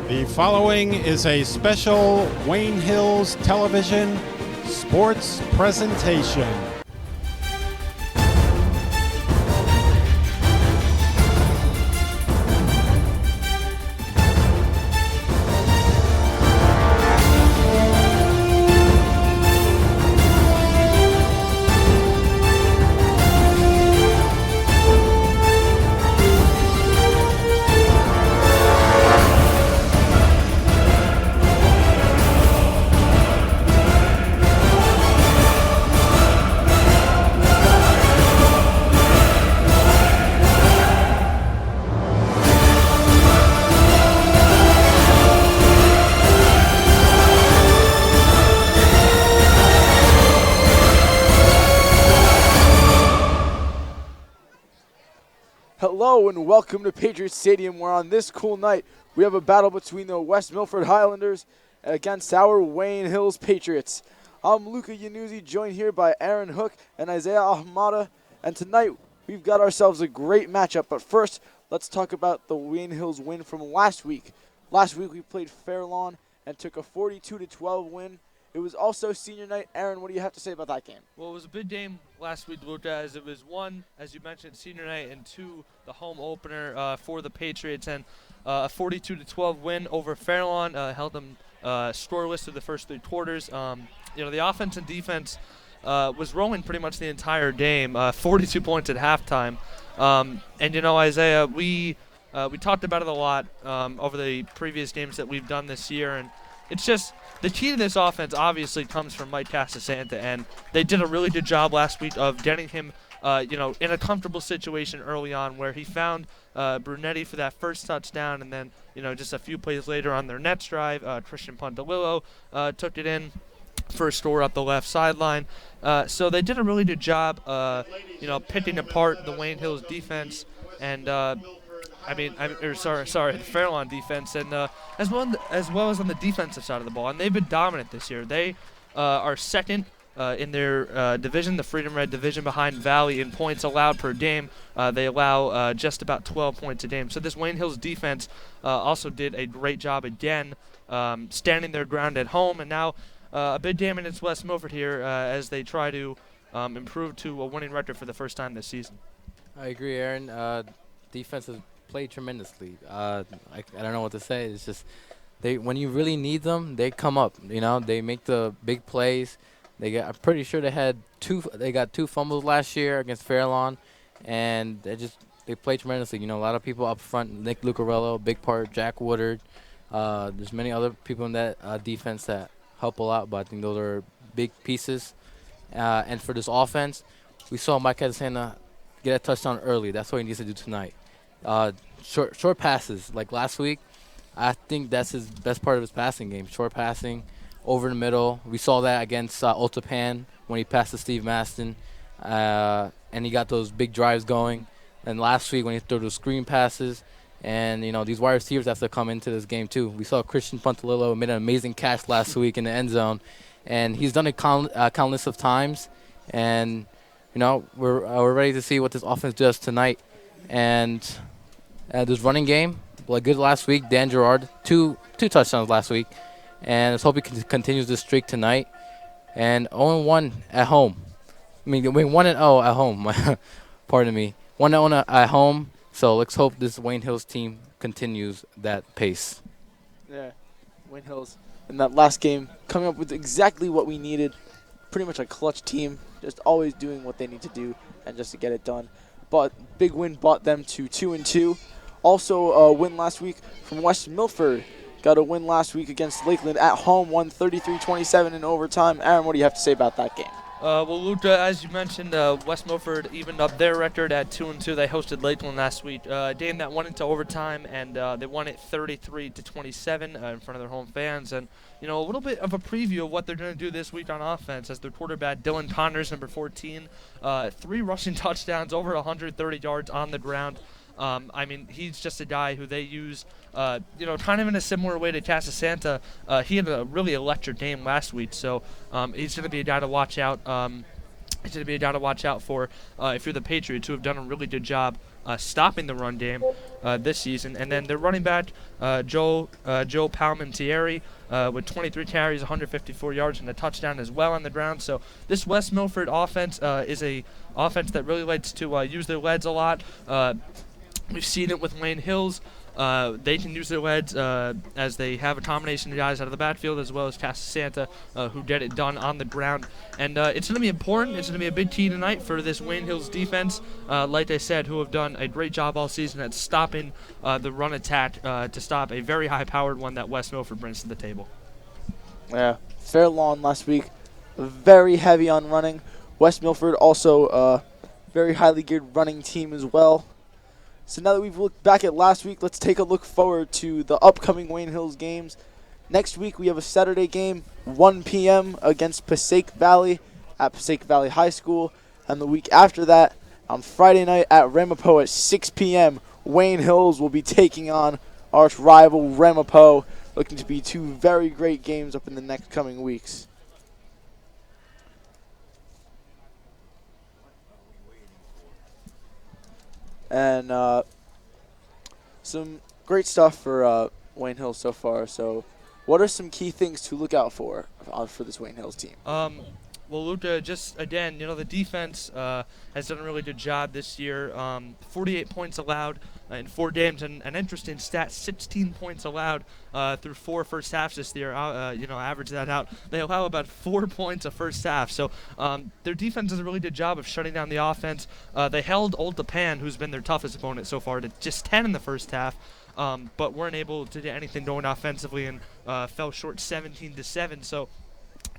The following is a special Wayne Hills Television sports presentation. Hello and welcome to Patriot Stadium, where on this cool night we have a battle between the West Milford Highlanders against our Wayne Hills Patriots. I'm Luca Yanuzzi, joined here by Aaron Hook and Isaiah Ahumada, and tonight we've got ourselves a great matchup. But first, let's talk about the Wayne Hills win from last week. Last week we played Fairlawn and took a 42-12 win. It was also senior night. Aaron, what do you have to say about that game? Well, it was a big game last week, Luca, as it was one, as you mentioned, senior night, and two, the home opener for the Patriots, and a 42-12 win over Fairlawn held them scoreless through the first three quarters. The offense and defense was rolling pretty much the entire game, 42 points at halftime. Isaiah, we talked about it a lot over the previous games that we've done this year, and it's just the key to this offense obviously comes from Mike Casasanta, and they did a really good job last week of getting him, in a comfortable situation early on where he found Brunetti for that first touchdown, and then, just a few plays later on their next drive, Christian Pontalillo took it in for a score up the left sideline. So they did a really good job, picking apart the Wayne Hills defense, and the Fairlawn defense, and as well as on the defensive side of the ball, and they've been dominant this year. They are second in their division, the Freedom Red division, behind Valley in points allowed per game. They allow just about 12 points a game. So this Wayne Hills defense also did a great job again, standing their ground at home, and now a big game against West Milford here as they try to improve to a winning record for the first time this season. I agree, Aaron. Defense has played tremendously. I don't know what to say. It's just when you really need them, they come up. They make the big plays. I'm pretty sure they got two fumbles last year against Fairlawn, and they play tremendously. A lot of people up front, Nick Lucarello, big part, Jack Woodard. There's many other people in that defense that help a lot, but I think those are big pieces. And for this offense, we saw Mike Casasanta get a touchdown early. That's what he needs to do tonight. Short passes like last week. I think that's his best part of his passing game. Short passing over the middle. We saw that against Otapan when he passed to Steve Maston, and he got those big drives going. And last week when he threw those screen passes, and these wide receivers have to come into this game too. We saw Christian Pontalillo made an amazing catch last week in the end zone, and he's done it countless of times. And we're ready to see what this offense does tonight. And this running game, good last week. Dan Gerard, two touchdowns last week. And let's hope he continues this streak tonight. And 0-1 at home. 1-0 at home. Pardon me. 1-0 at home. So let's hope this Wayne Hills team continues that pace. Yeah, Wayne Hills in that last game coming up with exactly what we needed. Pretty much a clutch team, just always doing what they need to do and just to get it done. But big win brought them to 2-2. Also a win last week from West Milford. Got a win last week against Lakeland at home, won 33-27 in overtime. Aaron, what do you have to say about that game? Well, Luca, as you mentioned, West Milford evened up their record at 2-2. They hosted Lakeland last week. A game that went into overtime, and they won it 33-27 in front of their home fans. And a little bit of a preview of what they're going to do this week on offense as their quarterback, Dylan Connors, number 14, 3 rushing touchdowns, over 130 yards on the ground. He's just a guy who they use, kind of in a similar way to Casasanta. He had a really electric game last week, so he's going to be a guy to watch out. He's going to be a guy to watch out for if you're the Patriots, who have done a really good job stopping the run game this season. And then their running back, Joe Palmentieri, with 23 carries, 154 yards, and a touchdown as well on the ground. So this West Milford offense is a offense that really likes to use their legs a lot. We've seen it with Wayne Hills. They can use their legs as they have a combination of guys out of the backfield as well as Casasanta, who get it done on the ground. And it's going to be important. It's going to be a big key tonight for this Wayne Hills defense, like I said, who have done a great job all season at stopping the run attack to stop a very high-powered one that West Milford brings to the table. Yeah, Fair Lawn last week, very heavy on running. West Milford also a very highly geared running team as well. So now that we've looked back at last week, let's take a look forward to the upcoming Wayne Hills games. Next week we have a Saturday game, 1 p.m. against Passaic Valley at Passaic Valley High School. And the week after that, on Friday night at Ramapo at 6 p.m., Wayne Hills will be taking on arch rival Ramapo, looking to be two very great games up in the next coming weeks. And some great stuff for Wayne Hills so far. So what are some key things to look out for this Wayne Hills team? Well, Luca, just again, the defense has done a really good job this year. 48 points allowed in 4 games, and an interesting stat: 16 points allowed through 4 first halves this year. Average that out. They allow about 4 points a first half. So their defense does a really good job of shutting down the offense. They held Old Japan, who's been their toughest opponent so far, to just 10 in the first half. But weren't able to get anything going offensively and fell short 17-7. So,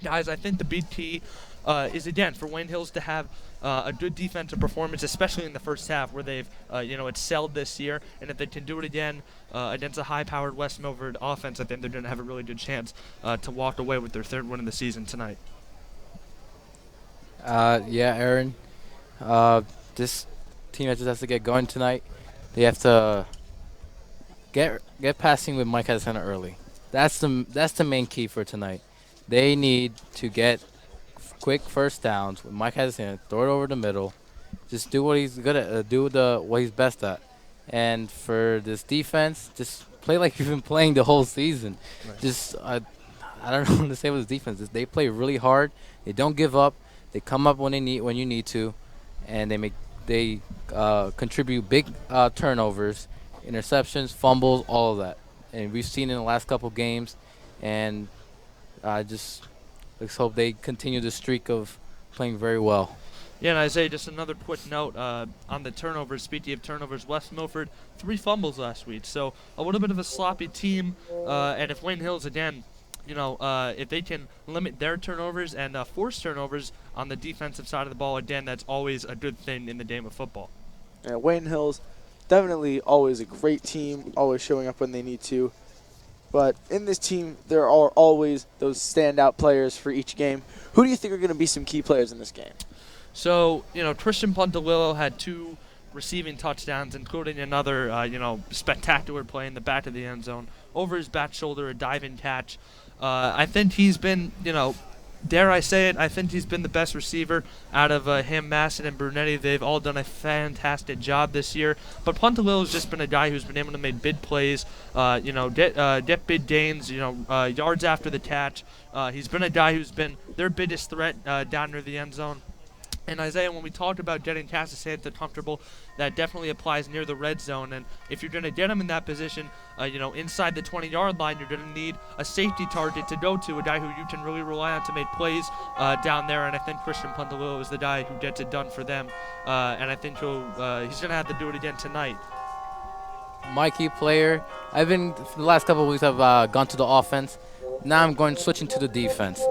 guys, I think the big key is, again, for Wayne Hills to have a good defensive performance, especially in the first half where they've excelled this year. And if they can do it again against a high-powered West Milford offense, I think they're going to have a really good chance to walk away with their 3rd win of the season tonight. Yeah, Aaron. This team just has to get going tonight. They have to get passing with Mike Casasanta early. That's the main key for tonight. They need to get quick first downs with Mike Casasanta, throw it over the middle, just do what he's good at, what he's best at. And for this defense, just play like you've been playing the whole season. Right. Just I don't know what to say with this defense. They play really hard. They don't give up. They come up when you need to, and they contribute big turnovers, interceptions, fumbles, all of that. And we've seen in the last couple games, and let's hope they continue the streak of playing very well. Yeah, and Isaiah, just another quick note on the turnovers. Speaking of turnovers, West Milford, 3 fumbles last week. So a little bit of a sloppy team. And if Wayne Hills, again, if they can limit their turnovers and force turnovers on the defensive side of the ball, again, that's always a good thing in the game of football. Yeah, Wayne Hills, definitely always a great team, always showing up when they need to. But in this team, there are always those standout players for each game. Who do you think are going to be some key players in this game? So, Christian Pontalillo had 2 receiving touchdowns, including another, spectacular play in the back of the end zone. Over his back shoulder, a diving catch. I think he's been, dare I say it, I think he's been the best receiver out of him, Masson, and Brunetti. They've all done a fantastic job this year. But Pontalillo's just been a guy who's been able to make big plays, get big gains, yards after the catch. He's been a guy who's been their biggest threat down near the end zone. And Isaiah, when we talked about getting Casasanta comfortable, that definitely applies near the red zone. And if you're going to get him in that position, inside the 20-yard line, you're going to need a safety target to go to, a guy who you can really rely on to make plays down there. And I think Christian Pontalillo is the guy who gets it done for them. And I think he's going to have to do it again tonight. My key player, for the last couple of weeks, I've gone to the offense. Now I'm switching to the defense.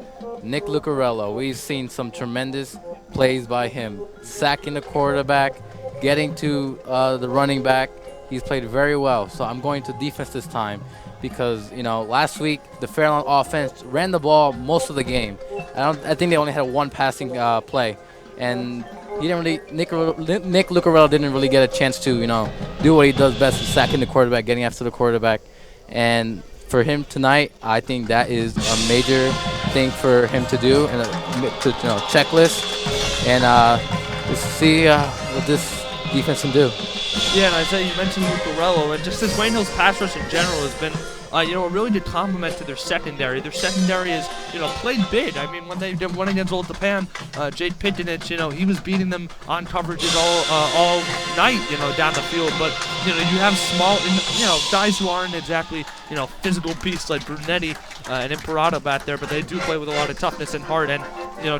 Nick Lucarello, we've seen some tremendous plays by him. Sacking the quarterback, getting to the running back. He's played very well. So I'm going to defense this time because, last week the Fairlawn offense ran the ball most of the game. I think they only had 1 passing play. And Nick Lucarello didn't really get a chance to, do what he does best, sacking the quarterback, getting after the quarterback. And for him tonight, I think that is a major thing for him to do and checklist, and let's see what this defense can do. Yeah, and Isaiah, you mentioned Lucarello, and just this Wayne Hills pass rush in general has been, a really good compliment to their secondary. Their secondary is, played big. I mean, when they won against Old Japan, Jade Pitinich, he was beating them on coverages all night, down the field. But, you have small, guys who aren't exactly, physical beasts like Brunetti and Imperato back there, but they do play with a lot of toughness and heart. And,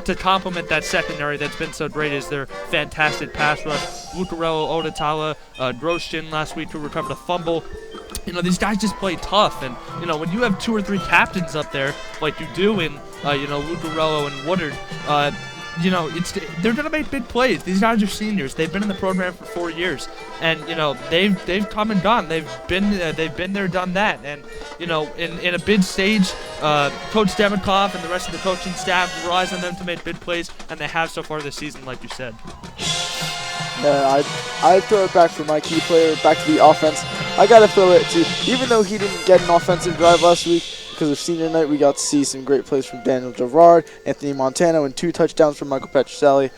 to complement that secondary that's been so great is their fantastic pass rush. Lucarello, Odatala, Grosjean last week who recovered a fumble. These guys just play tough, and when you have 2 or 3 captains up there like you do in Lucarello and Woodard, they're gonna make big plays. These guys are seniors. They've been in the program for 4 years, and they've come and gone. They've been there, done that, and in a big stage, Coach Demikoff and the rest of the coaching staff relies on them to make big plays, and they have so far this season, like you said. I'd throw it back for my key player, back to the offense. I got to throw it to, even though he didn't get an offensive drive last week, because of senior night, we got to see some great plays from Daniel Gerard, Anthony Montano, and 2 touchdowns from Michael Petrocelli.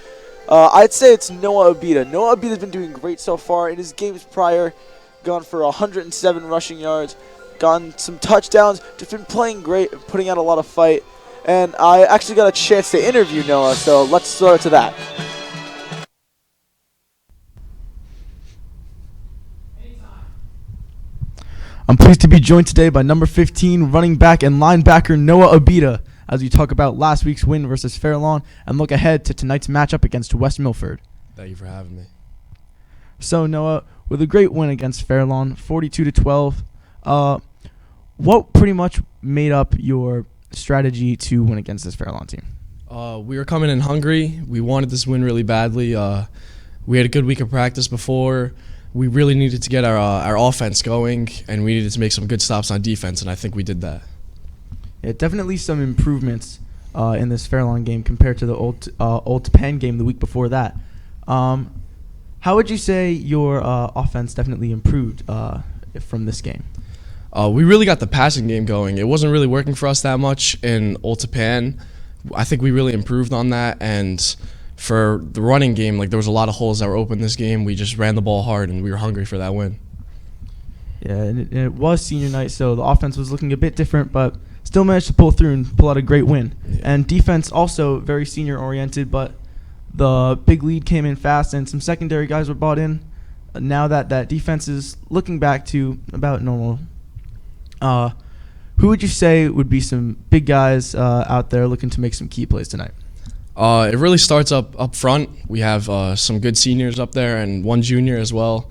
I'd say it's Noah Abita. Noah Abita's been doing great so far. In his games prior, gone for 107 rushing yards, gotten some touchdowns, just been playing great, putting out a lot of fight. And I actually got a chance to interview Noah, so let's throw it to that. I'm pleased to be joined today by number 15 running back and linebacker Noah Abita as we talk about last week's win versus Fairlawn and look ahead to tonight's matchup against West Milford. Thank you for having me. So Noah, with a great win against Fairlawn, 42-12, what pretty much made up your strategy to win against this Fairlawn team? We were coming in hungry. We wanted this win really badly. We had a good week of practice before. We really needed to get our offense going, and we needed to make some good stops on defense, and I think we did that. Yeah, definitely some improvements in this Fairlawn game compared to the Old Japan game the week before that. How would you say your offense definitely improved from this game? We really got the passing game going. It wasn't really working for us that much in Old Japan. I think we really improved on that, and for the running game, there was a lot of holes that were open this game. We just ran the ball hard, and we were hungry for that win. Yeah, and it was senior night, so the offense was looking a bit different, but still managed to pull through and pull out a great win. Yeah. And defense also very senior-oriented, but the big lead came in fast, and some secondary guys were brought in. Now that defense is looking back to about normal. Who would you say would be some big guys out there looking to make some key plays tonight? It really starts up front. We have some good seniors up there and one junior as well.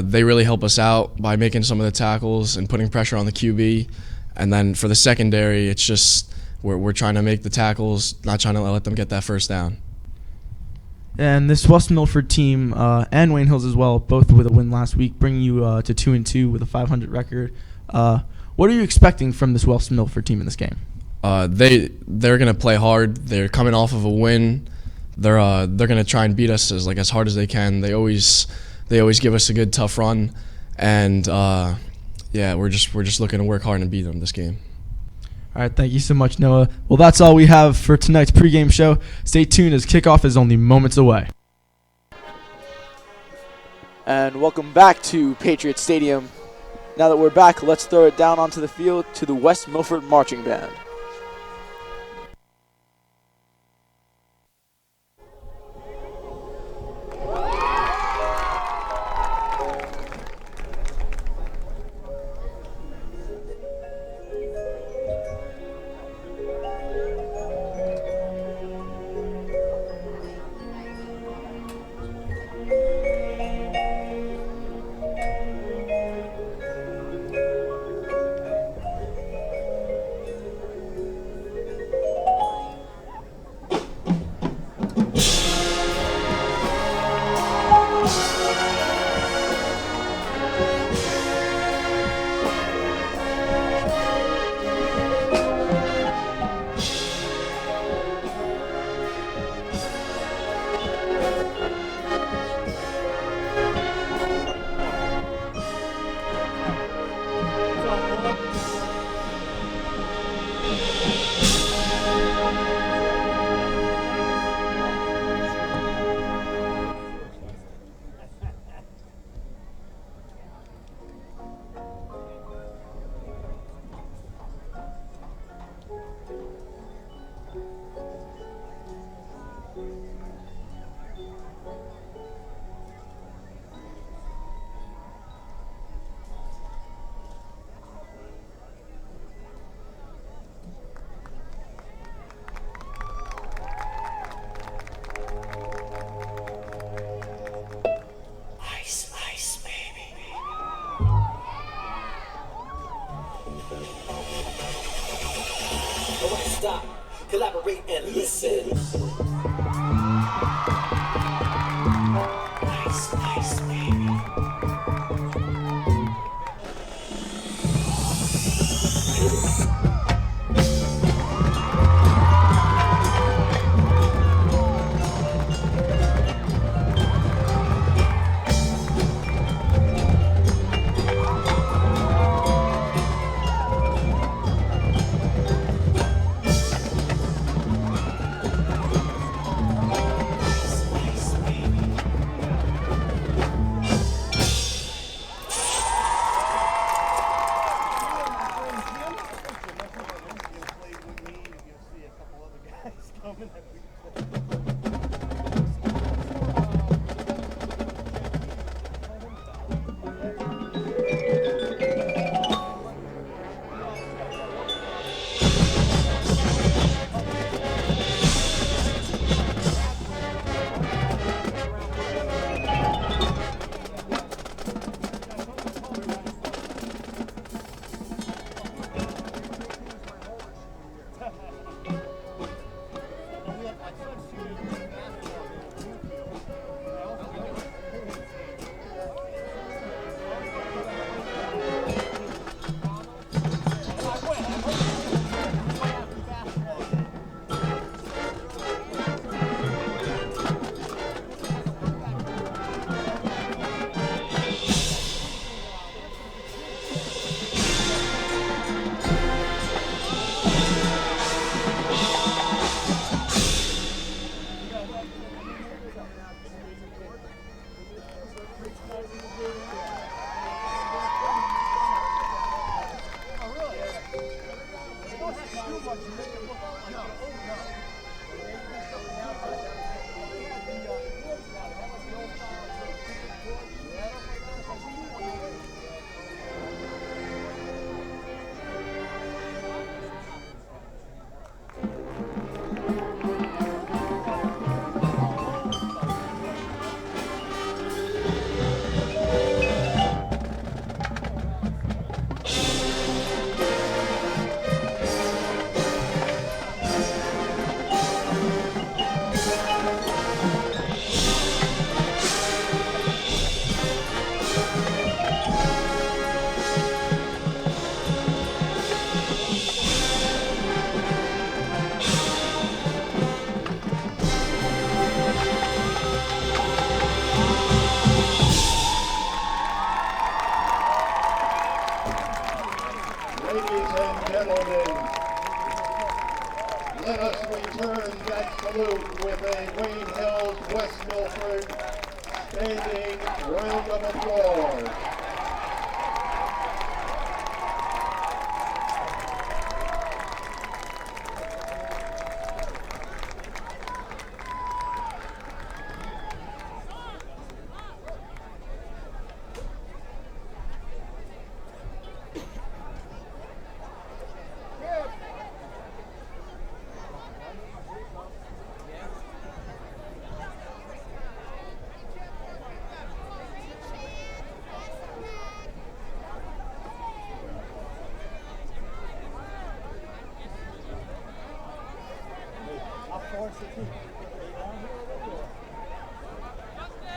They really help us out by making some of the tackles and putting pressure on the QB. And then for the secondary, it's just we're trying to make the tackles, not trying to let them get that first down. And this West Milford team and Wayne Hills as well, both with a win last week, bring you to 2-2 with a 500 record. What are you expecting from this West Milford team in this game? They're gonna play hard. They're coming off of a win. They're gonna try and beat us as hard as they can. They always give us a good tough run, and we're just looking to work hard and beat them this game. All right, thank you so much, Noah. Well, that's all we have for tonight's pregame show. Stay tuned as kickoff is only moments away. And welcome back to Patriot Stadium. Now that we're back, let's throw it down onto the field to the West Milford Marching Band. Alright, stop, collaborate and listen. Nice, nice, baby. Let us return that salute with a Wayne Hills West Milford standing round of applause.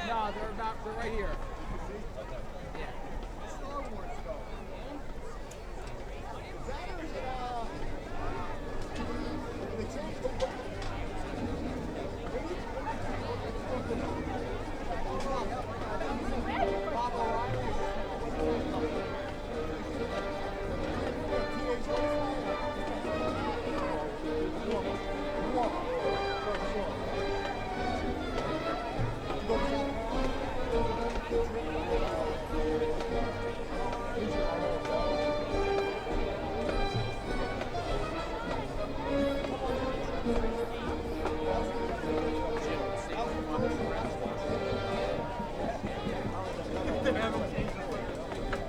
No, they're right here.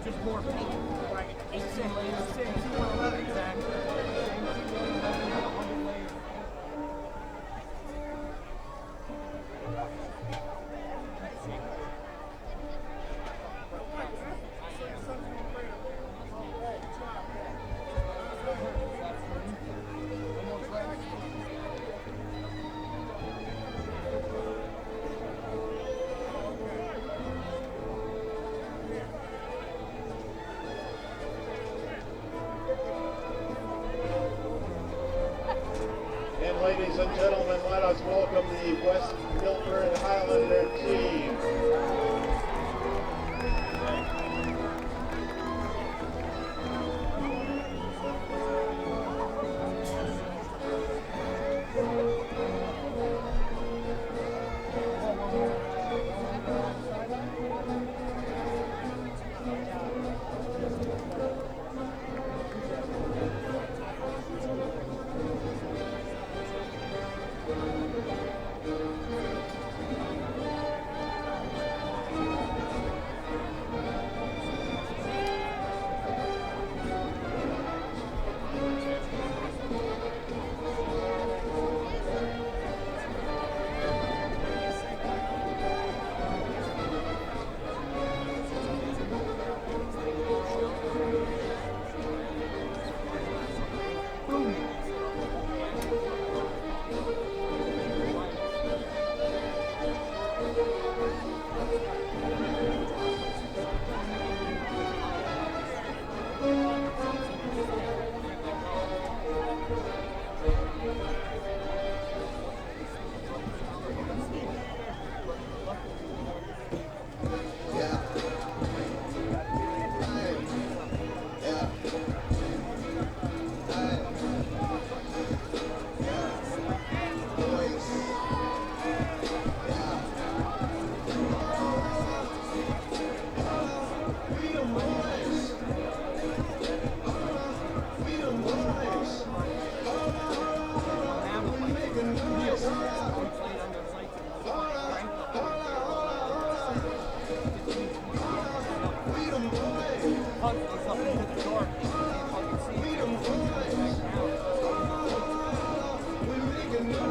Just more pink. Right. It's the same 2111 exactly. Ladies and gentlemen, let us welcome the West Milford Highlander team.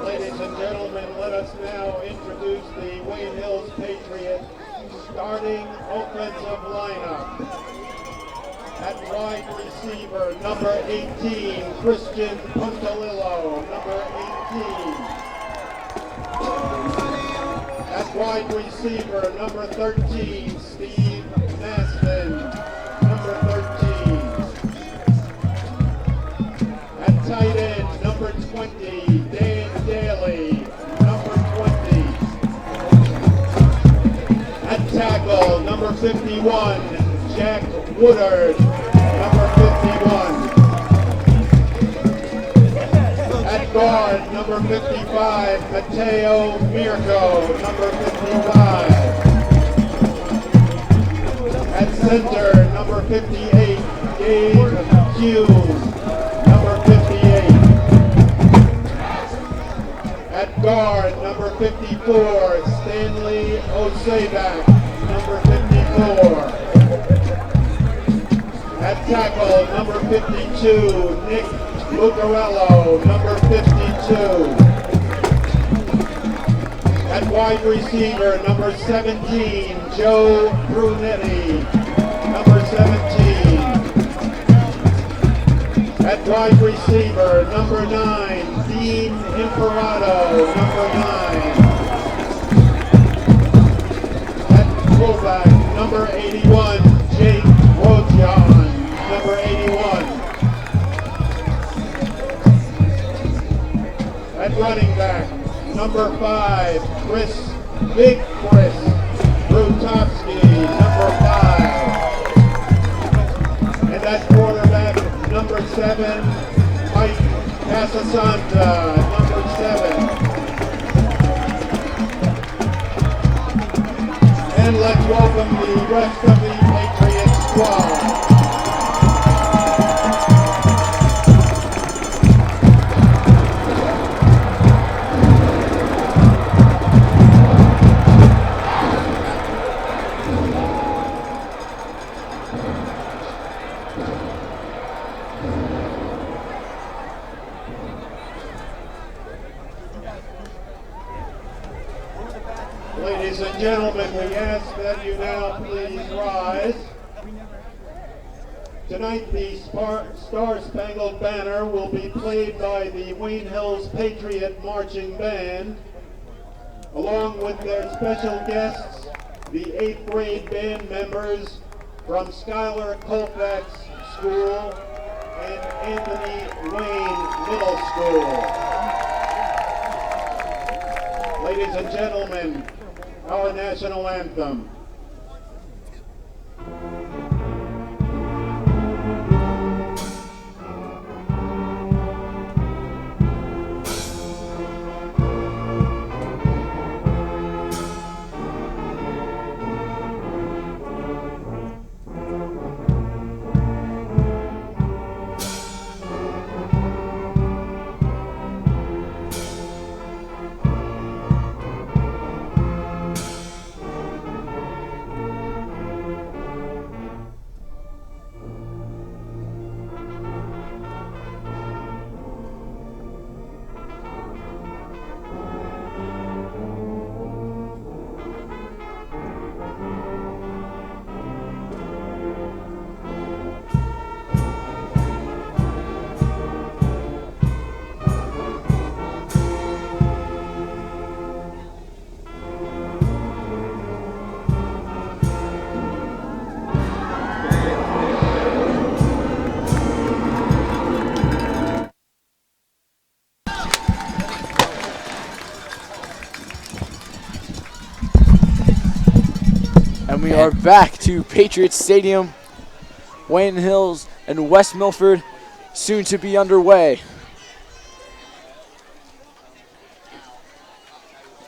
Ladies and gentlemen, let us now introduce the Wayne Hills Patriot starting offensive lineup. At wide receiver, number 18, Christian Puntalillo, number 18. At wide receiver, number 13, Steve Maston, number 13. At tight end, number 20, Dan Daly, number 20. At tackle, number 51, Jack Woodard, number 51. At guard, number 55, Matteo Mirko, number 55. At center, number 58, Dave Hughes, number 58. At guard, number 54, Stanley Osebak, number 54. At tackle, number 52, Nick Lucarello, number 52. At wide receiver, number 17, Joe Brunetti, number 17. At wide receiver, number 9, Dean Imperato, number 9. At fullback, number 81, Jake Wojciech, number 81. At running back, number 5, Big Chris Brutowski, number 5. And at quarterback, number 7, Mike Casasanta, number 7. And let's welcome the rest of the Patriots squad. Ladies and gentlemen, we ask that you now please rise. Tonight, the Star-Spangled Banner will be played by the Wayne Hills Patriot Marching Band, along with their special guests, the 8th grade band members from Schuyler Colfax School and Anthony Wayne Middle School. Ladies and gentlemen, our national anthem. And we are back to Patriots Stadium. Wayne Hills and West Milford soon to be underway.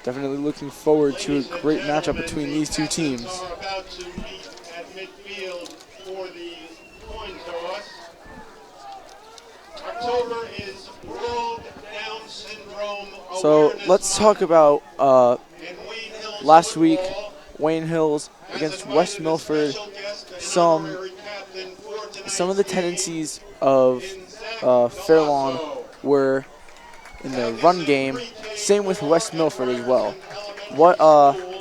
Definitely looking forward to a great matchup between these two teams. Are about to meet at midfield for the coin toss. October is World Down Syndrome So Awareness let's talk Month, about and Wayne Hills last week, football Wayne Hills has against invited West a Milford. special guest and Some honorary captain for tonight's some of the game tendencies of in Zach Fairlawn Galasso. were in the run game. Same with West Milford as well. What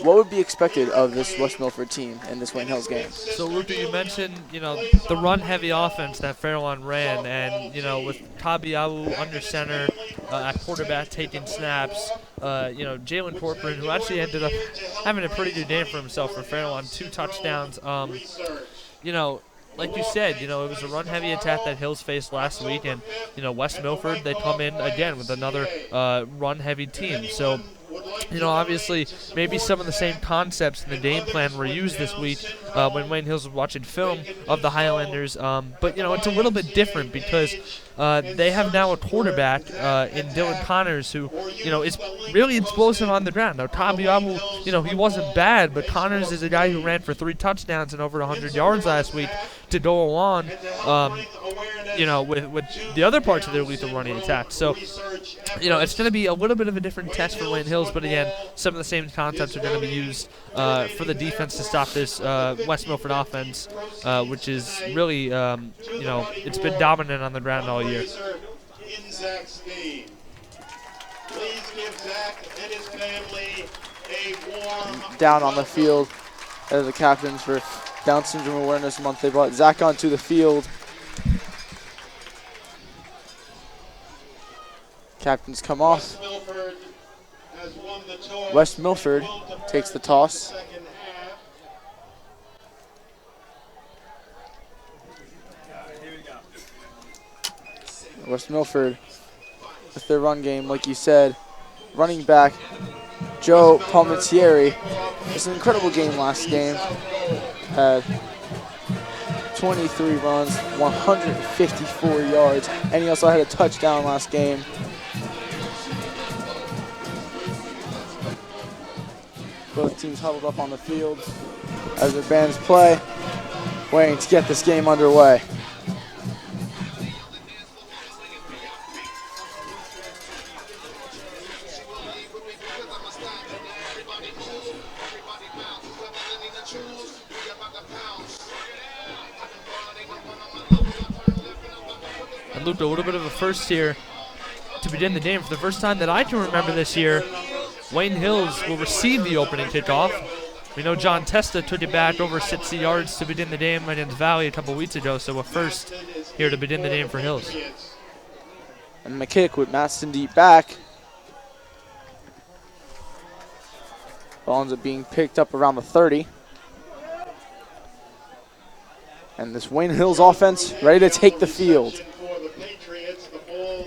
would be expected of this West Milford team in this Wayne Hills game? So, Luca, you mentioned, the run-heavy offense that Fairlawn ran, and, with Tabiawu under center, at quarterback taking snaps, Jalen Corcoran, who actually ended up having a pretty good game for himself for Fairlawn, 2 touchdowns. Like you said, it was a run-heavy attack that Hills faced last week, and, West Milford, they come in again with another run-heavy team. So, obviously, maybe some of the same concepts in the game plan were used this week when Wayne Hills was watching film of the Highlanders. But, it's a little bit different because they have now a quarterback in Dylan Connors who, is really explosive on the ground. Now, Tabiamu, he wasn't bad, but Connors is a guy who ran for 3 touchdowns and over 100 yards last week to go along, with the other parts of their lethal running attack. So, it's going to be a little bit of a different test for Wayne Hills, but again, some of the same concepts are going to be used for the defense to stop this West Milford offense, which is really, it's been dominant on the ground all year. In Zach's name. Please give Zach and his family a warm Down on the field as the captains for Down Syndrome Awareness Month. They brought Zach onto the field. Captains come off. West Milford has won the toss. West Milford takes the toss. Second half. West Milford with their run game, like you said. Running back Joe Palmentieri. It's an incredible game last game. Had 23 runs, 154 yards, and he also had a touchdown last game. Both teams huddled up on the field as their bands play, waiting to get this game underway. And Luca, a little bit of a first here to begin the game. For the first time that I can remember this year, Wayne Hills will receive the opening kickoff. We know John Testa took it back over 60 yards to begin the game against Valley a couple weeks ago, so a first here to begin the game for Hills. And the kick with Matson deep back. Ball ends up being picked up around the 30. And this Wayne Hills offense ready to take the field. For the Patriots, the ball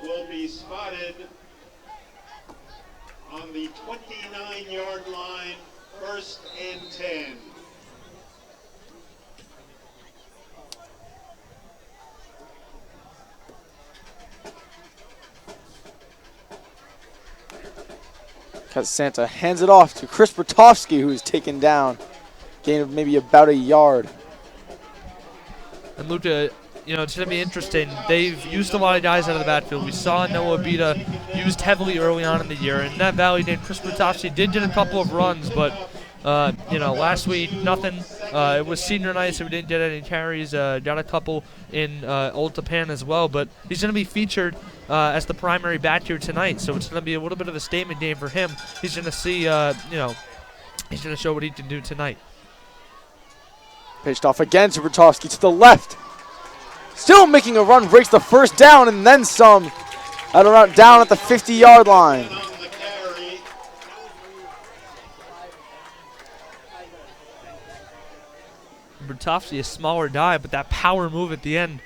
will be spotted 15-yard line, 1st and 10. Santa hands it off to Chris Bertovsky, who is taken down. Gain of maybe about a yard. And Luca, you know, it's going to be interesting. They've used a lot of guys out of the backfield. We saw Noah Bita used heavily early on in the year. And that Valley named Chris Bertovsky did get a couple of runs, but, you know, last week, nothing. It was senior night, so we didn't get any carries. Got a couple in Old Japan as well, but he's going to be featured as the primary back here tonight, so it's going to be a little bit of a statement game for him. He's going to see, you know, he's going to show what he can do tonight. Pitched off again to Bertovsky to the left. Still making a run, breaks the first down and then some. Out around down at the 50-yard line. Bertovsky, a smaller guy, but that power move at the end,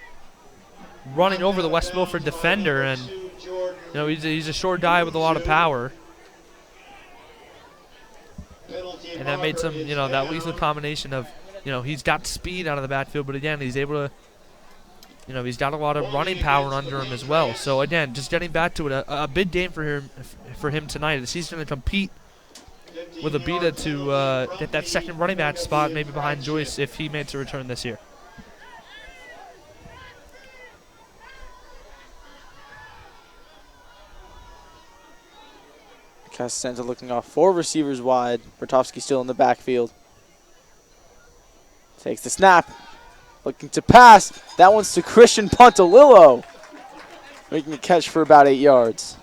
running over the West Milford defender, and you know he's a short guy with a lot of power, and that made some, you know, that lethal combination of, you know, he's got speed out of the backfield, but again he's able to, you know, he's got a lot of running power under him as well. So again, just getting back to it, a big game for him tonight, as he's going to compete with Abita to get that second running back spot, maybe behind Joyce if he makes a return this year. Casasenta looking off 4 receivers wide. Bertovsky still in the backfield. Takes the snap. Looking to pass. That one's to Christian Pontalillo. Making a catch for about 8 yards.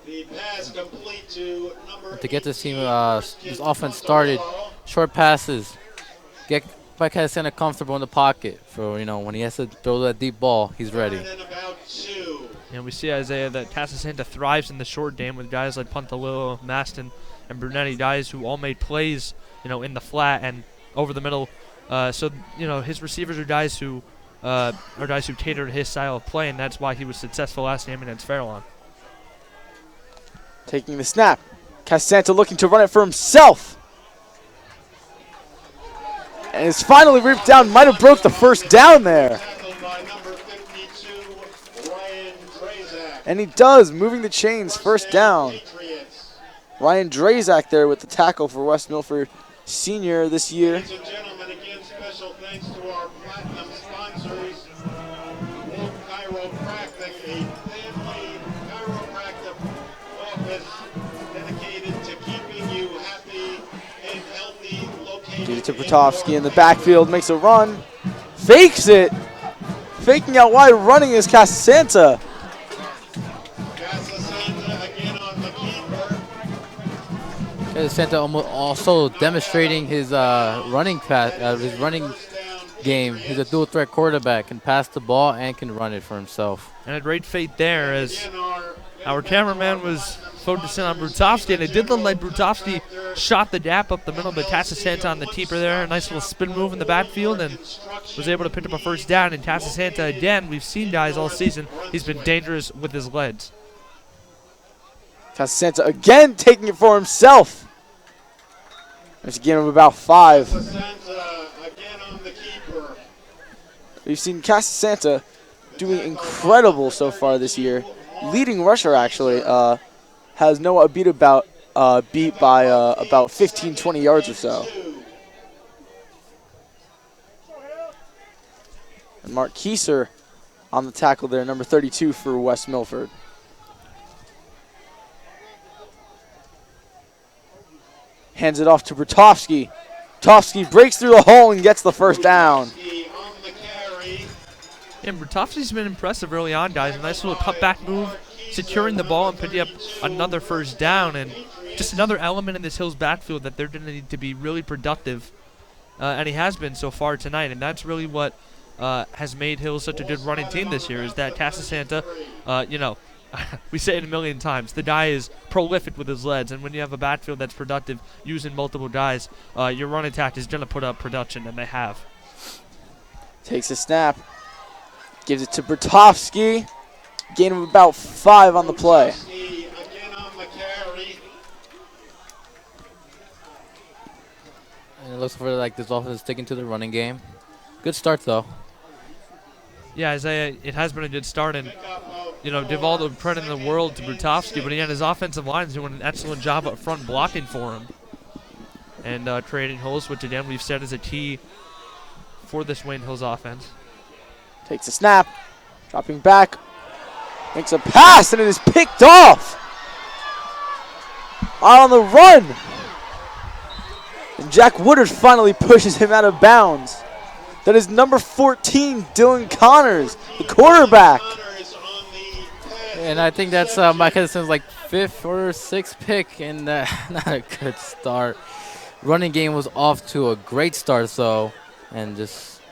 The pass complete to number To get this team, this offense started, short passes, get Casasenta comfortable in the pocket for, you know, when he has to throw that deep ball, he's ready. And we see, Isaiah, that Casasenta thrives in the short game with guys like Pontalillo, Maston, and Brunetti, guys who all made plays, you know, in the flat and over the middle. So, you know, his receivers are guys who cater to his style of play, and that's why he was successful last game against Fairlawn. Taking the snap. Casasenta looking to run it for himself. And it's finally ripped down. Might have broke the first down there. And he does, moving the chains, first down. Ryan Drazak there with the tackle for West Milford Senior this year. Ladies and gentlemen, again, special thanks to our platinum sponsors, Wolf Chiropractic, a family chiropractic office dedicated to keeping you happy and healthy. Located to Bertovsky in the backfield, makes a run, fakes it. Faking out wide, running is Casasenta. Casasenta also demonstrating his running game. He's a dual threat quarterback, can pass the ball and can run it for himself. And a great fate there, as our cameraman was focusing on Bertovsky, and it did look like Bertovsky shot the gap up the middle, but Casasenta on the keeper there, a nice little spin move in the backfield, and was able to pick up a first down. And Casasenta, again, we've seen guys all season, he's been dangerous with his legs. Casasenta again taking it for himself. There's a gain of about 5. We've seen Casasenta doing incredible so far this year. Leading rusher, actually, has Noah Abita beat by about 15, 20 yards or so. And Mark Kieser on the tackle there, number 32 for West Milford. Hands it off to Bertovsky. Bertovsky breaks through the hole and gets the first down. And Bertovsky's been impressive early on, guys. A nice little cutback move, securing the ball and picking up another first down. And just another element in this Hills backfield that they're going to need to be really productive. And he has been so far tonight. And that's really what has made Hills such a good running team this year, is that Casasenta, you know, we say it a million times, the guy is prolific with his legs, and when you have a backfield that's productive using multiple guys, your run attack is going to put up production, and they have. Takes a snap, gives it to Bertovsky, gain of about 5 on the play. looks for like this offense sticking to the running game. Good start though. Yeah, Isaiah, it has been a good start, and give all the credit in the world to Brutovsky, but again, his offensive line's doing an excellent job up front blocking for him and creating holes, which again we've said is a key for this Wayne Hills offense. Takes a snap, dropping back, makes a pass, and it is picked off. Out on the run. And Jack Woodard finally pushes him out of bounds. That is number 14, Dylan Connors, the quarterback. And I think that's Mike Edison's like 5th or 6th pick, and not a good start. Running game was off to a great start, though, and just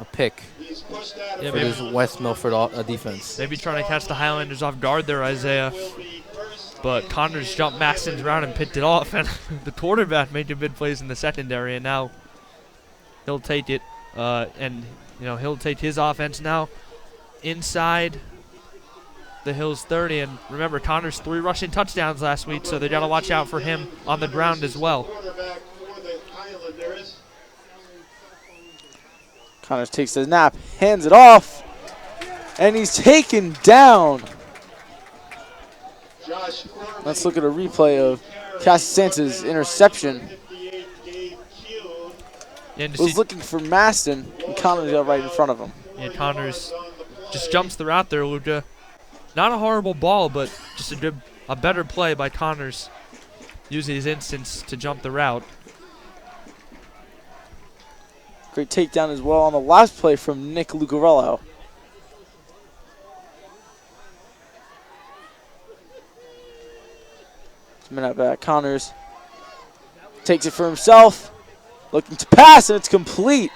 a pick for this West Milford defense. Maybe trying to catch the Highlanders off guard there, Isaiah. But Connors jumped Maxton's around and picked it off, and the quarterback making good plays in the secondary, and now he'll take it. And he'll take his offense now inside the Hills 30. And remember, Connors 3 rushing touchdowns last week, so they got to watch out for him on the ground as well. Connors takes the snap, hands it off, and he's taken down. Let's look at a replay of Casasanta's interception. Was looking for Maston, and Connors got right in front of him. Yeah, Connors just jumps the route there, Luca. Not a horrible ball, but just a better play by Connors, using his instincts to jump the route. Great takedown as well on the last play from Nick Lucarello. Minute back, Connors takes it for himself. Looking to pass, and it's complete.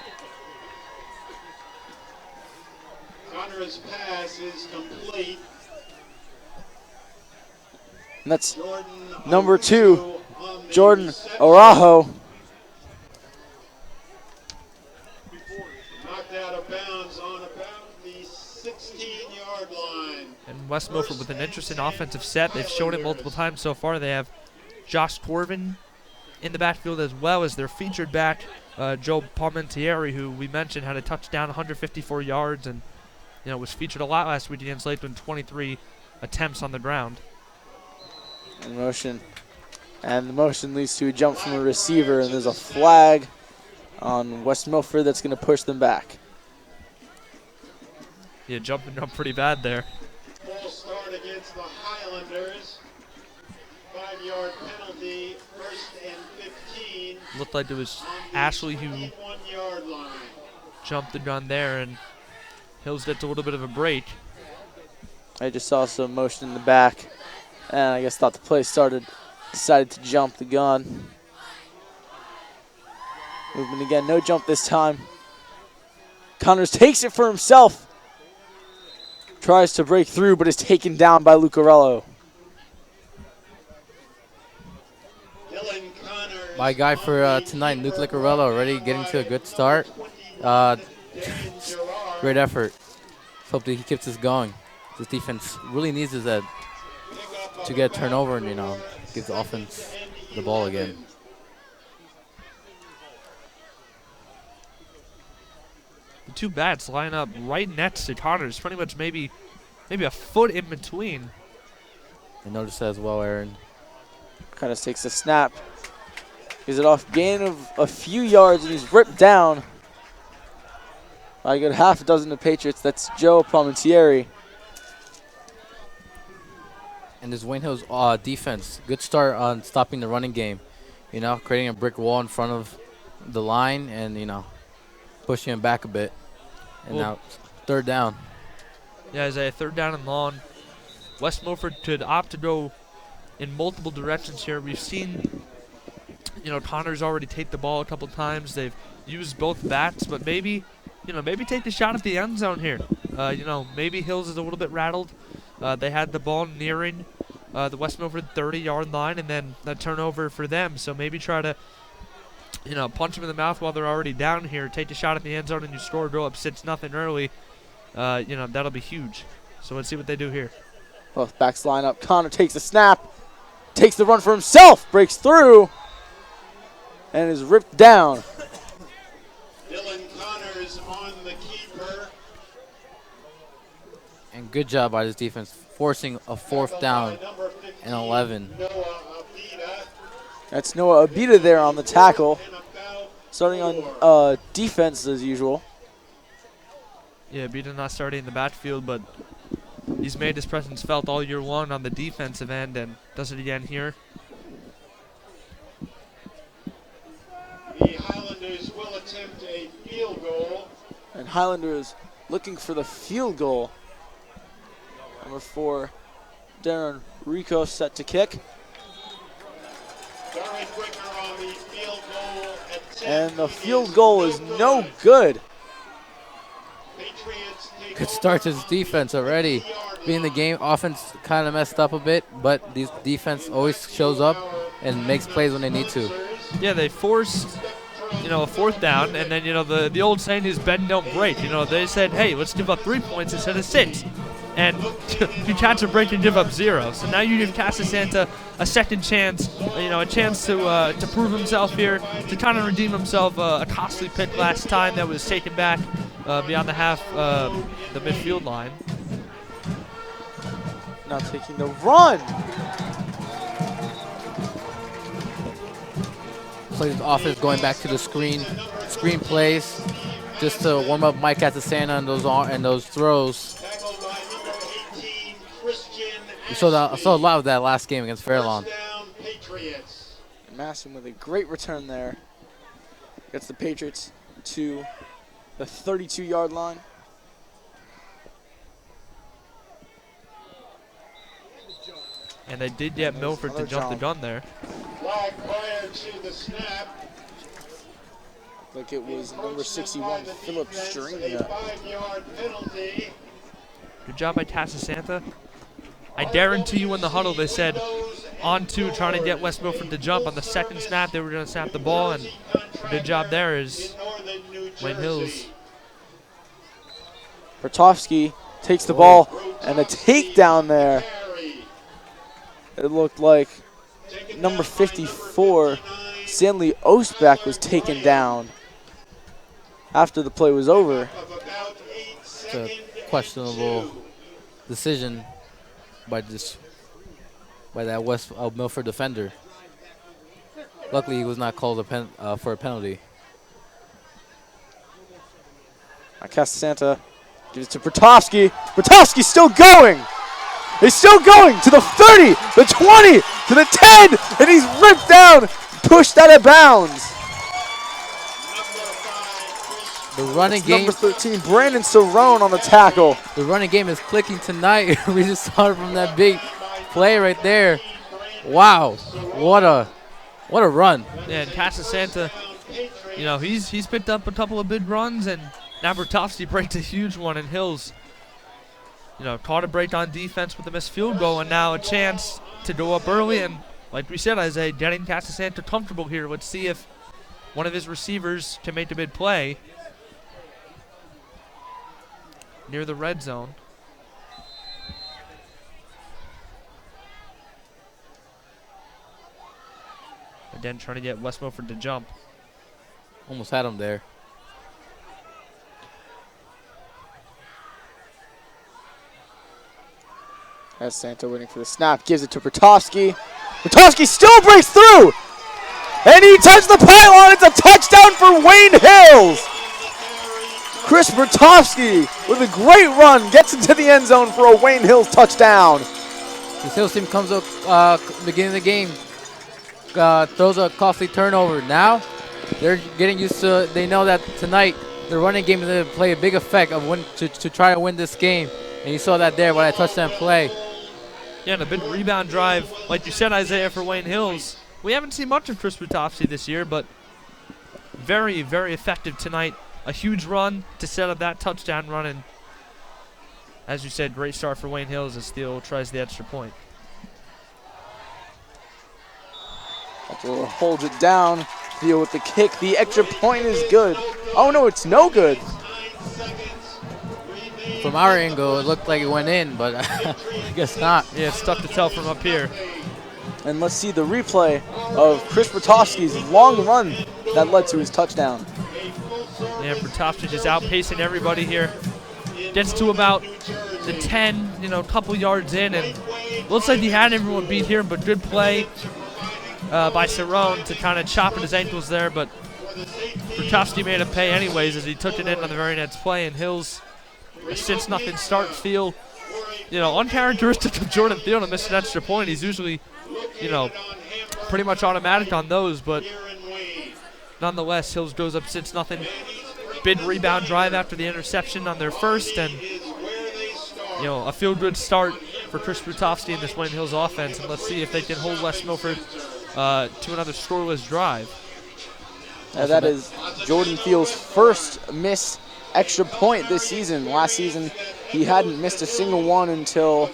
Connors' pass is complete. And that's number 2, Jordan Araujo. Knocked out of bounds on about the 16-yard line. And West Milford with an interesting offensive set. They've shown it multiple times so far. They have Josh Corvin in the backfield, as well as their featured back, Joe Palmentieri, who we mentioned had a touchdown, 154 yards, and was featured a lot last week against Lakeland, 23 attempts on the ground. In motion, and the motion leads to a jump from a receiver, and there's a flag on West Milford that's going to push them back. Yeah, jumping up pretty bad there. Full start against the Highlanders. 5-yard penalty, 1st and 15. Looked like it was Ashley who line. jumped the gun there, and Hills gets a little bit of a break. I just saw some motion in the back, and I guess thought the play started, decided to jump the gun. Movement again, no jump this time. Connors takes it for himself. Tries to break through, but is taken down by Lucarello. My guy for tonight, Luke Lucarello, already getting to a good start. Great effort. Hope that he keeps this going. This defense really needs his head to get a turnover and, give the offense the ball again. The two bats line up right next to Connors, pretty much maybe a foot in between. I noticed that as well, Aaron. Connors takes a snap. Gives it off, gain of a few yards, and he's ripped down by a good half a dozen of Patriots. That's Joe Palmentieri. And this Wayne Hills defense, good start on stopping the running game. Creating a brick wall in front of the line and, pushing him back a bit. And now 3rd down. Yeah, as a 3rd down and long. West Milford could opt to go in multiple directions here. We've seen, Connors already take the ball a couple times. They've used both bats, but maybe take the shot at the end zone here. Maybe Hills is a little bit rattled. They had the ball nearing the West Milford 30-yard line, and then a turnover for them. So maybe try to, punch them in the mouth while they're already down here. Take the shot at the end zone, and you score, go up 6-0 early. That'll be huge. So let's see what they do here. Both backs line up. Connor takes the snap, takes the run for himself, breaks through, and is ripped down. And good job by this defense, forcing a 4th down and 11. That's Noah Abita there on the tackle. Starting on defense as usual. Yeah, Beta not starting in the backfield, but he's made his presence felt all year long on the defensive end and does it again here. The Highlanders will attempt a field goal. And Highlanders looking for the field goal. Number 4, Darren Rico set to kick. Darren Quicker on the field goal attempt. And the field goal is no good. Patriots take Good start to this defense already. Being the game, offense kind of messed up a bit, but this defense always shows up and makes plays when they need to. Yeah, they forced, a 4th down, and then, the old saying is bend don't break. They said, hey, let's give up 3 points instead of 6. And you catch a break and give up 0. So now you give Casasanta a second chance, a chance to prove himself here, to kind of redeem himself. A costly pick last time that was taken back beyond the the midfield line. Now taking the run. Plays offense going back to the screen plays, just to warm up Mike Casasanta and those throws. tackled by number 18, Christian. We saw a lot of that last game against Fairlawn. First down, Patriots. Masson with a great return there. Gets the Patriots to the 32-yard line. And they did get Milford to jump the gun there. Flag prior to the snap. Like it was number 61, Philip Defense, a Stringer. 5-yard penalty. Good job by Casasanta. I guarantee you in the huddle they said on 2 trying to get West Milford to jump. On the second snap they were going to snap the ball, and a good job there is Wayne Hills. Bertovsky takes the ball and a takedown there. It looked like number 54, Stanley Ostbeck, was taken down after the play was over. It's a questionable decision by that West Milford defender. Luckily, he was not called for a penalty. Casasanta gives it to Bertovsky. Bertovsky's still going. He's still going to the 30, the 20, to the 10, and he's ripped down, pushed out of bounds. The running It's game. number 13, Brandon Cerrone on the tackle. The running game is clicking tonight. We just saw it from that big play right there. Wow, what a run! Yeah, and Casasanta, he's picked up a couple of big runs, and now Bertovsky breaks a huge one, and Hills, caught a break on defense with a missed field goal, and now a chance to go up early. And like we said, Isaiah, getting Casasanta comfortable here. Let's see if one of his receivers can make a big play near the red zone. Again, trying to get West Milford to jump. Almost had him there. As Santa waiting for the snap, gives it to Bertovsky. Bertovsky still breaks through, and he touched the pylon. It's a touchdown for Wayne Hills. Chris Bertovsky with a great run gets into the end zone for a Wayne Hills touchdown. This Hills team comes up beginning of the game, throws a costly turnover. Now they're getting used to. They know that tonight the running game is going to play a big effect of to try to win this game. And you saw that there by that touchdown play. Yeah, and a big rebound drive, like you said, Isaiah, for Wayne Hills. We haven't seen much of Chris Bertovsky this year, but very, very effective tonight. A huge run to set up that touchdown run, and as you said, great start for Wayne Hills as Steele tries the extra point. Steele holds it down. Steele with the kick. The extra point is good. Oh no, it's no good. From our angle, it looked like it went in, but I guess not. Yeah, it's tough to tell from up here. And let's see the replay of Chris Bertovsky's long run that led to his touchdown. Yeah, Bertovsky just outpacing everybody here. Gets to about the 10, a couple yards in, and looks like he had everyone beat here, but good play by Cerrone to kind of chop at his ankles there, but Brutowski made him pay anyways as he took it in on the very next play, and Hills, a 6-0 start, feel, uncharacteristic of Jordan Thiel to miss an extra point. He's usually, pretty much automatic on those, but nonetheless, Hills goes up 6-0. Big rebound drive after the interception on their first, and a feel-good start for Chris Brutowski and this Wayne Hills offense, and let's see if they can hold West Milford to another scoreless drive. That is Jordan Thiel's first missed extra point this season. Last season, he hadn't missed a single one until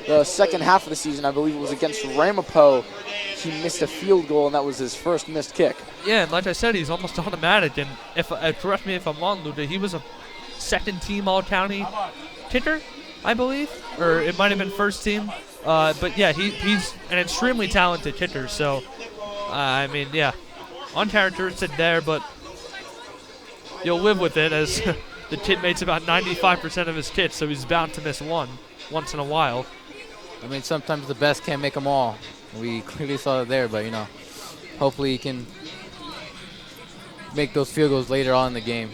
the second half of the season. I believe it was against Ramapo. He missed a field goal, and that was his first missed kick. Yeah, and like I said, he's almost automatic. And if correct me if I'm wrong, Luca, he was a second-team All-County kicker, I believe, or it might have been first team. But yeah, he's an extremely talented kicker. So, uncharacteristic there, but you'll live with it as the kid makes about 95% of his kicks, so he's bound to miss one once in a while. I mean, sometimes the best can't make them all. We clearly saw it there, but, hopefully he can make those field goals later on in the game.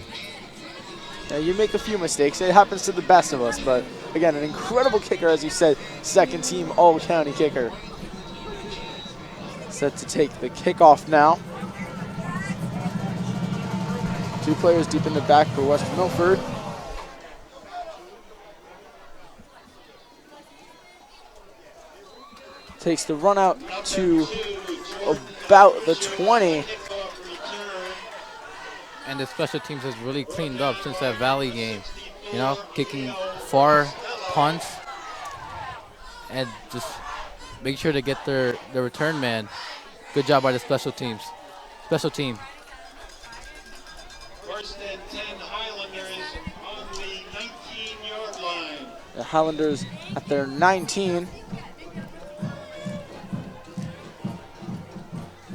Yeah, you make a few mistakes. It happens to the best of us, but, again, an incredible kicker, as you said, second-team All-County kicker. Set to take the kickoff now. Two players deep in the back for West Milford. Takes the run out to about the 20. And the special teams has really cleaned up since that Valley game. Kicking far punts and just make sure to get their return man. Good job by the special team. First and 10 Highlanders on the 19-yard line. The Highlanders at their 19.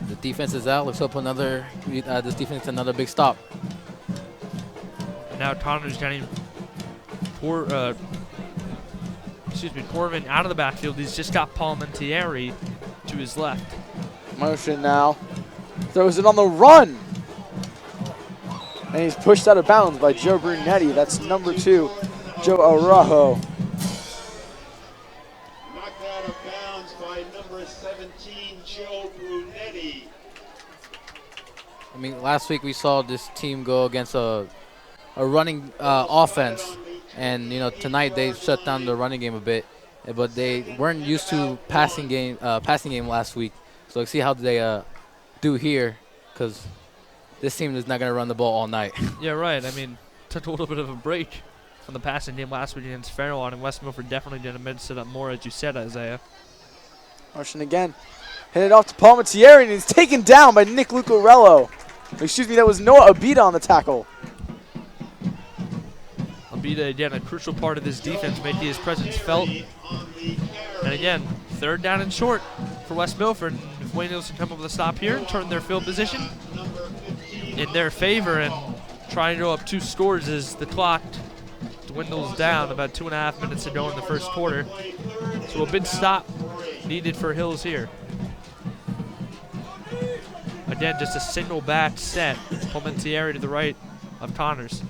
The defense is out. Let's hope this defense is another big stop. And now Connor's getting Corvin out of the backfield. He's just got Palmentieri to his left. Motion now. Throws it on the run. And he's pushed out of bounds by Joe Brunetti. That's number 2, Joe Araujo. Knocked out of bounds by number 17, Joe Brunetti. I mean, last week we saw this team go against a running offense, and tonight they shut down the running game a bit, but they weren't used to passing game last week. So let's see how they do here, because this team is not going to run the ball all night. Yeah, right. I mean, took a little bit of a break from the passing game last week against Fairlawn, and West Milford definitely did a mix it up more, as you said, Isaiah. Motion again. Handed off to Palmentieri, and he's taken down by Nick Lucarello. Excuse me, that was Noah Abida on the tackle. Abida, again, a crucial part of this defense, making his presence felt. And again, third down and short for West Milford. If Wayne Hills can come up with a stop here and turn their field position in their favor and try and go up 2 scores as the clock dwindles down, about 2.5 minutes to go in the first quarter. So a big stop needed for Hills here. Again, just a single back set. Palmentieri to the right of Connors.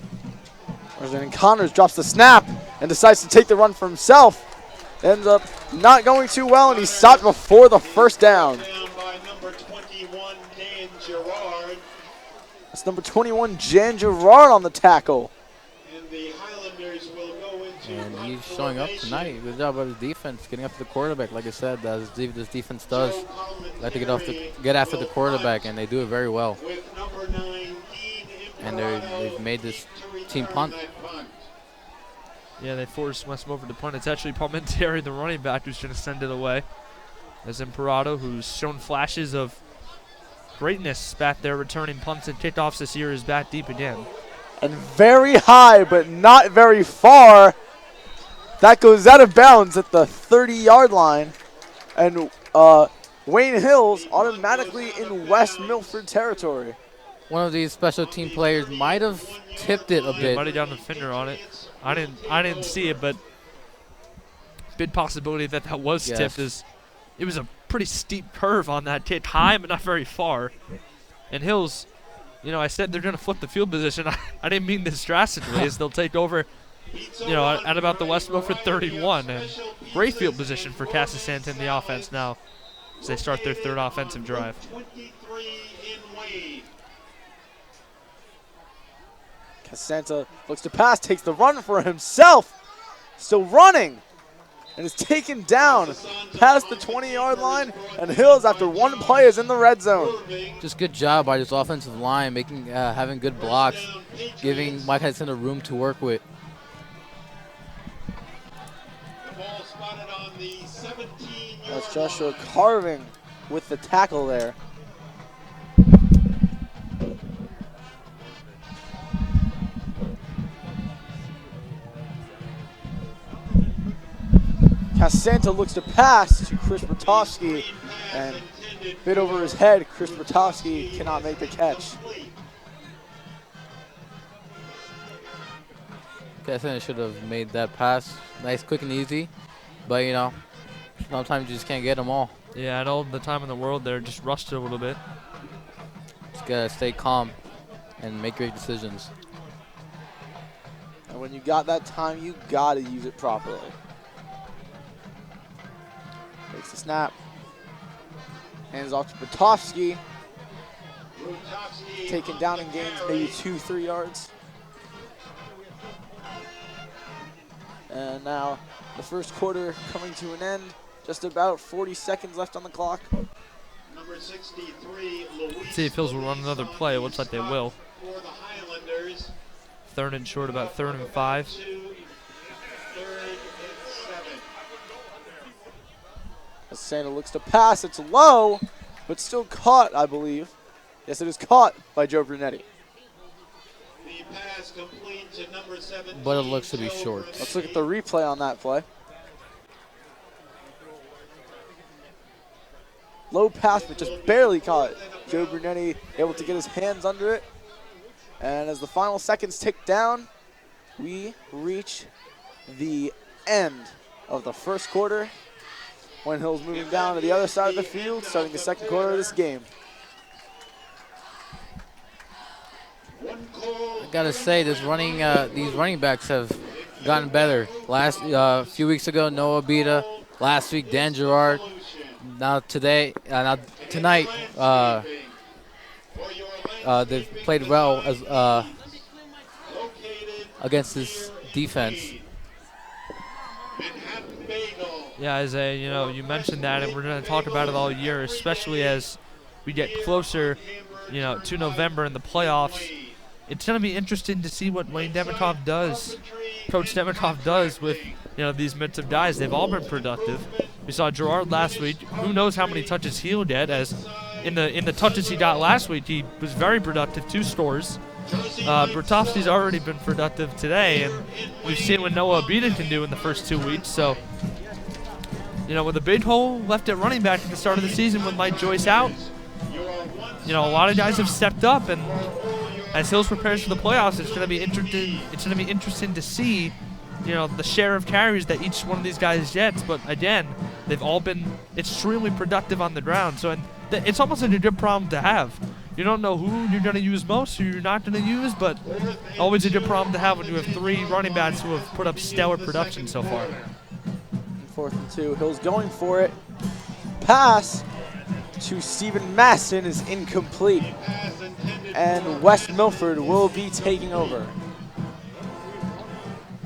And Connors drops the snap and decides to take the run for himself. Ends up not going too well, and he's stopped before the first down. By number 21, Dan Gerard. That's number 21, Jan Gerard on the tackle. And the Highlanders will go into And he's showing up tonight. Good job by his defense, getting after the quarterback. Like I said, as this defense does, like to get after the quarterback, and they do it very well. with number 9, And they've made this team punt. Yeah, they forced West Milford to punt. It's actually Palmentieri, the running back, who's going to send it away. As Imperato, who's shown flashes of greatness back there, returning punts and kickoffs this year, is back deep again. And very high, but not very far. That goes out of bounds at the 30-yard line. And Wayne Hills automatically in West Milford territory. One of these special team players might have tipped it a Yeah, bit. might have gotten a finger on it. I didn't see it, but big possibility that that was Yes. tipped. It was a pretty steep curve on that tip, high but not very far. And Hills, you know, I said they're going to flip the field position. I didn't mean this drastically, as they'll take over, you know, at about the West Milford 31. And great field position for Cassis Santa in the offense now as they start their third offensive drive. 23 in Wade. Casanta looks to pass, takes the run for himself. Still running. And is taken down past the 20-yard line. And Hills, after one play, is in the red zone. Just good job by this offensive line, making having good blocks, giving Mike Hudson room to work with. The ball spotted on the 17-yard That's Joshua carving with the tackle there. Casanta looks to pass to Chris Bertowski, and bit over his head. Chris Bertowski cannot make the catch. Cassis should have made that pass nice, quick, and easy. But, you know, sometimes you just can't get them all. Yeah, and all the time in the world there, just rushed it a little bit. Just got to stay calm and make great decisions. And when you got that time, you got to use it properly. Takes the snap. Hands off to Bertowski. Taken down and gains maybe 2-3 yards. And now the first quarter coming to an end. Just about 40 seconds left on the clock. Number 63, Luis. See if Hills will run another play. It looks like they will. For the Highlanders. Third and short, about 3rd and 5. 3rd and 7. Santa looks to pass. It's low, but still caught, I believe. Yes, it is caught by Joe Brunetti. The pass complete to number 17. But it looks to be short. Let's look at the replay on that play. Low pass, but just barely caught. Joe Brunetti able to get his hands under it. And as the final seconds tick down, we reach the end of the first quarter. Wayne Hills moving down to the other side of the field, starting the second quarter of this game. I gotta say, these running backs have gotten better. Last few weeks ago, Noah Bita. Last week, Dan Gerard. Now tonight, they've played well as against this defense. Yeah, Isaiah, you know, you mentioned that, and we're going to talk about it all year, especially as we get closer, you know, to November in the playoffs. It's going to be interesting to see what Wayne Demikoff does, Coach Demikoff does with, you know, these mix of guys. They've all been productive. We saw Gerard last week. Who knows how many touches he'll get, as in the touches he got last week, he was very productive, 2 scores. Bertowski's already been productive today, and we've seen what Noah Abita can do in the first 2 weeks. So, you know, with a big hole left at running back at the start of the season with Mike Joyce out, you know, a lot of guys have stepped up, and as Hills prepares for the playoffs, it's going to be interesting. It's going to be interesting to see, you know, the share of carries that each one of these guys gets. But again, they've all been extremely productive on the ground. So it's almost like a good problem to have. You don't know who you're going to use most, who you're not going to use, but always a good problem to have when you have 3 running backs who have put up stellar production so far. 4th and 2. Hills going for it. Pass to Stephen Masson is incomplete. And West Milford will be taking over.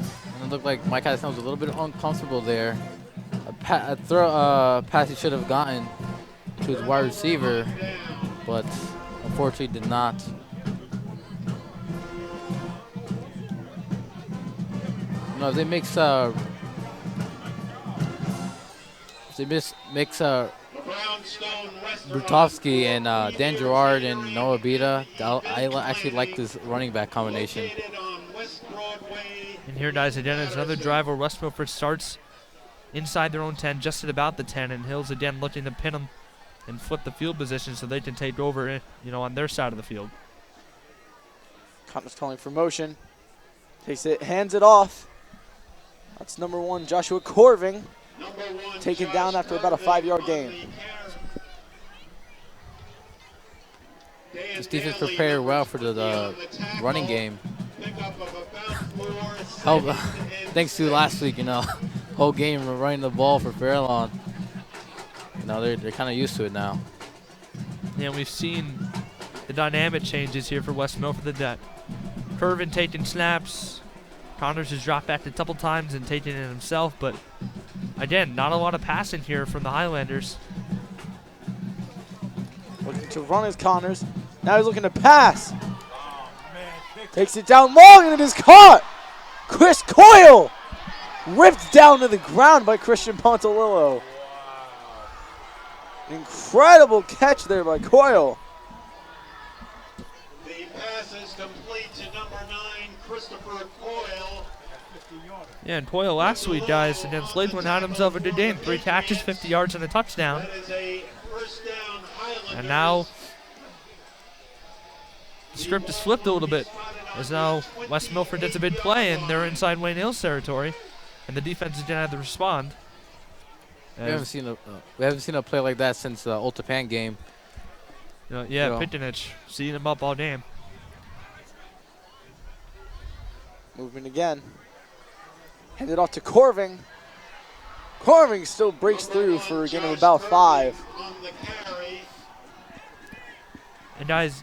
And it looked like Mike Hudson was a little bit uncomfortable there. A pass he should have gotten to his wide receiver, but unfortunately did not. No, if they mix Bertowski and Dan Gerard and Noah Bita, I actually like this running back combination. And here, guys, again, it's another drive where West Milford starts inside their own 10, just at about the 10, and Hills again looking to pin them and flip the field position so they can take over, you know, on their side of the field. Cotton's calling for motion. Takes it, hands it off. That's number 1, Joshua Corving. taken down after about a 5-yard gain. This defense prepared well for the running game. Help, thanks to last week, whole game we're running the ball for Fairlawn. They're kind of used to it now. Yeah, we've seen the dynamic changes here for West Milford. The net. Curvin taking snaps. Connors has dropped back a couple times and taking it himself, but again, not a lot of passing here from the Highlanders. Looking to run his Connors. Now he's looking to pass. Takes it down long and it is caught. Chris Coyle ripped down to the ground by Christian Pontalillo. Incredible catch there by Coyle. The pass is complete to number 9, Christopher Coyle. Yeah, and Coyle last week, guys, against Lakeland had himself a good game. 3 catches, 50 yards, and a touchdown. That is a first down, Highlanders. And now the script is flipped a little bit, as now West Milford gets a big play and they're inside Wayne Hills territory, and the defense is gonna have to respond. We haven't seen a play like that since the Old Japan game. Yeah, Pitkinich, seeing him up all game. Movement again. Handed off to Corving. Corving still breaks through for a gain of about 5. And guys,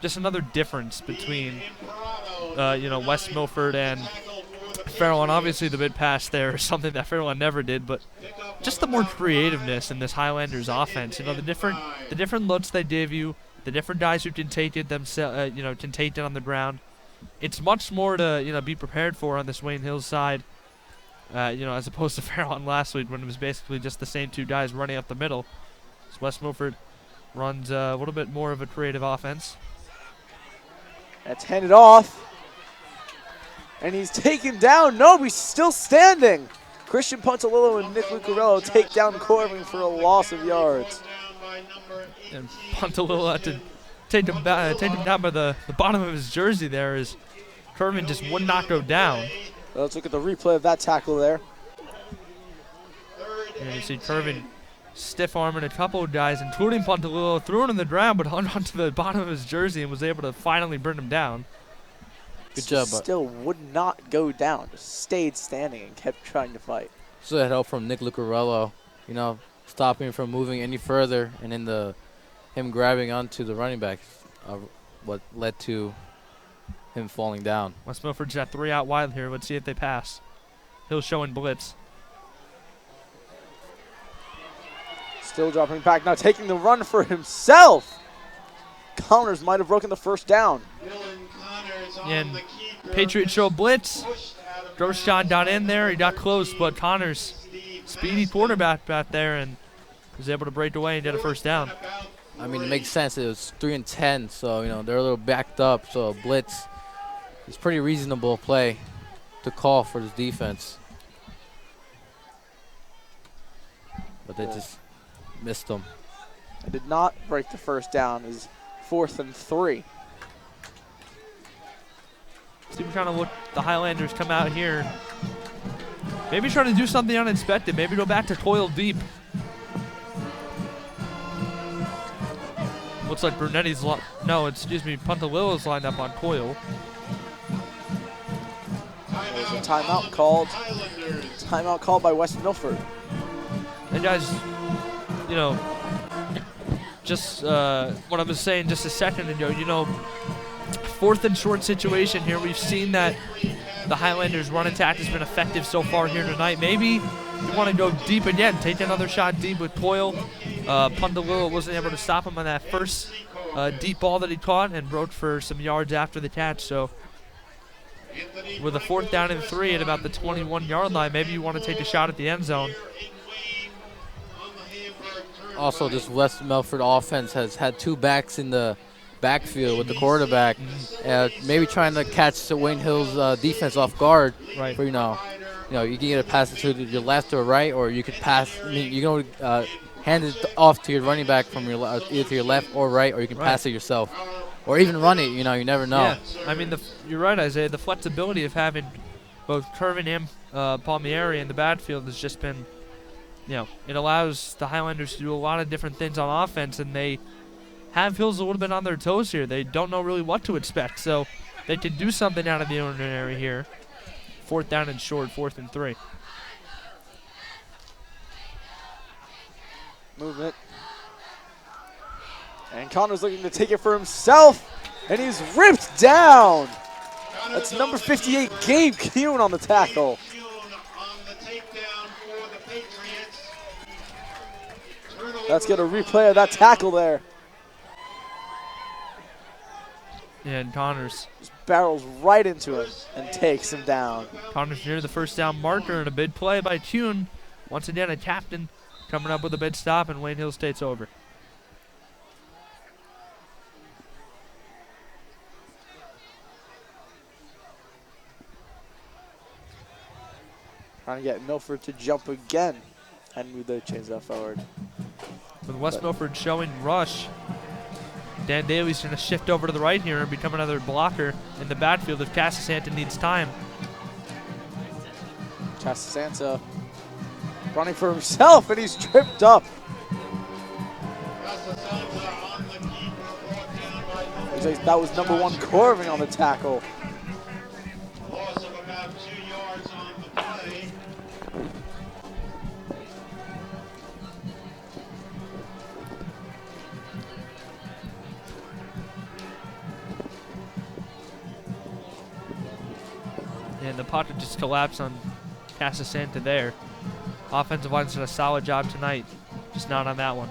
just another difference between, West Milford and Fairlawn. Obviously, the mid pass there is something that Fairlawn never did, but just the more creativeness in this Highlanders offense. The different looks they give you, the different guys who can take it themselves, can take it on the ground. It's much more to be prepared for on this Wayne Hills side, as opposed to Fairlawn last week when it was basically just the same 2 guys running up the middle. So West Milford runs a little bit more of a creative offense. That's handed off. And he's taken down. No, he's still standing. Christian Pontalillo and Nick Lucarello take down Corving for a loss of yards. And Pontalillo had to take him down by the bottom of his jersey there, as Kerman just would not go down. Let's look at the replay of that tackle there. And you see Kerman stiff-arming a couple of guys, including Pontalillo, threw him on the ground, but hung onto the bottom of his jersey and was able to finally bring him down. Good job. Still would not go down. Just stayed standing and kept trying to fight. So that help from Nick Lucarello, stopping him from moving any further, and then him grabbing onto the running back, what led to him falling down. West Milford's got 3 out wide here. Let's see if they pass. Hill's showing blitz. Still dropping back, now taking the run for himself. Connors might have broken the first down. And Patriots show blitz. Groshon got in there. He got close, but Connors, speedy quarterback back there, and was able to break away and get a first down. It makes sense. It was 3 and 10, so they're a little backed up. So blitz is pretty reasonable play to call for this defense. But they just missed them. I did not break the first down. Is 4th and 3. See, we're trying to look the Highlanders come out here. Maybe trying to do something unexpected. Maybe go back to Coyle deep. Looks like Brunetti's Pontalillo's lined up on Coyle. There's a timeout called. Timeout called by West Milford. And guys, just what I was saying just a second ago, 4th and short situation here. We've seen that the Highlanders' run attack has been effective so far here tonight. Maybe you want to go deep again, take another shot deep with Coyle. Pontalillo wasn't able to stop him on that first deep ball that he caught and broke for some yards after the catch. So with a 4th down and 3 at about the 21-yard line, maybe you want to take a shot at the end zone. Also, this West Milford offense has had 2 backs in the backfield with the quarterback, maybe trying to catch the Wayne Hills defense off guard. Right. For, you can either pass it to your left or right, or you could pass. You can hand it off to your running back from either to your left or right, or you can pass it yourself, or even run it. You never know. Yeah, you're right, Isaiah. The flexibility of having both Kervin and Palmieri in the backfield has just been, it allows the Highlanders to do a lot of different things on offense, and they have Hills a little bit on their toes here. They don't know really what to expect, so they can do something out of the ordinary here. 4th down and short, 4th and 3. Movement. And Connor's looking to take it for himself, and he's ripped down. That's number 58, Gabe Kuhn on the tackle. Let's get a replay of that tackle there. And Connors just barrels right into him and takes him down. Connors near the 1st down marker, and a big play by Kuhn. Once again, a captain coming up with a big stop, and Wayne Hills takes over. Trying to get Milford to jump again, and move the chains that forward. With West Milford showing rush, Dan Daly's going to shift over to the right here and become another blocker in the backfield if Casasanta needs time. Casasanta running for himself, and he's tripped up. Looks like that was number 1 Corvin on the tackle. Loss of about 2 yards on the play. And the pocket just collapsed on Casasanta there. Offensive line's done a solid job tonight, just not on that one.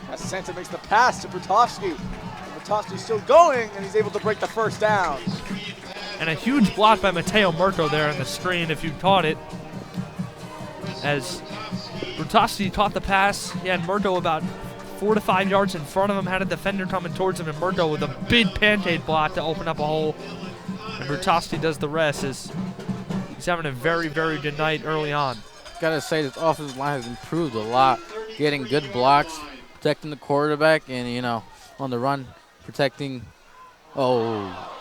Casasanta makes the pass to Bertovsky. Bertovsky's still going, and he's able to break the 1st down. And a huge block by Mateo Murto there on the screen, if you caught it. As Bertovsky caught the pass, he had Murto about 4 to 5 yards in front of him, had a defender coming towards him, and Murto with a big pancake block to open up a hole. And Bertovsky does the rest, as he's having a very, very good night early on. Gotta say, this offensive line has improved a lot. Getting good blocks, protecting the quarterback, and, on the run, protecting. Oh.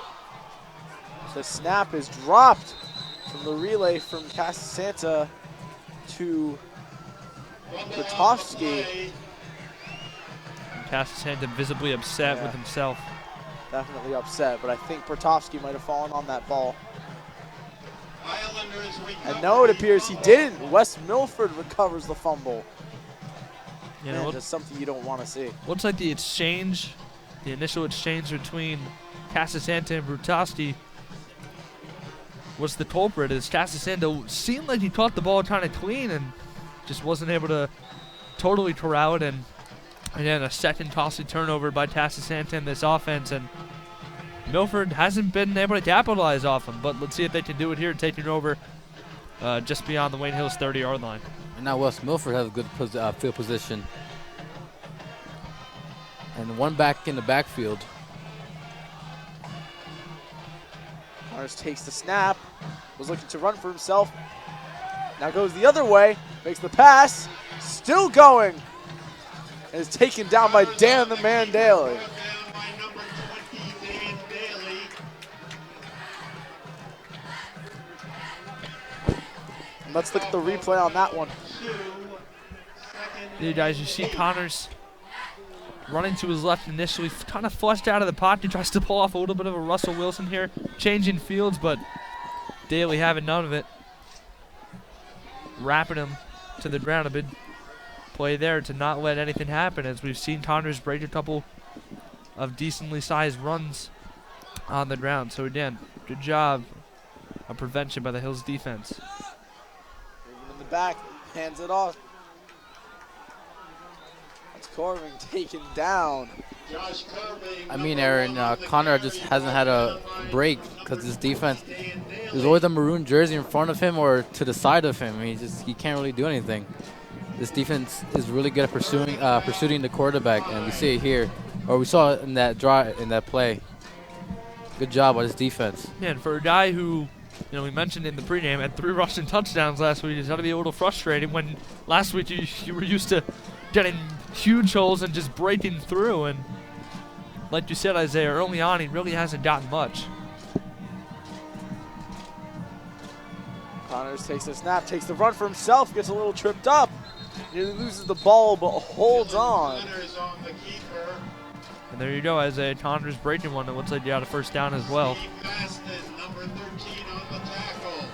The snap is dropped from the relay from Casasanta to Bertovsky. Casasanta visibly upset with himself. Definitely upset, but I think Bertovsky might have fallen on that ball. And no, it appears he didn't. West Milford recovers the fumble. Man, that's something you don't want to see. Looks like the initial exchange between Casasanta and Bertovsky was the culprit, as Casasanta seemed like he caught the ball kind of clean and just wasn't able to totally corral it. And again, a second costly turnover by Casasanta in this offense, and Milford hasn't been able to capitalize off him, but let's see if they can do it here, taking over just beyond the Wayne Hills 30-yard line. And now West Milford has a good field position. And one back in the backfield. Connors takes the snap, was looking to run for himself. Now goes the other way, makes the pass, still going, and is taken down by Dan the Man Daly. Let's look at the replay on that one. You guys, you see Connors running to his left initially, kind of flushed out of the pocket. He tries to pull off a little bit of a Russell Wilson here, changing fields, but Daly having none of it. Wrapping him to the ground. A big play there to not let anything happen, as we've seen Connors break a couple of decently sized runs on the ground. So again, good job of prevention by the Hills defense. In the back, hands it off. That's Corvin taken down. I mean, Aaron, Connor just hasn't had a break because this defense, there's always a maroon jersey in front of him or to the side of him. He can't really do anything. This defense is really good at pursuing the quarterback, and we see it here, or we saw it in that play. Good job by this defense. Yeah, and for a guy who, we mentioned in the pregame, had 3 rushing touchdowns last week, it's got to be a little frustrating when last week you were used to getting huge holes and just breaking through. And like you said, Isaiah, early on he really hasn't gotten much. Connors takes the snap, takes the run for himself, gets a little tripped up. Nearly loses the ball, but holds on. And there you go, as a Connors breaking one. It looks like you got a first down as well. Number 13 on the tackle.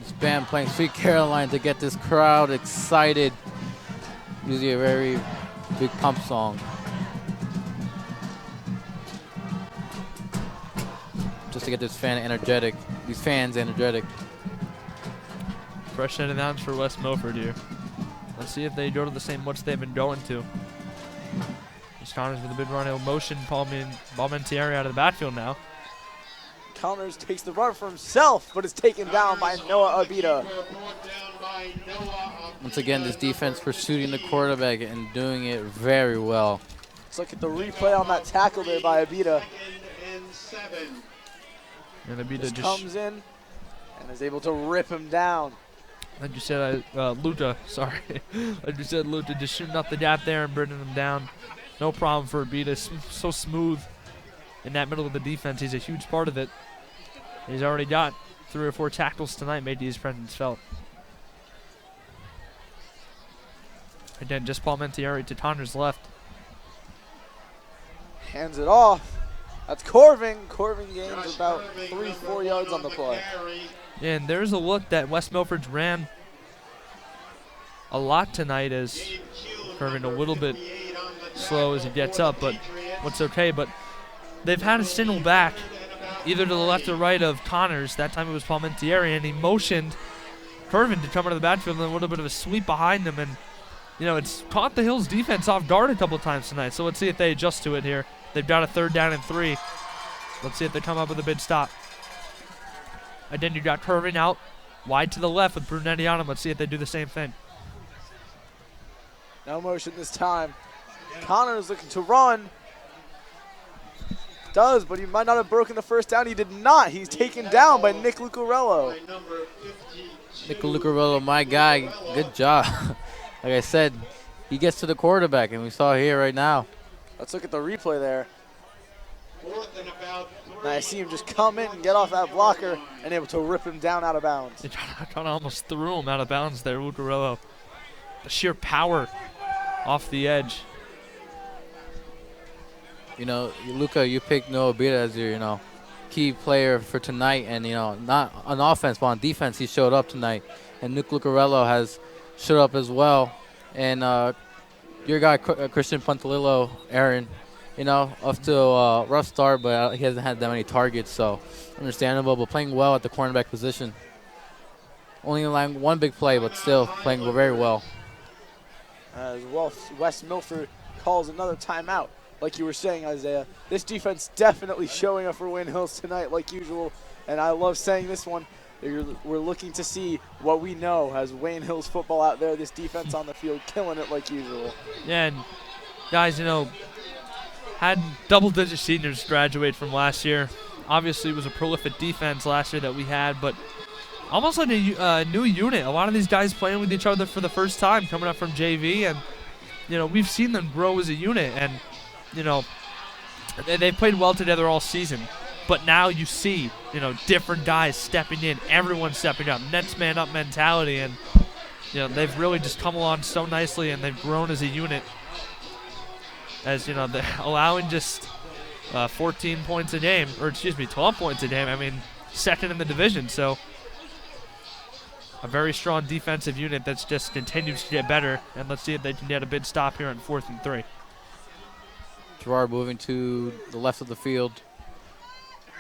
This band playing Sweet Caroline to get this crowd excited. Usually a very big pump song. Just to get these fans energetic. Fresh set of downs for West Milford here. Let's see if they go to the same what's they've been going to. It's Connors with a big run in motion. Balmentieri out of the backfield now. Connors takes the run for himself, but is taken down by Noah Abita. Once again, this defense pursuing the quarterback and doing it very well. Let's look at the replay on that tackle there by Abita. And Abita just comes in and is able to rip him down. Like you said, Luca, sorry. Like you said, Luca just shooting up the gap there and bringing him down. No problem for Abita. So smooth in that middle of the defense. He's a huge part of it. He's already got 3 or 4 tackles tonight, made his presence felt. Again, just Palmentieri to Connors left. Hands it off. That's Corvin. Corvin gains about 3-4 yards on the play. And there's a look that West Milford's ran a lot tonight, as Corvin a little bit slow as he gets up, but what's okay. But they've had a single back either to the left or right of Connors. That time it was Palmentieri, and he motioned Corvin to come out of the backfield and a little bit of a sweep behind him. And, you know, it's caught the Hills defense off guard a couple times tonight. So let's see if they adjust to it here. They've got a 3rd down and 3. Let's see if they come up with a big stop. And then you got Corvin out wide to the left with Brunetti on him. Let's see if they do the same thing. No motion this time. Connors looking to run. Does, but he might not have broken the first down. He did not. He's taken down by Nick Lucarello. Nick Lucarello, my guy, good job. Like I said, he gets to the quarterback, and we saw here right now. Let's look at the replay there. Now I see him just come in and get off that blocker and able to rip him down out of bounds. They kind of almost threw him out of bounds there, Lucarello. The sheer power off the edge. You know, Luca, you picked Noah Bita as your, key player for tonight. And, not on offense, but on defense, he showed up tonight. And Nick Lucarello has showed up as well. And your guy, Christian Pantalillo, Aaron, off to a rough start, but he hasn't had that many targets, so understandable. But playing well at the cornerback position. Only allowing 1 big play, but still playing very well. As well, West Milford calls another timeout. Like you were saying, Isaiah, this defense definitely showing up for Wayne Hills tonight like usual. And I love saying this one. We're looking to see what we know as Wayne Hills football out there. This defense on the field killing it like usual. Yeah, and guys, had double-digit seniors graduate from last year. Obviously, it was a prolific defense last year that we had, but almost like a new unit. A lot of these guys playing with each other for the first time, coming up from JV, and we've seen them grow as a unit, and they played well together all season. But now you see, different guys stepping in, everyone stepping up, next man up mentality, and they've really just come along so nicely, and they've grown as a unit. As they're allowing just 14 points a game, or 12 points a game. I mean, 2nd in the division. So a very strong defensive unit that's just continues to get better. And let's see if they can get a big stop here on 4th and 3. Gerard moving to the left of the field.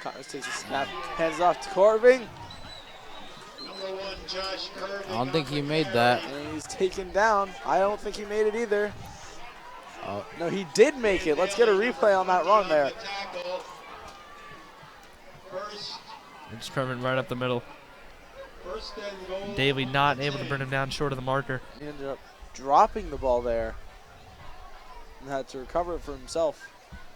Connors takes a snap, hands off to Corvin. I don't think he made that. And he's taken down. I don't think he made it either. No, he did make it. Let's get a replay on that run there. It's Kerman right up the middle. Daly not able to bring him down short of the marker. He ended up dropping the ball there and had to recover it for himself.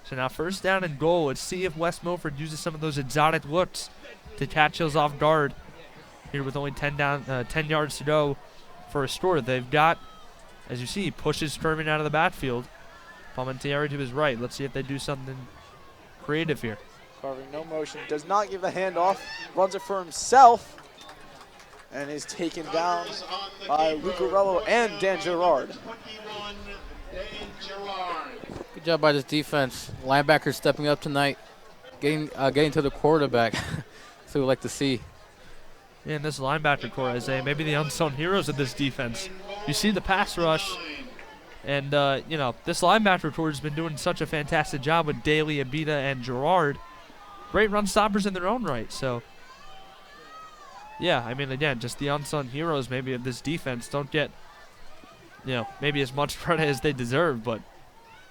So now 1st down and goal. Let's see if West Milford uses some of those exotic looks to catch Hills off guard here with only 10 yards to go for a score. They've got as you see, he pushes Kerman out of the backfield. Palmentieri to his right. Let's see if they do something creative here. Carving no motion, does not give the handoff, runs it for himself, and is taken down by Lucarello and Dan Gerard. 21, Dan Gerard. Good job by this defense. Linebacker stepping up tonight, getting to the quarterback. That's what we like to see. Yeah, and this linebacker core, Isaiah, maybe the unsung heroes of this defense. You see the pass rush, and, you know, this linebacker core has been doing such a fantastic job with Daly, Abita, and Gerard. Great run stoppers in their own right, so. Yeah, I mean, again, just the unsung heroes maybe of this defense don't get, you know, maybe as much credit as they deserve, but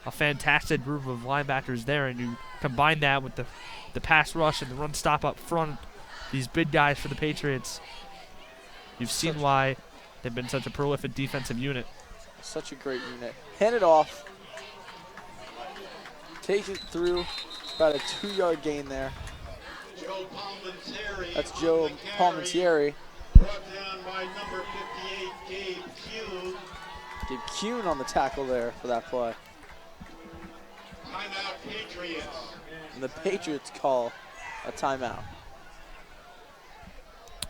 a fantastic group of linebackers there, and you combine that with the pass rush and the run stop up front, these big guys for the Patriots. You've seen why they've been such a prolific defensive unit. Such a great unit. Hand it off. Take it through. About a 2-yard gain there. Joe Palmentieri. That's Joe Palmentieri. Brought down by number 58, Gabe Kuhn. Gabe Kuhn on the tackle there for that play. Timeout Patriots. And the Patriots call a timeout.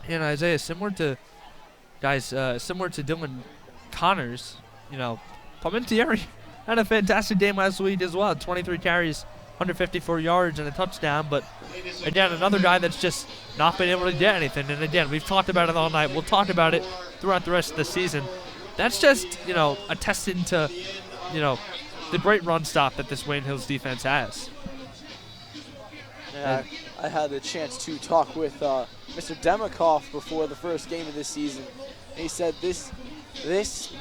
And Isaiah, similar to Dylan Connors, you know, Palmentieri had a fantastic game last week as well. 23 carries, 154 yards, and a touchdown. But again, another guy that's just not been able to get anything. And again, we've talked about it all night. We'll talk about it throughout the rest of the season. That's just, you know, attesting to, you know, the great run stop that this Wayne Hills defense has. Yeah, I had the chance to talk with Mr. Demikoff before the first game of this season. And he said this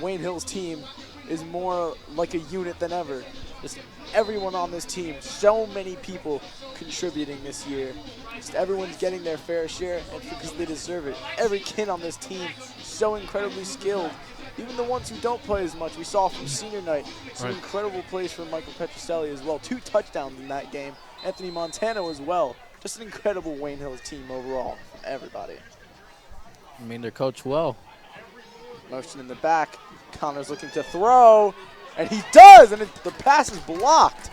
Wayne Hills team is more like a unit than ever. Just everyone on this team, so many people contributing this year. Just everyone's getting their fair share, and because they deserve it. Every kid on this team so incredibly skilled. Even the ones who don't play as much. We saw from senior night some incredible plays from Michael Petrucelli as well. 2 touchdowns in that game. Anthony Montano as well. Just an incredible Wayne Hills team overall from everybody. I mean, they're coached well. Motion in the back. Connor's looking to throw, and he does, and the pass is blocked.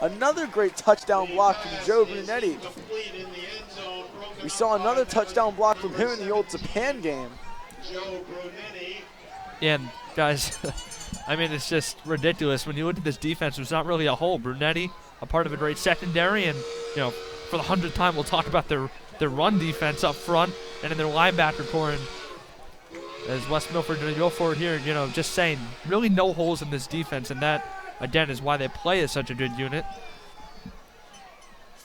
Another great touchdown block from Joe Brunetti. We saw another touchdown block from him in the old Japan game. Joe Brunetti. Yeah, and guys, I mean, it's just ridiculous. When you look at this defense, there's not really a hole. Brunetti, a part of a great secondary, and, you know, for the 100th time, we'll talk about their run defense up front and in their linebacker core. And as West Milford going to go forward here, you know, just saying, really no holes in this defense, and that, again, is why they play as such a good unit.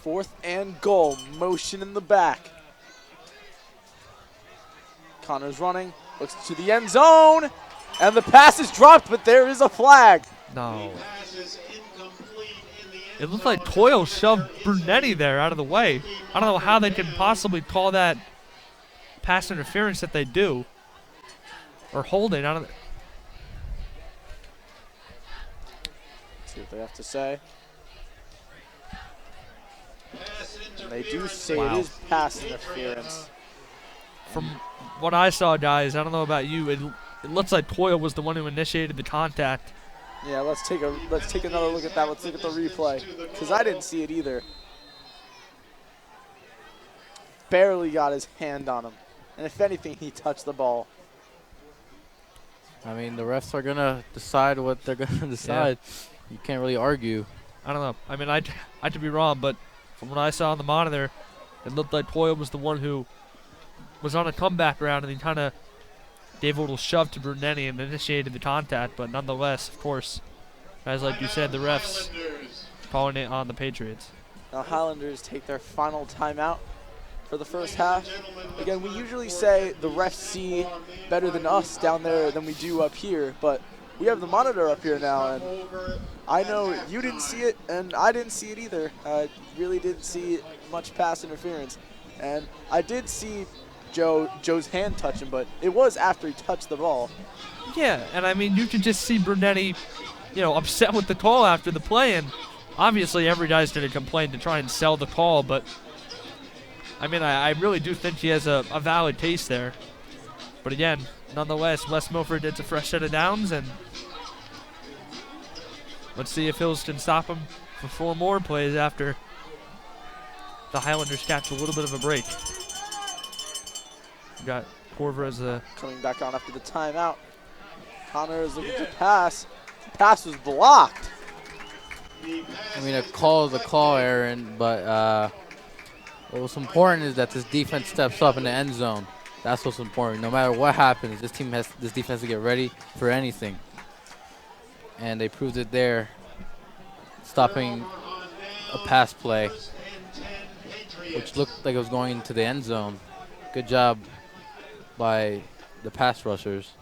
4th and goal, motion in the back. Connor's running, looks to the end zone, and the pass is dropped, but there is a flag. No. It looked like Coyle shoved Brunetti there out of the way. I don't know how they can possibly call that pass interference that they do. Or holding. I don't. See what they have to say. And they do say it is pass interference. From what I saw, guys, I don't know about you. It looks like Coyle was the one who initiated the contact. Yeah, let's take another look at that. Let's look at the replay, because I didn't see it either. Barely got his hand on him, and if anything, he touched the ball. I mean, the refs are going to decide what they're going to decide. Yeah. You can't really argue. I don't know. I mean, I could be wrong, but from what I saw on the monitor, it looked like Coyle was the one who was on a comeback round, and he kind of gave a little shove to Brunetti and initiated the contact. But nonetheless, of course, as like you said, the refs calling it on the Patriots. Now Highlanders take their final timeout for the first half. Again, we usually say the refs see better than us down there than we do up here, but we have the monitor up here now, and I know you didn't see it, and I didn't see it either. I really didn't see much pass interference, and I did see Joe's hand touch him, but it was after he touched the ball. Yeah, and I mean, you could just see Brunetti, you know, upset with the call after the play, and obviously every guy's going to complain to try and sell the call, but I mean, I really do think he has a valid case there. But again, nonetheless, West Milford gets a fresh set of downs, and let's see if Hills can stop him for 4 more plays after the Highlanders catch a little bit of a break. We got Corver as a Coming back on after the timeout. Connor is looking to pass. The pass was blocked. I mean, a call is a call, Aaron, but what was important is that this defense steps up in the end zone. That's what's important. No matter what happens, this defense has to get ready for anything. And they proved it there, stopping a pass play, which looked like it was going into the end zone. Good job by the pass rushers.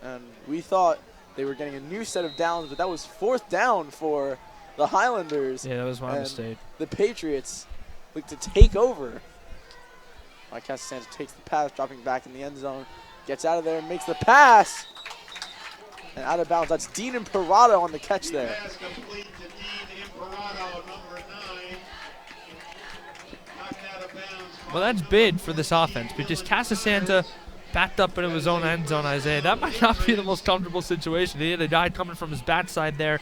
And we thought they were getting a new set of downs, but that was 4th down for the Highlanders. Yeah, that was my and mistake. The Patriots look to take over. Mike Casasantos takes the pass, dropping back in the end zone. Gets out of there and makes the pass. And out of bounds. That's Dean Imperato on the catch there. Pass complete to Dean Imperato, number 9. Knocked out of bounds. Well, that's big for this offense because Casasanta backed up into his own end zone, Isaiah. That might not be the most comfortable situation. He had a guy coming from his backside there.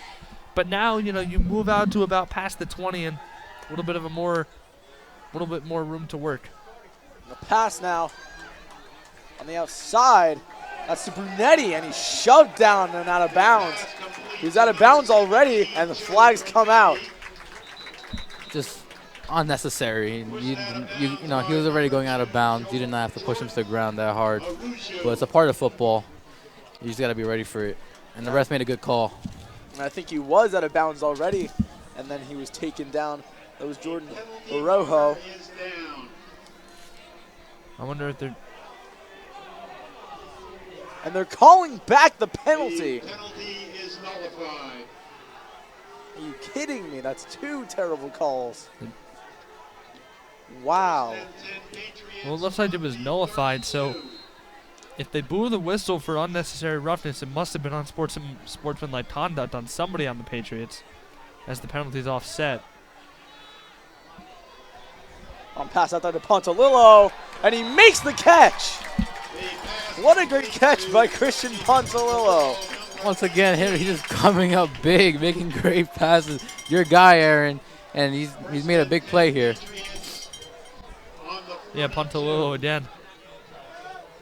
But now, you know, you move out to about past the 20 and a little bit more room to work. The pass now on the outside. That's to Brunetti, and he's shoved down and out of bounds. He's out of bounds already, and the flags come out. Just unnecessary. You know, he was already going out of bounds. You did not have to push him to the ground that hard. But it's a part of football. You just got to be ready for it. And the ref made a good call. And I think he was out of bounds already, and then he was taken down. That was Jordan Orojo. I wonder if they're... And they're calling back the penalty. The penalty is nullified. Are you kidding me? That's 2 terrible calls. Wow. Well, it looks like it was nullified, so if they blew the whistle for unnecessary roughness, it must have been on sportsmanlike conduct on somebody on the Patriots, as the penalty's offset. On pass out there to Pontalillo, and he makes the catch. What a great catch by Christian Pontalillo. Once again, he's just coming up big, making great passes. Your guy, Aaron, and he's made a big play here. Yeah, Pontalillo again.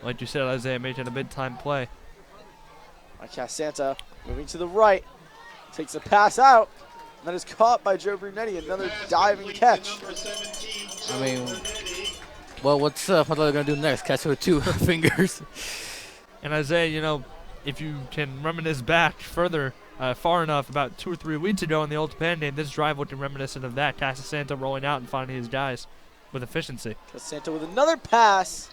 Like you said, Isaiah, making a big-time play. Santa moving to the right, takes a pass out, and then is caught by Joe Brunetti. Another diving catch. I mean, well, what's Pontalillo going to do next? Catch it with 2 fingers. And Isaiah, you know, if you can reminisce back further, far enough, about 2 or 3 weeks ago in the Old Japan game, this drive would be reminiscent of that. Casasanta rolling out and finding his guys with efficiency. Casasanta with another pass.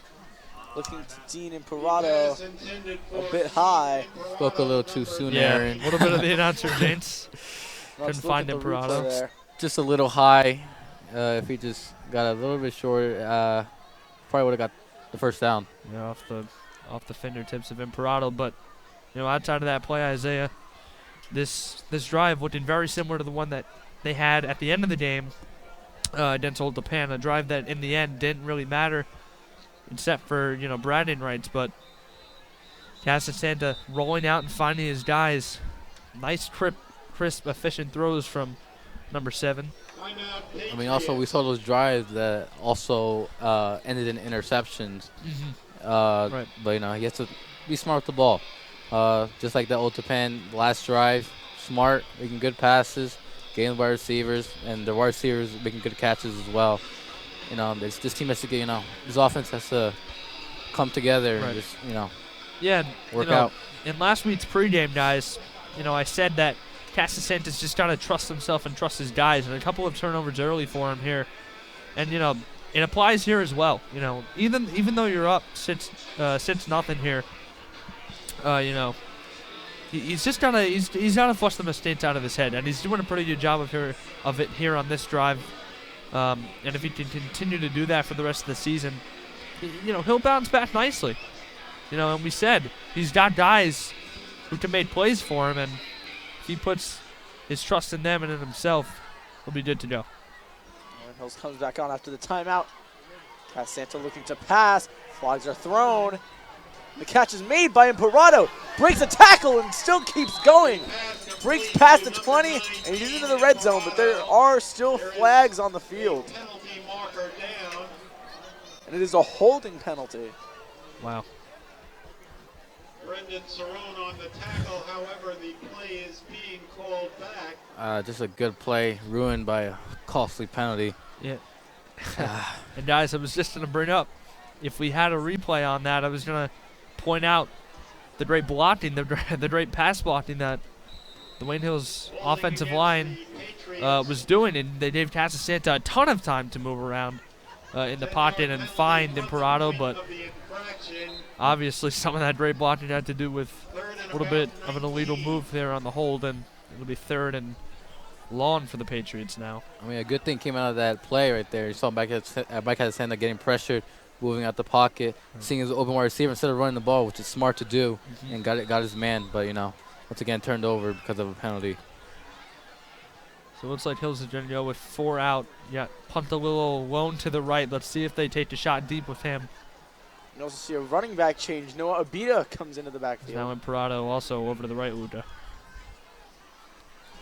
Looking to Dean Imperato, a bit high. Spoke a little too soon, Yeah, Aaron. a little bit of the announcer jinx. Couldn't find Imperato. There. Just a little high. If he just got a little bit short, probably would have got the first down. Yeah, off the fingertips of Imperato. But, you know, outside of that play, Isaiah, this drive looking very similar to the one that they had at the end of the game against Old Japan, a drive that in the end didn't really matter except for, you know, bragging rights. But Casasanta rolling out and finding his guys. Nice, crisp, efficient throws from number 7. I mean, also, we saw those drives that also ended in interceptions. Right. But, you know, he has to be smart with the ball. Just like the Old Japan last drive, smart, making good passes, getting by receivers, and the wide receivers making good catches as well. You know, this team has to get, you know, this offense has to come together and just, you know, yeah, work you know, out. In last week's pregame, guys, you know, I said that Casasanta's just got to trust himself and trust his guys, and a couple of turnovers early for him here. And, you know, it applies here as well. You know, even though you're up 6-0 here, you know, he's just gotta he's gotta flush the mistakes out of his head, and he's doing a pretty good job of it here on this drive. And if he can continue to do that for the rest of the season, you know, he'll bounce back nicely. You know, and we said he's got guys who can make plays for him, and if he puts his trust in them and in himself, he'll be good to go. Hills comes back on after the timeout. Casasanta looking to pass. Flags are thrown. The catch is made by Imperato. Breaks a tackle and still keeps going. Breaks past the 20 and he's into the red zone, but there are still flags on the field. And it is a holding penalty. Wow. Brendan Cerrone on the tackle, however, the play is being called back. Just a good play, ruined by a costly penalty. Yeah. And guys, I was just going to bring up, if we had a replay on that, I was going to point out the great blocking, the great pass blocking that the Wayne Hills offensive line was doing, and they gave Casasanta a ton of time to move around in the pocket and find Imperato, but obviously some of that great blocking had to do with a little bit of an illegal move there on the hold, and it'll be 3rd and long for the Patriots now. I mean, a good thing came out of that play right there. You saw Casasanta getting pressured, moving out the pocket, seeing his open wide receiver instead of running the ball, which is smart to do, and got his man, but, you know, once again turned over because of a penalty. So it looks like Hills is going to go with 4 out. Yeah, punt a little alone to the right. Let's see if they take the shot deep with him. You also see a running back change. Noah Abita comes into the backfield. Now Imperato also over to the right, Luca.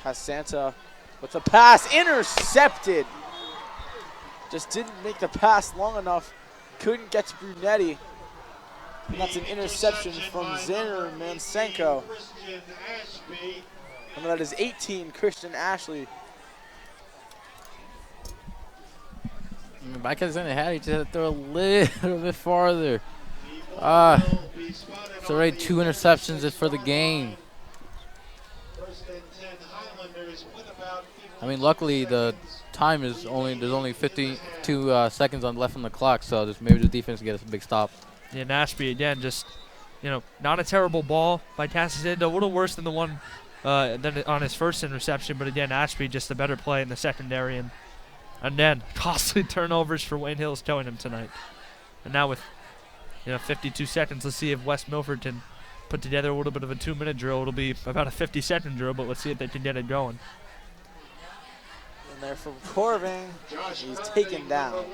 Casasanta with the pass intercepted. Just didn't make the pass long enough. Couldn't get to Brunetti. And that's an interception from Xander Mansenko. And that is 18, Christian Ashley. I mean, Casasanta had he just had to throw a little bit farther. It's already 2 interceptions just for the game. I mean, luckily the time is there's only 52 seconds left on the clock, so just maybe the defense can get a big stop. Yeah, Ashby again, just, you know, not a terrible ball by Casasanta, a little worse than the one on his first interception, but again, Ashby just a better play in the secondary, and then costly turnovers for Wayne Hills towing him tonight. And now with, 52 seconds, let's see if West Milford can put together a little bit of a 2-minute drill. It'll be about a 50-second drill, but let's see if they can get it going. And there from Corving, he's taken down.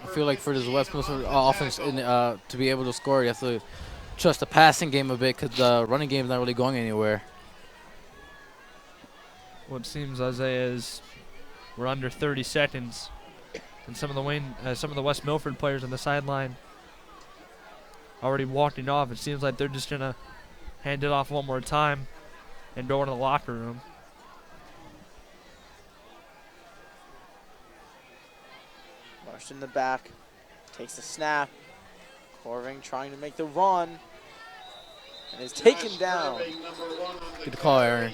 I feel like for this West Milford offense to be able to score, you have to trust the passing game a bit because the running game is not really going anywhere. What seems, Isaiah, is we're under 30 seconds, and some of the West Milford players on the sideline already walking off. It seems like they're just gonna hand it off one more time and go into the locker room. Rushed in the back, takes the snap. Corving trying to make the run, and is taken down. Good call, Aaron.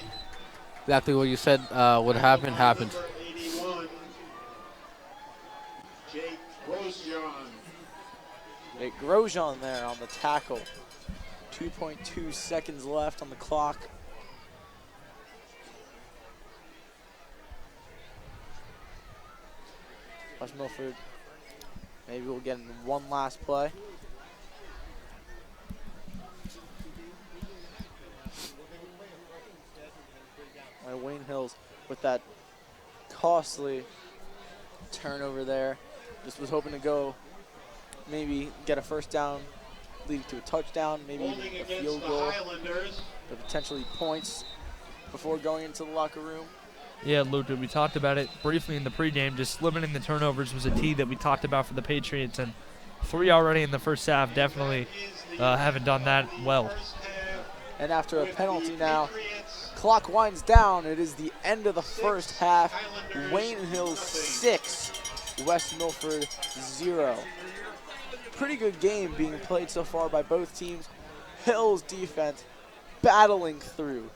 Exactly what you said would happen happened. Jake Grosjean there on the tackle. 2.2 seconds left on the clock. West Milford, maybe we'll get in one last play. Wayne Hills with that costly turnover there. Just was hoping to go, maybe get a first down, lead to a touchdown, maybe even a field goal, but potentially points before going into the locker room. Yeah, Luca, we talked about it briefly in the pregame. Just limiting the turnovers was a key that we talked about for the Patriots, and 3 already in the first half definitely haven't done that well. And after a penalty now, clock winds down. It is the end of the first half. Wayne Hills 6, West Milford 0. Pretty good game being played so far by both teams. Hills defense battling through,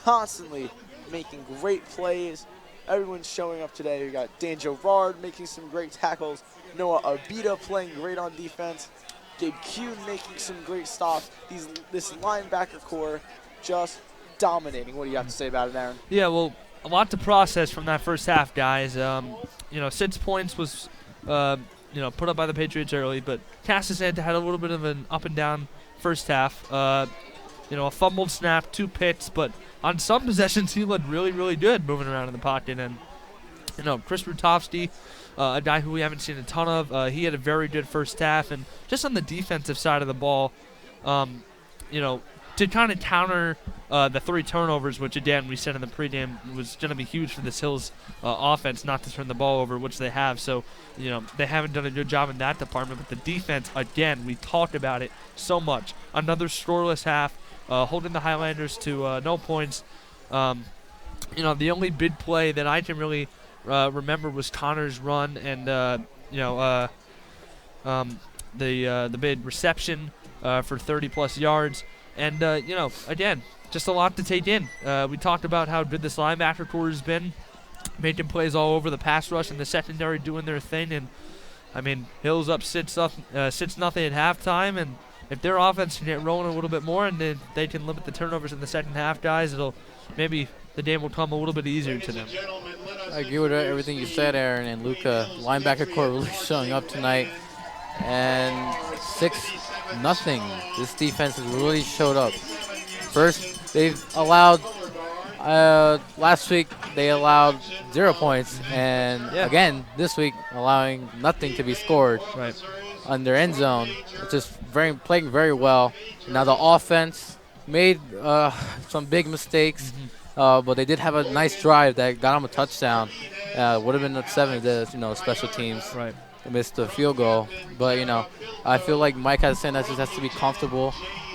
constantly making great plays. Everyone's showing up today. We got Dan Gerard making some great tackles. Noah Abita playing great on defense. Gabe Kuhn making some great stops. This linebacker core just dominating. What do you have to say about it, Aaron? Yeah, well, a lot to process from that first half, guys. 6 points was, put up by the Patriots early, but Casasanta had a little bit of an up and down first half. A fumbled snap, 2 picks, but on some possessions he looked really, really good moving around in the pocket. And, Chris Rutofsky a guy who we haven't seen a ton of. He had a very good first half, and just on the defensive side of the ball, to kind of counter the 3 turnovers, which again we said in the pregame was going to be huge for this Hills offense not to turn the ball over, which they have. So, they haven't done a good job in that department. But the defense, again, we talked about it so much. Another scoreless half, holding the Highlanders to no points. The only big play that I can really remember was Connor's run and the big reception for 30-plus yards. And, again, just a lot to take in. We talked about how good this linebacker core has been, making plays all over the pass rush and the secondary doing their thing. And, I mean, Hills up 6-0 at halftime. And if their offense can get rolling a little bit more and they can limit the turnovers in the second half, guys, maybe the game will come a little bit easier to them. I agree with everything you said, Aaron and Luca. Linebacker core really showing up tonight. And 6-0. This defense has really showed up. First, they've allowed, last week they allowed 0 points. And again, this week allowing nothing to be scored on their end zone. It's just playing very well. Now the offense made some big mistakes. But they did have a nice drive that got them a touchdown. Would have been at 7 if special teams missed the field goal. But, I feel like Mike has said that just has to be comfortable.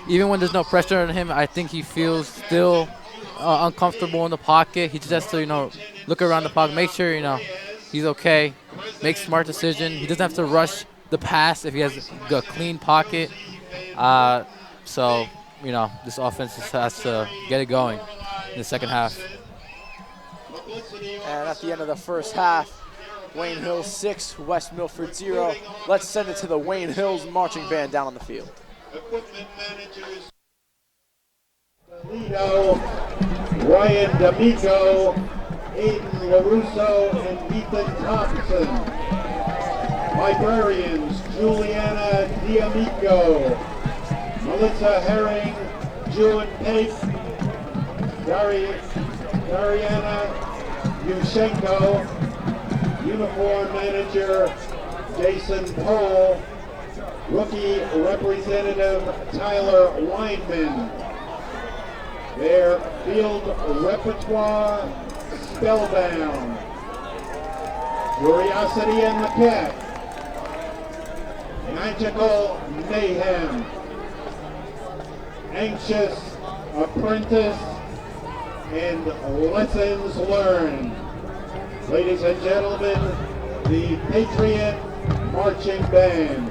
Even when there's no pressure on him, I think he feels still uncomfortable in the pocket. He just has to, look around the pocket, make sure, he's okay, make smart decision. He doesn't have to rush the pass if he has a clean pocket. So, this offense just has to get it going in the second half. And at the end of the first half, Wayne Hills 6, West Milford 0. Let's send it to the Wayne Hills marching band down on the field. Equipment managers Lido, Ryan D'Amico, Aiden LaRusso, and Ethan Thompson. Librarians, Juliana D'Amico, Melissa Herring, June Pace, Dariana Yushenko, Uniform Manager Jason Pohl, Rookie Representative Tyler Weinman. Their field repertoire, Spellbound, Curiosity and Maquette, Magical Mayhem, Anxious Apprentice, and Lessons Learned. Ladies and gentlemen, the Patriot Marching Band.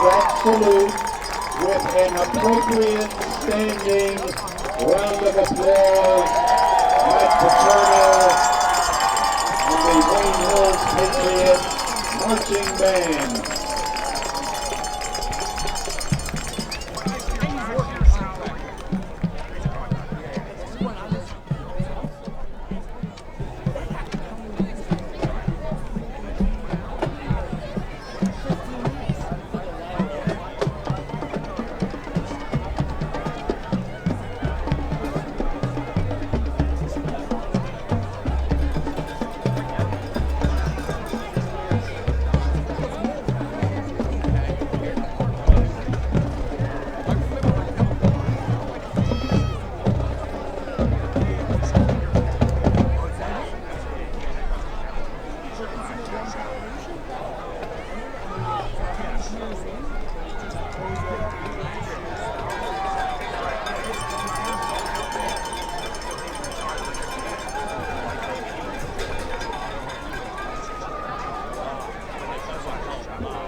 that salute with an appropriate standing round of applause at paternal of the Wayne Hills Patriot Marching Band.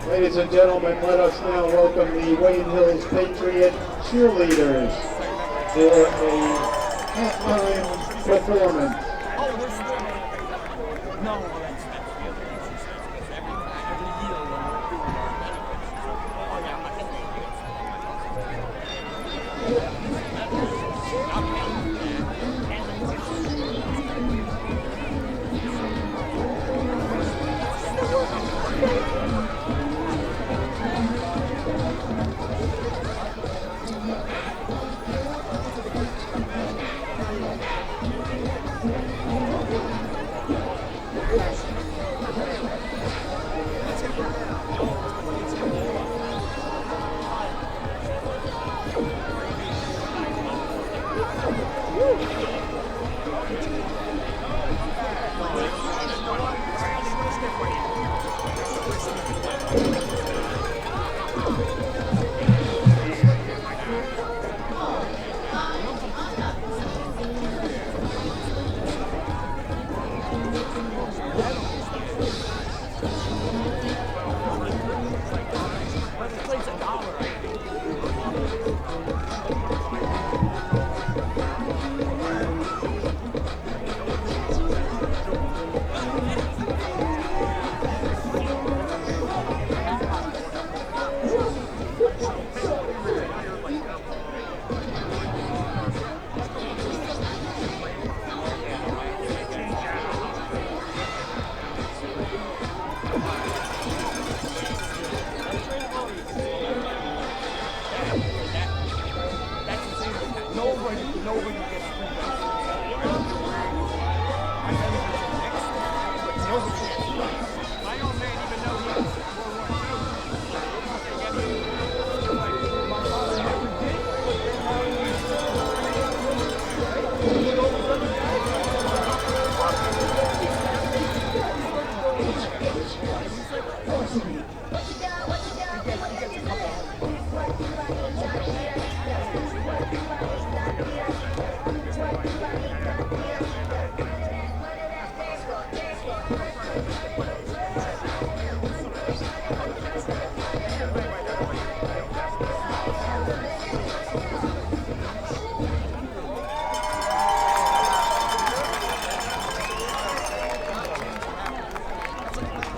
Ladies and gentlemen, let us now welcome the Wayne Hills Patriot cheerleaders for a halftime performance.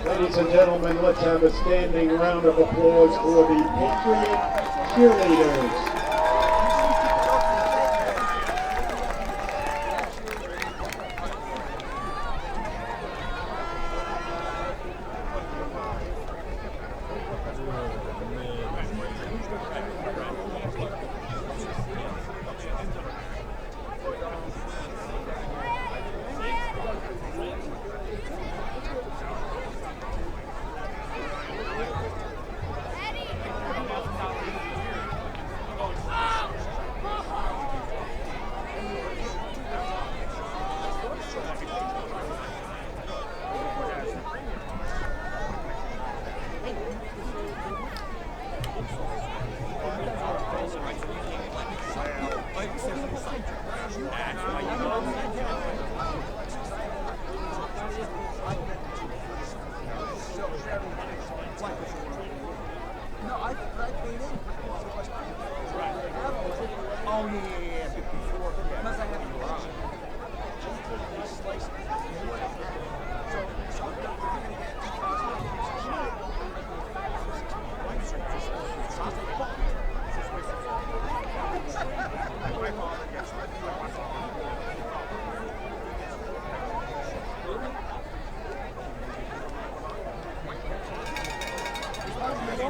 Ladies and gentlemen, let's have a standing round of applause for the Patriot cheerleaders. Oh, yeah. Before, because I have a garage.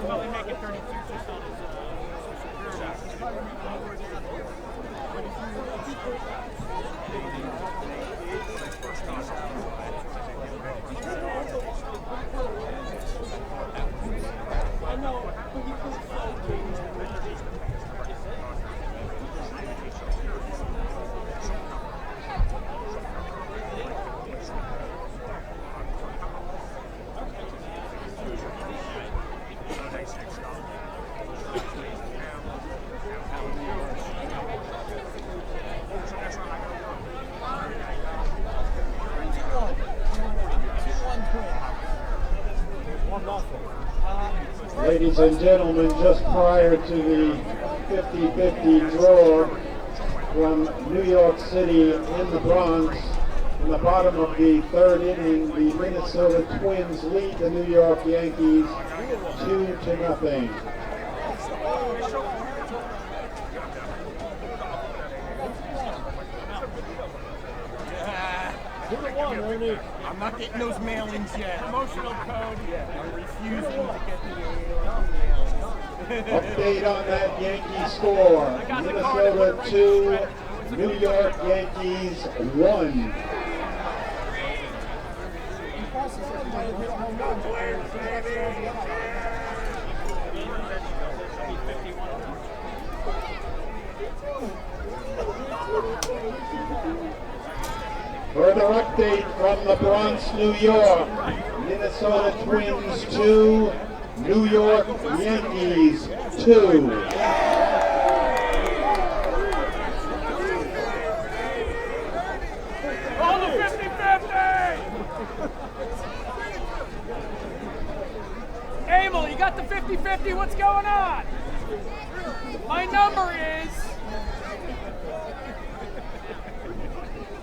Probably make it 32 just on his Ladies and gentlemen, just prior to the 50-50 draw from New York City in the Bronx, in the bottom of the third inning, the Minnesota Twins lead the New York Yankees 2-0. I'm not getting those mailings yet. Emotional code. I'm refusing to get the Update on that Yankee score. Minnesota 2, New York Yankees 1. Further update from the Bronx, New York. Minnesota Twins 2, New York Yankees 2. All the 50-50! Emil, you got the 50-50? What's going on? My number is...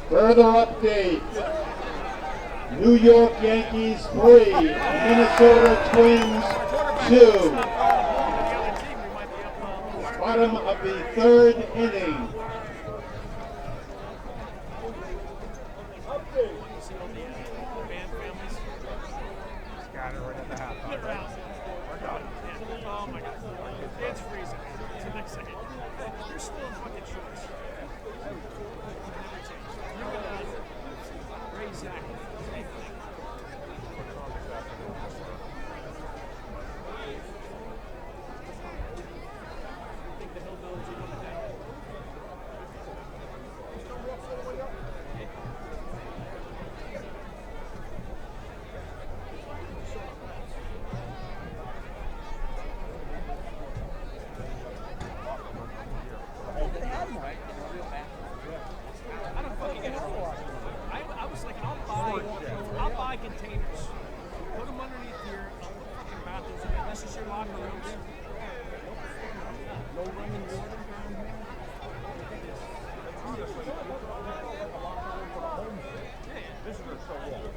Further update. New York Yankees 3, Minnesota Twins 2. Bottom of the third inning. Oh my God. It's freezing. It's the next second. You're still in fucking shorts. Raise Zach. I'll buy containers. Put them underneath here. Fucking bathrooms. This is your locker rooms. No running water down here. Visitors so warm.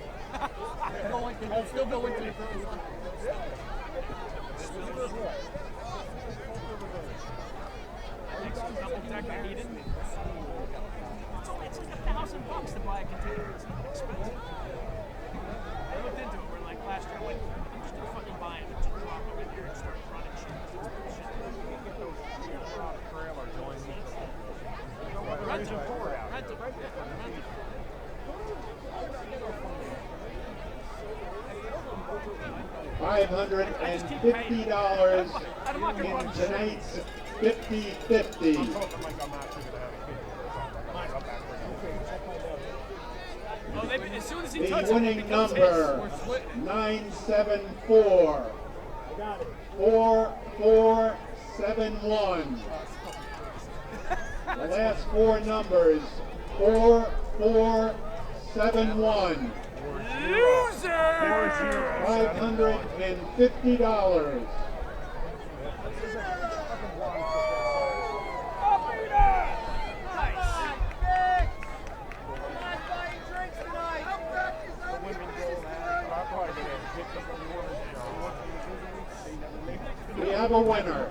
I'll still go into the double decker heated. It's like $1,000 to buy a container. It's not expensive. I looked into it. We're like last year. I'm like, I'm just gonna fucking buy it and just drop them in here and start running shit. Rent them. $550 in tonight's 50-50. As soon as he The touches it, winning it becomes number, his. 974. 4471. The last four numbers, 4471. Loser! $550. Banner.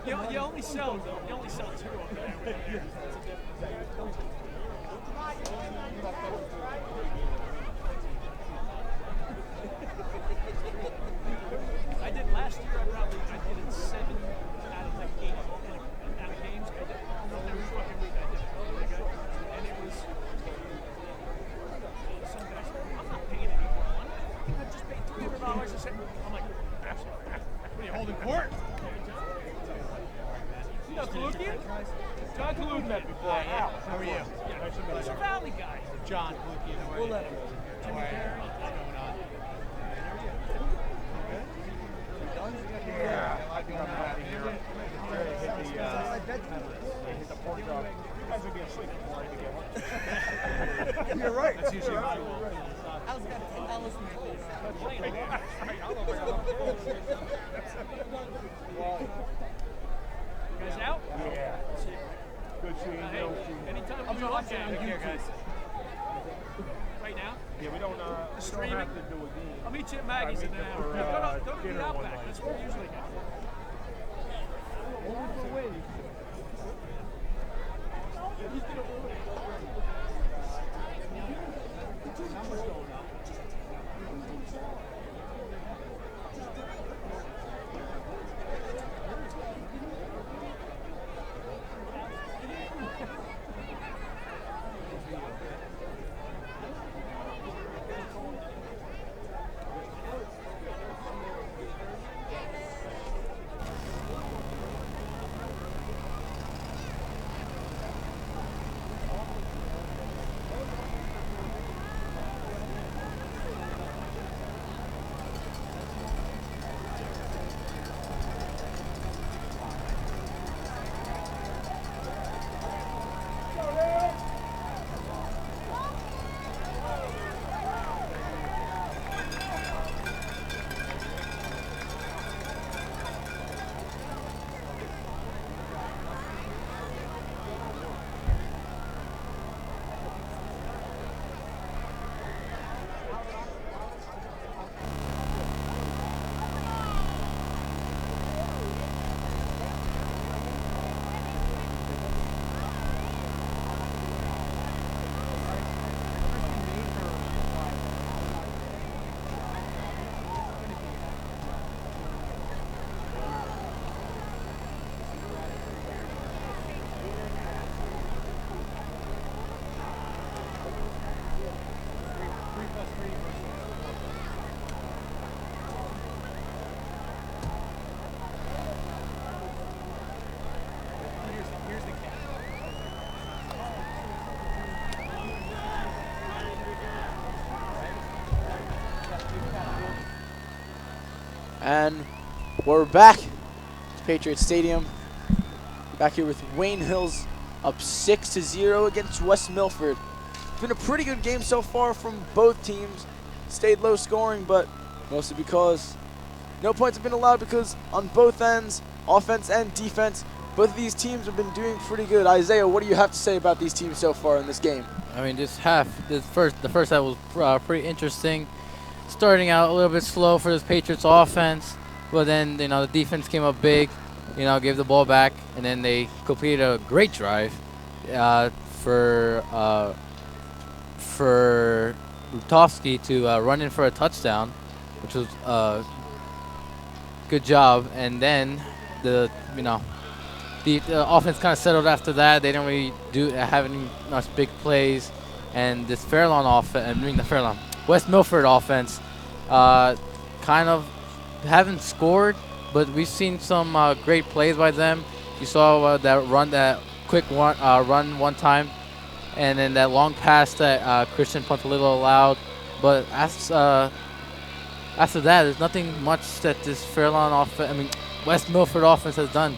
You only sell two of them. I did last year. I did it 7 out of like 8 out of games. I did every fucking week. I did it pretty good, and it was. Some guys, I'm not paying any more money. I just paid $300 a set. I'm like, absolutely. What are you holding court? You know Kalukian? John Kalukian met before. How are you? Yeah. He's a Valley guy. John Kalukian. We'll let him. Jimmy Carey. What's going on? Yeah, I think I'm out of here. Hit the pork chop. You guys would be asleep before I even get home. You're right. That's usually my rule. I was going to tell us You guys out? Yeah. Good seeing you. Anytime I'll we be talk, watching on here, YouTube. guys. Right now? Yeah, we don't Streaming? have to do a game. I'll meet you at Maggie's in an hour. Go to the Outback. That's where we usually go. And we're back to Patriot Stadium. Back here with Wayne Hills up 6-0 against West Milford. It's been a pretty good game so far from both teams. Stayed low scoring, but mostly because no points have been allowed because on both ends, offense and defense, both of these teams have been doing pretty good. Isaiah, what do you have to say about these teams so far in this game? I mean, the first half was pretty interesting. Starting out a little bit slow for this Patriots offense, but then the defense came up big, gave the ball back, and then they completed a great drive for Rutovsky to run in for a touchdown, which was a good job. And then the offense kind of settled after that. They didn't really have any much big plays, and this West Milford offense kind of haven't scored, but we've seen some great plays by them. You saw that quick run one time, and then that long pass that Christian Puntolillo allowed. But after that, there's nothing much that this West Milford offense has done.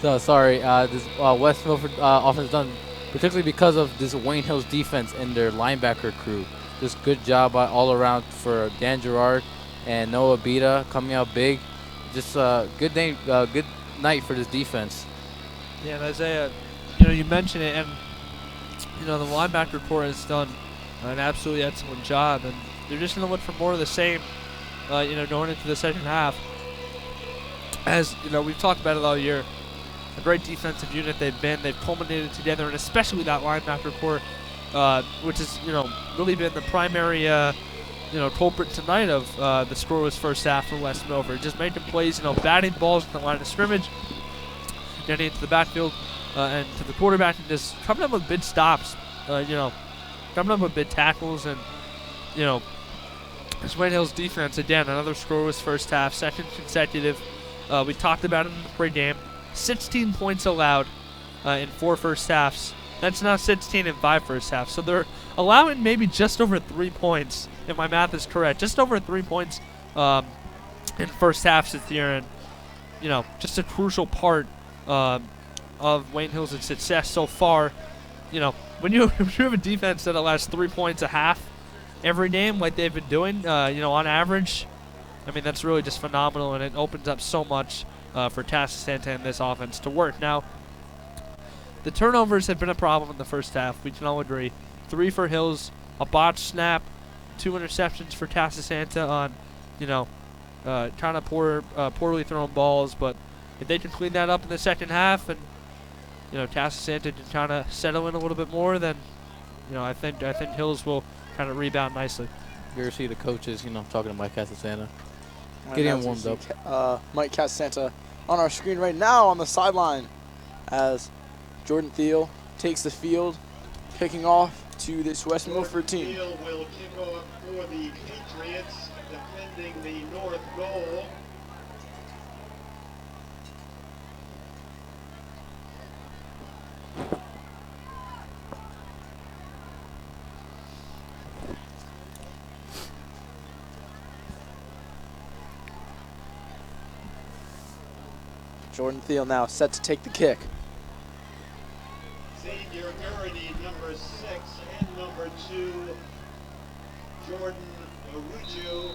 So sorry, this West Milford offense done, particularly because of this Wayne Hills defense and their linebacker crew. Just good job all around for Dan Gerard and Noah Bita coming out big. Just good night for this defense. Yeah, and Isaiah, you mentioned it, and the linebacker core has done an absolutely excellent job. And they're just going to look for more of the same, going into the second half. As, we've talked about it all year. A great defensive unit they've been. They've culminated together, and especially that linebacker core, which has, really been the primary, culprit tonight of the scoreless first half for West Milford. Just making plays, batting balls at the line of scrimmage, getting into the backfield, and to the quarterback, and just coming up with big stops, coming up with big tackles, and, this Wayne Hills defense, again, another scoreless first half, second consecutive. We talked about it in the pregame. 16 points allowed in 4 first halves. That's now 16 in 5 first halves. So they're allowing maybe just over 3 points, if my math is correct. Just over 3 points in first halves this year. And, just a crucial part of Wayne Hills' success so far. When you have a defense that allows 3 points a half every game like they've been doing, on average, I mean, that's really just phenomenal, and it opens up so much for Santa and this offense to work. Now, the turnovers have been a problem in the first half. We can all agree. 3 for Hills, a botched snap, 2 interceptions for Santa on, kind of poorly thrown balls. But if they can clean that up in the second half, and Santa can kind of settle in a little bit more, then I think Hills will kind of rebound nicely. You ever see the coaches, talking to Mike Santa, getting warmed up. Mike Santa on our screen right now on the sideline as Jordan Thiel takes the field, kicking off to this West Milford team. Thiel will kick off for the Patriots, defending the north goal. Jordan Thiel now set to take the kick. Senior Garrity, number 6, and number 2, Jordan Aruju,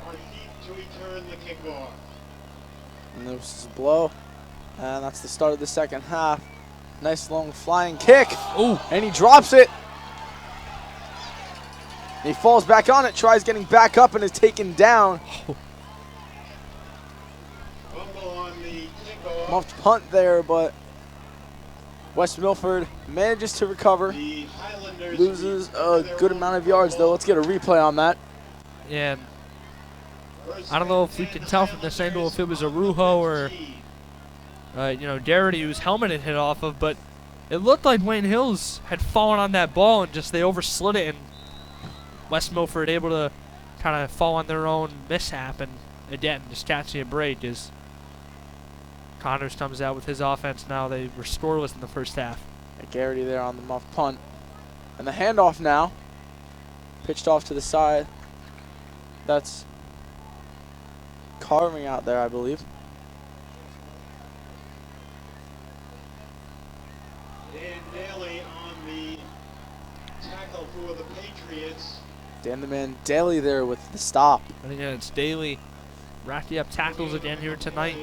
are deep to return the kickoff. And this is a blow. And that's the start of the second half. Nice long flying kick. Ooh. And he drops it. He falls back on it, tries getting back up, and is taken down. Muffed punt there, but West Milford manages to recover. Loses a good amount of yards, though. Let's get a replay on that. And I don't know if we can tell from this angle if it was a Rujo or, Darity whose helmet it hit off of, but it looked like Wayne Hills had fallen on that ball and just they overslid it, and West Milford able to kind of fall on their own mishap and again just catching a break as Connors comes out with his offense now. They were scoreless in the first half. Garrity there on the muff punt. And the handoff now. Pitched off to the side. That's Carving out there, I believe. Dan Daly on the tackle for the Patriots. Dan the Man Daly there with the stop. And again, it's Daly racking up tackles again here tonight.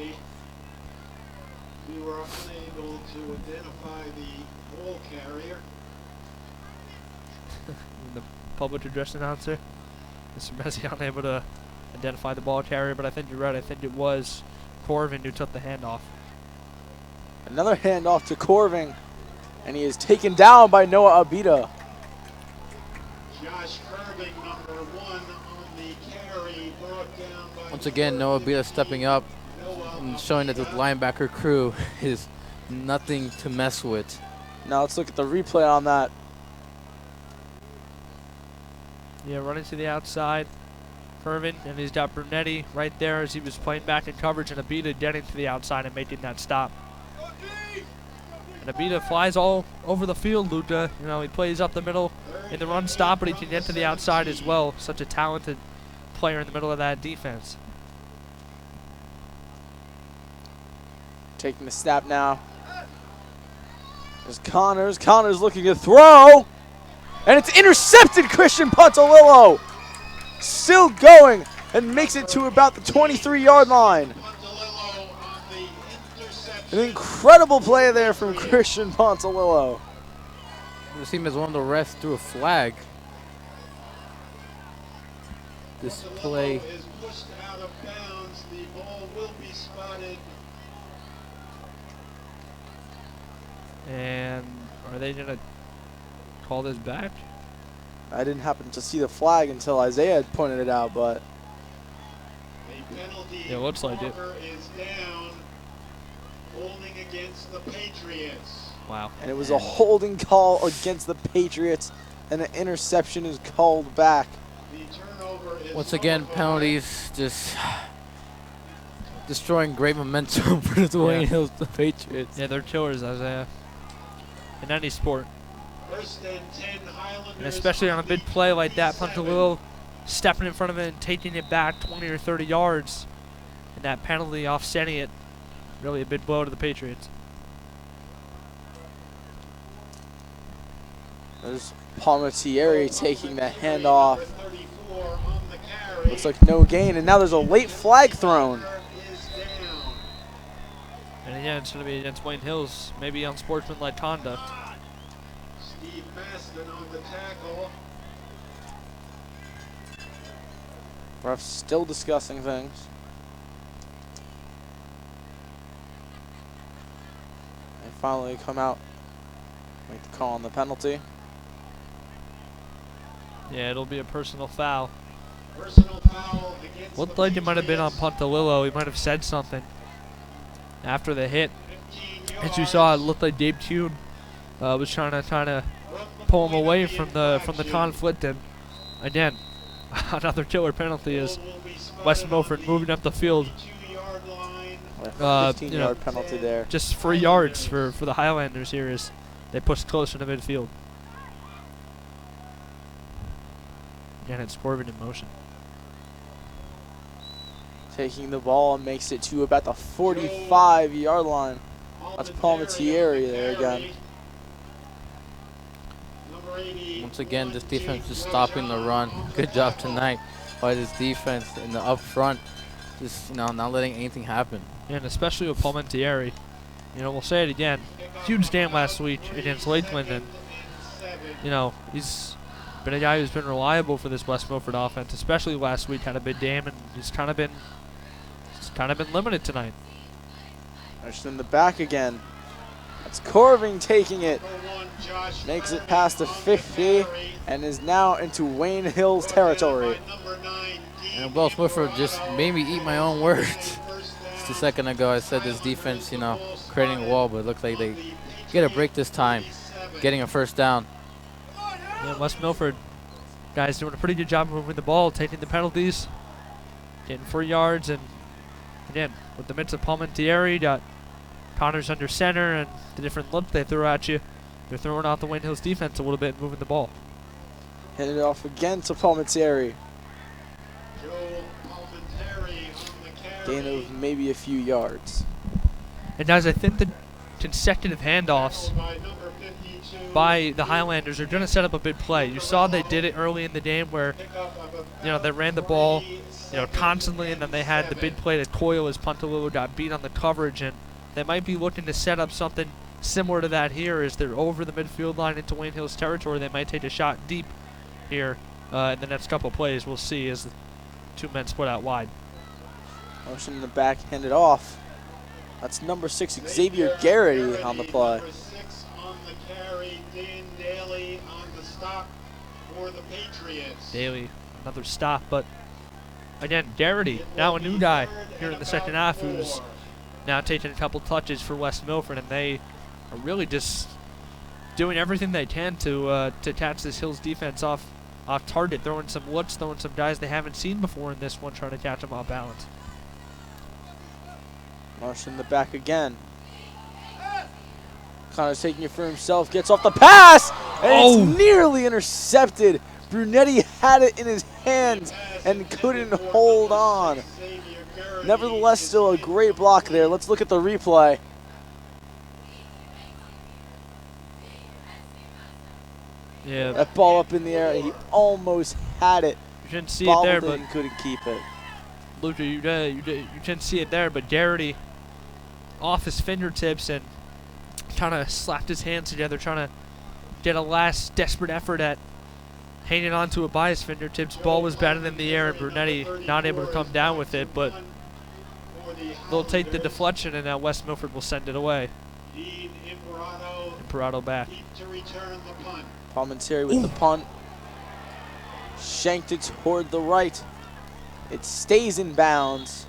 We were unable to identify the ball carrier. The public address announcer, Mr. Mezza, unable to identify the ball carrier, but I think you're right. I think it was Corvin who took the handoff. Another handoff to Corvin, and he is taken down by Noah Abida. Josh Irving, number 1 on the carry, brought down by Once again, Noah Abida stepping up and showing that the linebacker crew is nothing to mess with. Now let's look at the replay on that. Yeah, running to the outside. Irvin, and he's got Brunetti right there as he was playing back in coverage, and Abida getting to the outside and making that stop. And Abida flies all over the field, Luca. You know, he plays up the middle in the run stop, but he can get to the outside as well. Such a talented player in the middle of that defense. Taking the snap now. There's Connors. Connors looking to throw. And it's intercepted, Christian Pontalillo. Still going and makes it to about the 23-yard line. An incredible play there from Christian Pontalillo. The team is one of the refs threw a flag. this play. The ball is pushed out of bounds. The ball will be spotted. And are they going to call this back? I didn't happen to see the flag until Isaiah had pointed it out, but The penalty Yeah, looks like it. marker is down, holding against the Patriots. Wow. and it was a holding call against the Patriots, and an interception is called back. The turnover is Once again, fumbled. penalties just destroying great momentum for the Wayne Hills Patriots. Yeah, they're killers, Isaiah. In any sport. First and 10 Highlanders. And especially on a big play like that, Puntalillo stepping in front of it and taking it back 20 or 30 yards. And that penalty offsetting it. Really a big blow to the Patriots. There's Palmatieri taking the handoff. Number 34 on the carry. Looks like no gain, and now there's a late flag thrown. Is down. And again, it's going to be against Wayne Hills, maybe unsportsmanlike conduct. Steve Maston on the tackle. Refs still discussing things. They finally come out, make the call on the penalty. Yeah, it'll be a personal foul. Personal foul against Looked the like it might have been on Patriots. Puntalillo. He might have said something after the hit. 15 As you saw, it yards looked like Dave Tune was trying to from the pull him point away of from the infraction. conflict. And again, another killer penalty is Ball will be spotted West on Milford the moving up the field. 52-yard line. Uh, 15-yard penalty there. Just 3 yards for the Highlanders here as they push closer to midfield. Again, it's Corbin in motion. Taking the ball and makes it to about the 45-yard line. That's Palmatieri there again. Number 80, Once again, this defense is stopping the run. Good job tonight by this defense in the up front. Just not letting anything happen. And especially with Palmentieri. We'll say it again. Huge game last week against Lakeland. And, he's been a guy who's been reliable for this West Milford offense, especially last week. Had a big game, and he's kind of been limited tonight. Pushed in the back again. That's Corving taking it. number 1, Josh Makes it Murphy past the on 50 carry. and is now into Wayne Hills territory. By number 9, And Wells Milford just made me eat my own words. First Just down. a second ago, I said this defense, creating a wall, but it looks like they get a break this time, getting a first down. Yeah, West Milford guys doing a pretty good job of moving the ball, taking the penalties, getting 4 yards, and again, with the midst of Palmentieri, got Connors under center and the different look they throw at you. They're throwing out the Wayne Hills defense a little bit and moving the ball. Hit it off again to Palmatieri. Joe Palmentieri on the carry. Gain of maybe a few yards. And guys, I think the consecutive handoffs By number 52. by the Highlanders are going to set up a big play. You saw they did it early in the game where, Pickup of a they ran the ball, 37. constantly, and then they had the big play to Coyle as Puntalillo got beat on the coverage, and they might be looking to set up something similar to that here as they're over the midfield line into Wayne Hills territory. They might take a shot deep here in the next couple plays. We'll see as the two men split out wide. Motion in the back, handed off. That's number 6, Xavier Garrity on the play. Number 6 on the carry, Dan Daly on the stop for the Patriots. Daly, another stop, but again, Garrity, now a new guy here in the second half who's now taking a couple touches for West Milford, and they are really just doing everything they can to catch this Hills defense off target, throwing some looks, throwing some guys they haven't seen before in this one, trying to catch them off balance. Motion in the back again. Connor's taking it for himself, gets off the pass, and it's nearly intercepted. Brunetti had it in his hands and couldn't hold on. Xavier Garrity Nevertheless, is still a great block there. Let's look at the replay. Yeah, That ball up in the air, he almost had it. you didn't see it there, Bobbled it but and couldn't keep it. Luca, you didn't see it there, but Garrity off his fingertips and kind of slapped his hands together, trying to get a last desperate effort at hanging on to it by his fingertips. Ball was batted in the air, and Brunetti not able to come down with it, but they'll take the deflection, and now West Milford will send it away. Imperato back. Palmentary with the punt. Shanked it toward the right. It stays in bounds.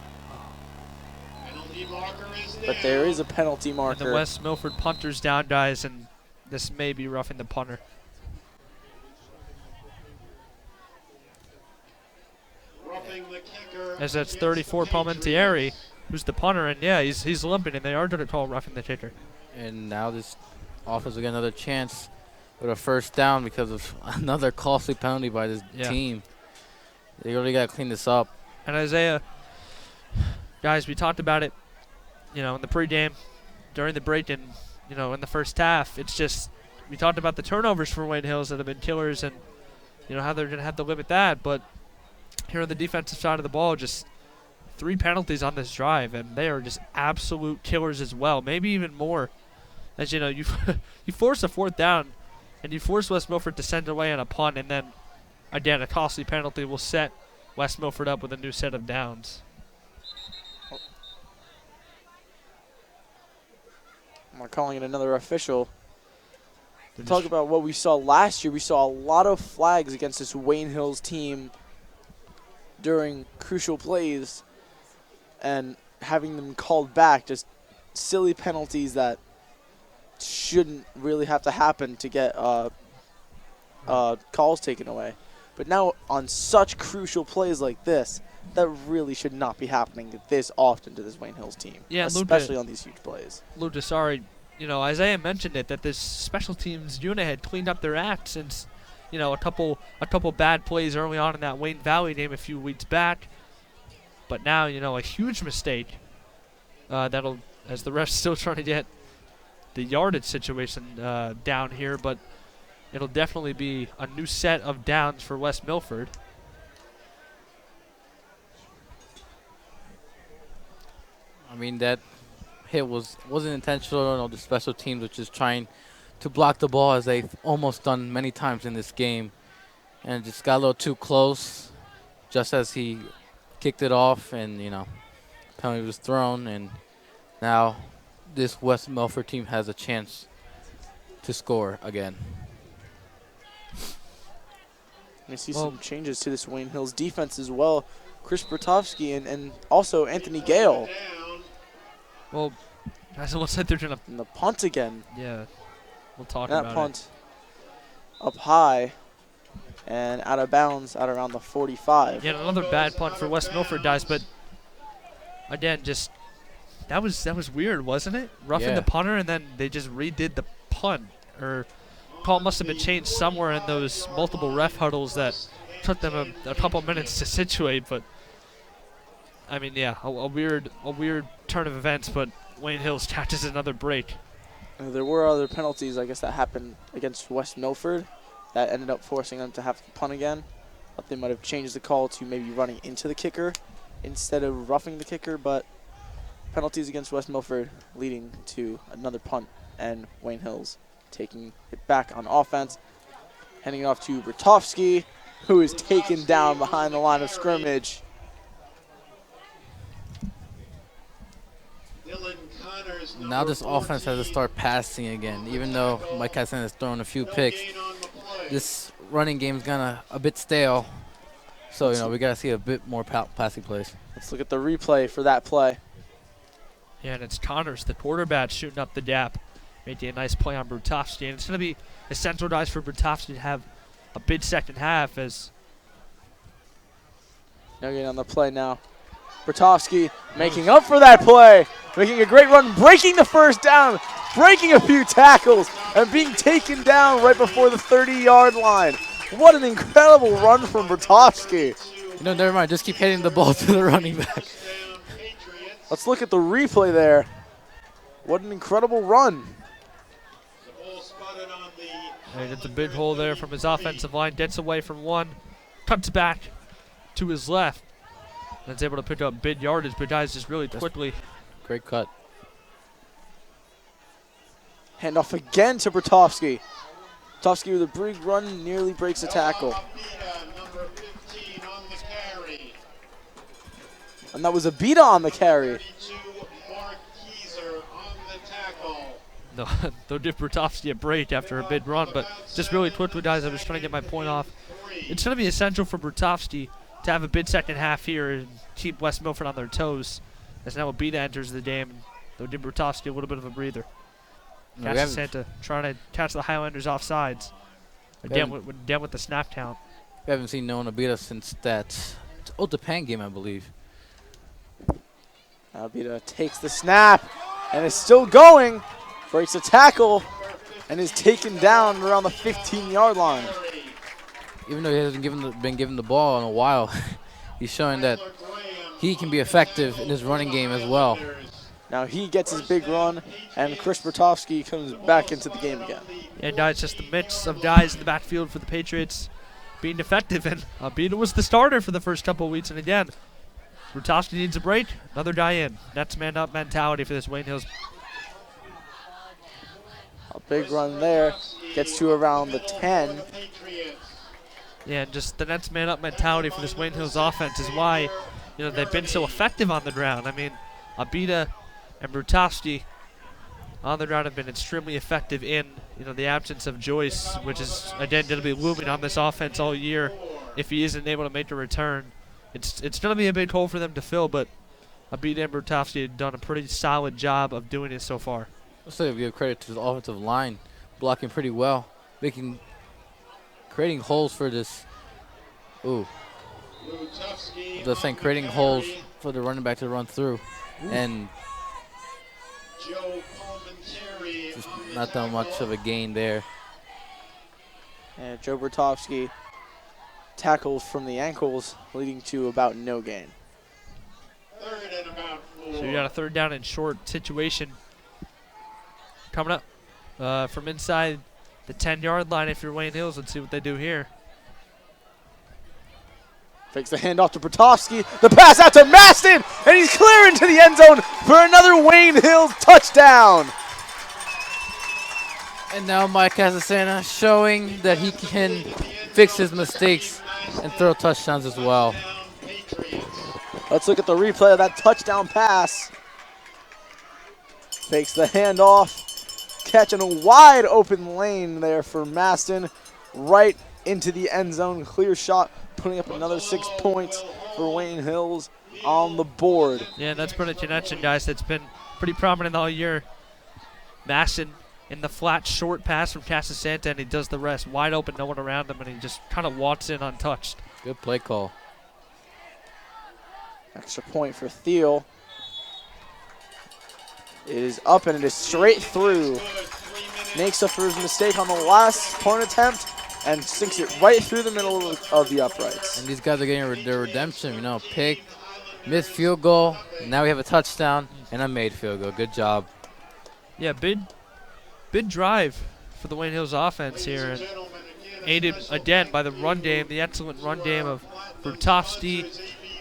But there is a penalty marker. And the West Milford punter's down, guys, and this may be roughing the punter. As that's 34 Palmentieri, who's the punter, and yeah, he's limping, and they are going to call roughing the kicker. And now this offense will get another chance with a first down because of another costly penalty by this team. They really got to clean this up. And Isaiah, guys, we talked about it, in the pregame, during the break, and, in the first half. It's just, we talked about the turnovers for Wayne Hills that have been killers and, how they're going to have to limit that. But here on the defensive side of the ball, just 3 penalties on this drive, and they are just absolute killers as well, maybe even more. As you force a 4th down, and you force West Milford to send it away on a punt, and then, again, a costly penalty will set West Milford up with a new set of downs. We're calling it another official. Talk about what we saw last year. We saw a lot of flags against this Wayne Hills team during crucial plays and having them called back. Just silly penalties that shouldn't really have to happen to get calls taken away. But now on such crucial plays like this, that really should not be happening this often to this Wayne Hills team, especially on these huge plays. Luca, sorry, Isaiah mentioned it, that this special teams unit had cleaned up their act since, a couple bad plays early on in that Wayne Valley game a few weeks back. But now, a huge mistake that'll, as the ref's still trying to get the yardage situation down here, but it'll definitely be a new set of downs for West Milford. I mean, that hit wasn't intentional. The special teams were just trying to block the ball, as they've almost done many times in this game, and just got a little too close just as he kicked it off, and penalty was thrown, and now this West Milford team has a chance to score again. I see some changes to this Wayne Hills defense as well. Chris Bertovsky and also Anthony Gale. Well, guys, it looks like they're going to... And the punt again. Yeah, we'll talk about it. That punt up high and out of bounds at around the 45. Yeah, another bad punt for West Milford, guys, but again, just... That was weird, wasn't it? Roughing the punter, and then they just redid the punt. Or call must have been changed somewhere in those multiple ref huddles that took them a couple minutes to situate. But I mean, yeah, a weird turn of events. But Wayne Hills catches another break. There were other penalties, I guess, that happened against West Milford that ended up forcing them to have to punt again. Thought they might have changed the call to maybe running into the kicker instead of roughing the kicker, but penalties against West Milford leading to another punt, and Wayne Hills taking it back on offense. Handing it off to Bertovsky, who is taken down behind the line of scrimmage. Now this offense has to start passing again. Even though Mike Hassan has thrown a few picks, this running game is a bit stale. So, we got to see a bit more passing plays. Let's look at the replay for that play. Yeah, and it's Connors, the quarterback, shooting up the gap, making a nice play on Bertovsky. And it's going to be essential, guys, for Bertovsky to have a big second half as... Now getting on the play now. Bertovsky making up for that play, making a great run, breaking the first down, breaking a few tackles, and being taken down right before the 30-yard line. What an incredible run from Bertovsky. Never mind. Just keep hitting the ball to the running back. Let's look at the replay there. What an incredible run. He gets a big hole there from his offensive line, gets away from one, cuts back to his left, and is able to pick up big yardage, but guys, just really quickly. Great cut. Handoff again to Bertovsky. Tofsky with a big run, nearly breaks a tackle. Number 15 on the carry. And that was a beat on the carry. 32, Mark Keyser on the tackle. No, they'll give Brutowski a break after a big run, but just really quickly, guys, I was trying to get my point off. It's going to be essential for Brutowski to have a big second half here and keep West Milford on their toes. As now Abita enters the game, and they'll give Brutowski a little bit of a breather. Cassie Santa trying to catch the Highlanders offsides. Again with the snap count. We haven't seen no one beat us since that old Japan game, I believe. Abita takes the snap and is still going. Breaks a tackle and is taken down around the 15-yard line. Even though he hasn't been given the ball in a while, he's showing that he can be effective in his running game as well. Now he gets his big run, and Chris Bertovsky comes back into the game again. And it's just the mix of guys in the backfield for the Patriots being effective, and Abita was the starter for the first couple of weeks, and again, Brutowski needs a break, another guy in. That's man-up mentality for this Wayne Hills. A big run there, gets to around the 10. Yeah, just the Nets man-up mentality for this Wayne Hills offense is why, they've been so effective on the ground. I mean, Abita and Brutowski on the ground have been extremely effective in, the absence of Joyce, which is, again, going to be looming on this offense all year if he isn't able to make a return. It's going to be a big hole for them to fill, but Abita and Brutowski have done a pretty solid job of doing it so far. Let's say we give credit to the offensive line, blocking pretty well, creating holes for this. Ooh. Just saying, creating holes for the running back to run through. And just not that much of a gain there. And Joe Bertovsky tackles from the ankles, leading to about no gain. Third and about 4. So you got a third down and short situation coming up from inside the 10-yard line if you're Wayne Hills. Let's see what they do here. Fakes the handoff to Bertovsky. The pass out to Maston, and he's clear into the end zone for another Wayne Hills touchdown. And now Mike Casasana showing that he can fix his mistakes and throw touchdowns as well. Let's look at the replay of that touchdown pass. Fakes the handoff, catching a wide open lane there for Maston, right into the end zone. Clear shot, putting up another 6 points for Wayne Hills on the board. Yeah, that's been a connection, guys, that's been pretty prominent all year. Maston in the flat, short pass from Casasanta, and he does the rest. Wide open, no one around him, and he just kind of walks in untouched. Good play call. Extra point for Thiel. It is up, and it is straight through. Makes up for his mistake on the last point attempt and sinks it right through the middle of the uprights. And these guys are getting their redemption, pick, missed field goal. Now we have a touchdown and a made field goal. Good job. Yeah, big drive for the Wayne Hills offense here, and aided again by the run game, the excellent run game of Brutowski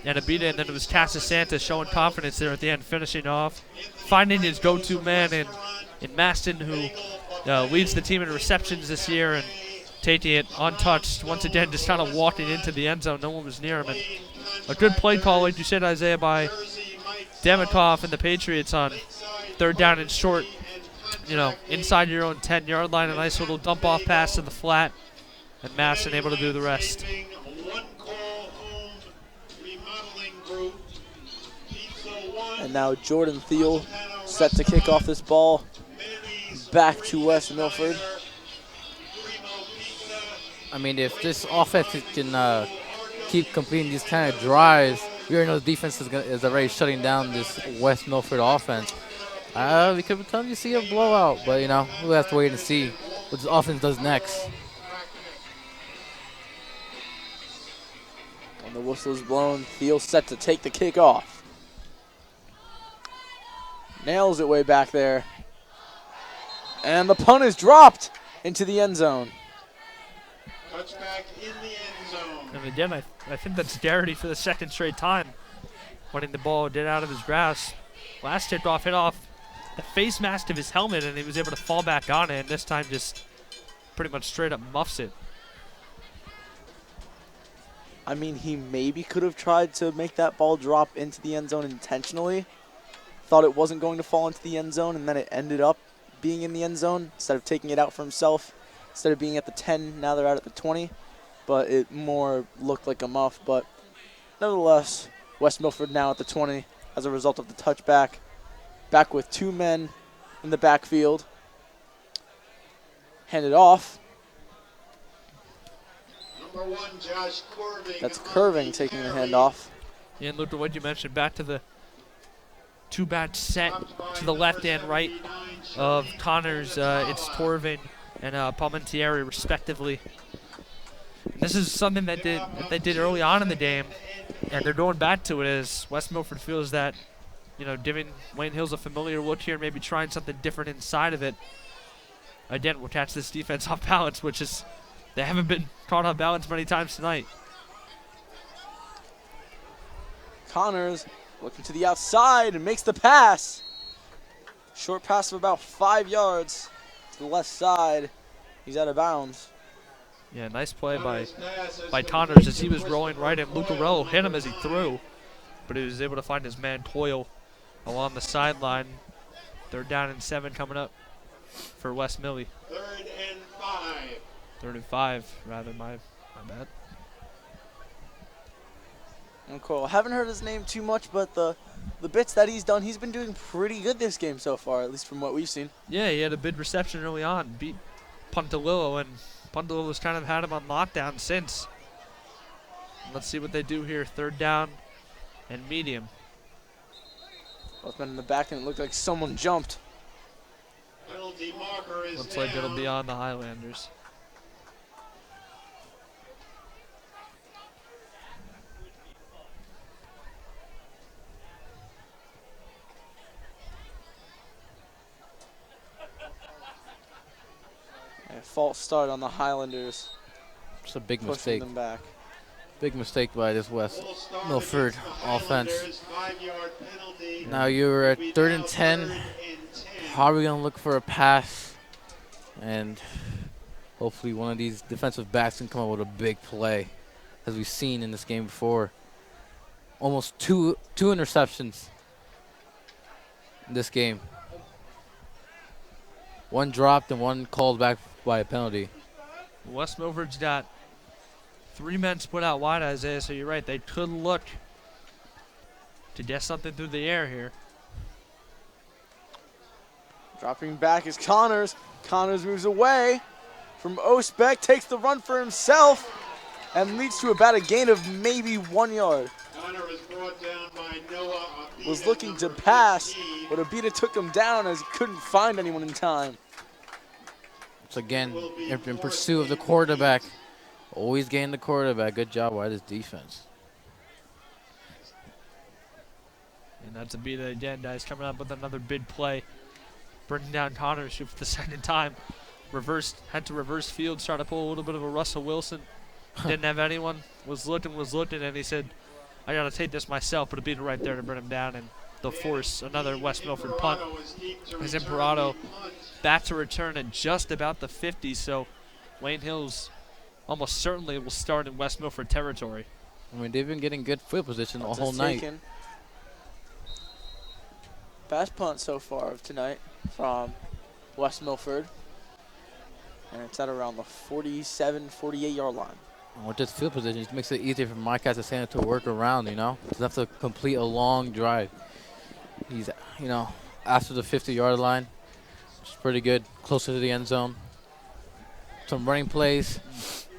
and Abita, and then it was Casasanta showing confidence there at the end, finishing off, finding his go-to man in Maston, who leads the team in receptions this year and taking it untouched. Once again, just kind of walking into the end zone. No one was near him. And a good play call, like you said, Isaiah, by Demikoff and the Patriots on third down and short. Inside your own 10-yard line, a nice little dump-off pass to the flat, and Maston able to do the rest. And now Jordan Thiel set to kick off this ball back to West Milford. I mean, if this offense can keep completing these kind of drives, we already know the defense is already shutting down this West Milford offense. We could potentially see a blowout, but we'll have to wait and see what this offense does next. When the whistle is blown, Thiel set to take the kick off. Nails it way back there. And the punt is dropped into the end zone. Touchback in the end zone. And again, I think that's Garrity for the second straight time, letting the ball get out of his grasp. Last kickoff hit off the face mask of his helmet, and he was able to fall back on it, and this time just pretty much straight up muffs it. I mean, he maybe could have tried to make that ball drop into the end zone intentionally. Thought it wasn't going to fall into the end zone, and then it ended up being in the end zone instead of taking it out for himself. Instead of being at the 10, now they're out at the 20. But it more looked like a muff. But nevertheless, West Milford now at the 20 as a result of the touchback. Back with 2 men in the backfield. Handed off. Number 1, Josh Curving. That's Curving taking the handoff. Yeah, and Luca, what you mentioned, back to the 2-back set to the left and right of Connors. It's Torvin and Palmentieri, respectively. And this is something that they did early on in the game, and they're going back to it as West Milford feels that, you know, giving Wayne Hills a familiar look here, maybe trying something different inside of it. Again, we'll catch this defense off balance, which is, they haven't been caught off balance many times tonight. Connors looking to the outside and makes the pass. Short pass of about 5 yards to the left side. He's out of bounds. Yeah, nice play by Connors as he was rolling right, and Lucarello hit him as he threw, but he was able to find his man Coyle along the sideline. 3rd down and 7 coming up for West Millie. 3rd and 5. 3rd and 5, rather, my bad. And Coyle, haven't heard his name too much, but the bits that he's done, he's been doing pretty good this game so far, at least from what we've seen. Yeah, he had a big reception early on, beat Pontalillo, and Pontalillo's kind of had him on lockdown since. Let's see what they do here. 3rd down and medium. Both men in the back, and it looked like someone jumped. Penalty marker is Looks like it'll be on the Highlanders. A false start on the Highlanders. It's a big Pushing mistake. them back. Big mistake by this West Milford offense. 5-yard penalty. Now you're at 3rd and 10. How are we going to look for a pass? And hopefully one of these defensive backs can come up with a big play, as we've seen in this game before. Almost two interceptions in this game. One dropped and one called back by a penalty. West Milford's got 3 men split out wide, Isaiah, so you're right. They could look to get something through the air here. Dropping back is Connors. Connors moves away from Osbeck, takes the run for himself, and leads to about a gain of maybe 1 yard. Connor was brought down by Noah Abita, Was looking to number pass, 15. but Abita took him down as he couldn't find anyone in time. It's again in pursuit of the quarterback. Always gain the quarterback. Good job by this defense. And that's Abita again, guys, coming up with another big play. Bringing down Connors for the 2nd time. Had to reverse field, try to pull a little bit of a Russell Wilson. Didn't have anyone. Was looking, and he said, I got to take this myself, but Abita right there to bring him down, and they'll force another West Milford punt. As Imperato back to return at just about the 50, so Wayne Hills almost certainly will start in West Milford territory. I mean, they've been getting good field position the whole night. Best punt so far of tonight from West Milford. And it's at around the 47, 48-yard line. And with this field position, it makes it easier for Mike Casasana to work around, you know? Doesn't have to complete a long drive. He's, you know, after the 50-yard line, which is pretty good, closer to the end zone. Some running plays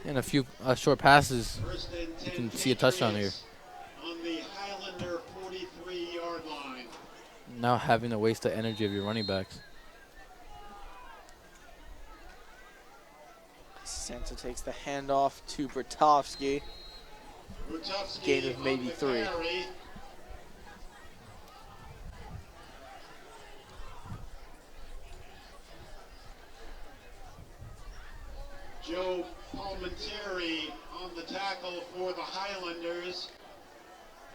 and a few short passes. You can see a touchdown here. On the Highlander 43-yard line. Now having to waste the energy of your running backs. Santa takes the handoff to Bertovsky. Gain of maybe 3. Joe Palmentieri on the tackle for the Highlanders.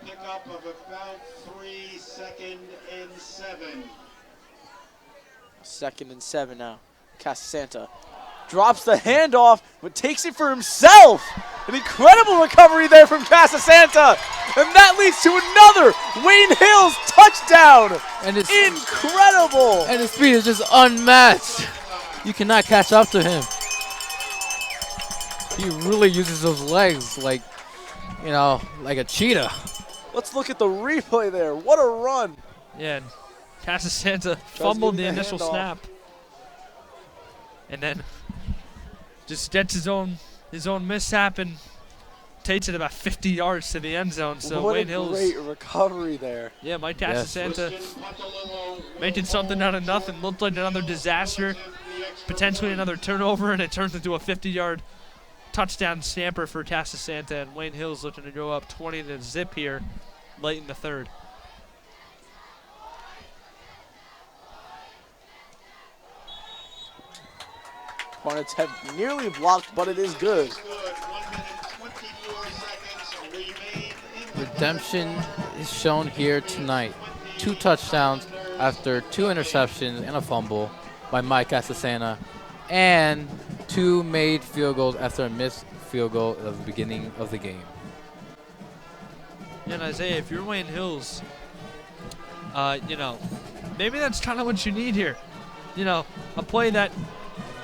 Pickup of about 3, 2nd and 7. 2nd and 7 now. Casasanta drops the handoff, but takes it for himself. An incredible recovery there from Casasanta. And that leads to another Wayne Hills touchdown. And it's incredible. And his speed is just unmatched. You cannot catch up to him. He really uses those legs like, you know, like a cheetah. Let's look at the replay there. What a run. Yeah, and Casasanta fumbled the initial snap. And then just gets his own mishap and takes it about 50 yards to the end zone. So what Wayne a Hills. Great recovery there. Yeah, Mike Casasanta making something out of nothing. Looked like another disaster, potentially another turnover, and it turns into a 50-yard touchdown stamper for Casasanta. And Wayne Hills looking to go up 20-0 here late in the third. Punt attempt nearly blocked, but it is good. Redemption is shown here tonight. 2 touchdowns after 2 interceptions and a fumble by Mike Casasanta, and 2 made field goals after a missed field goal at the beginning of the game. Yeah, and Isaiah, if you're Wayne Hills, you know, maybe that's kind of what you need here. You know, a play that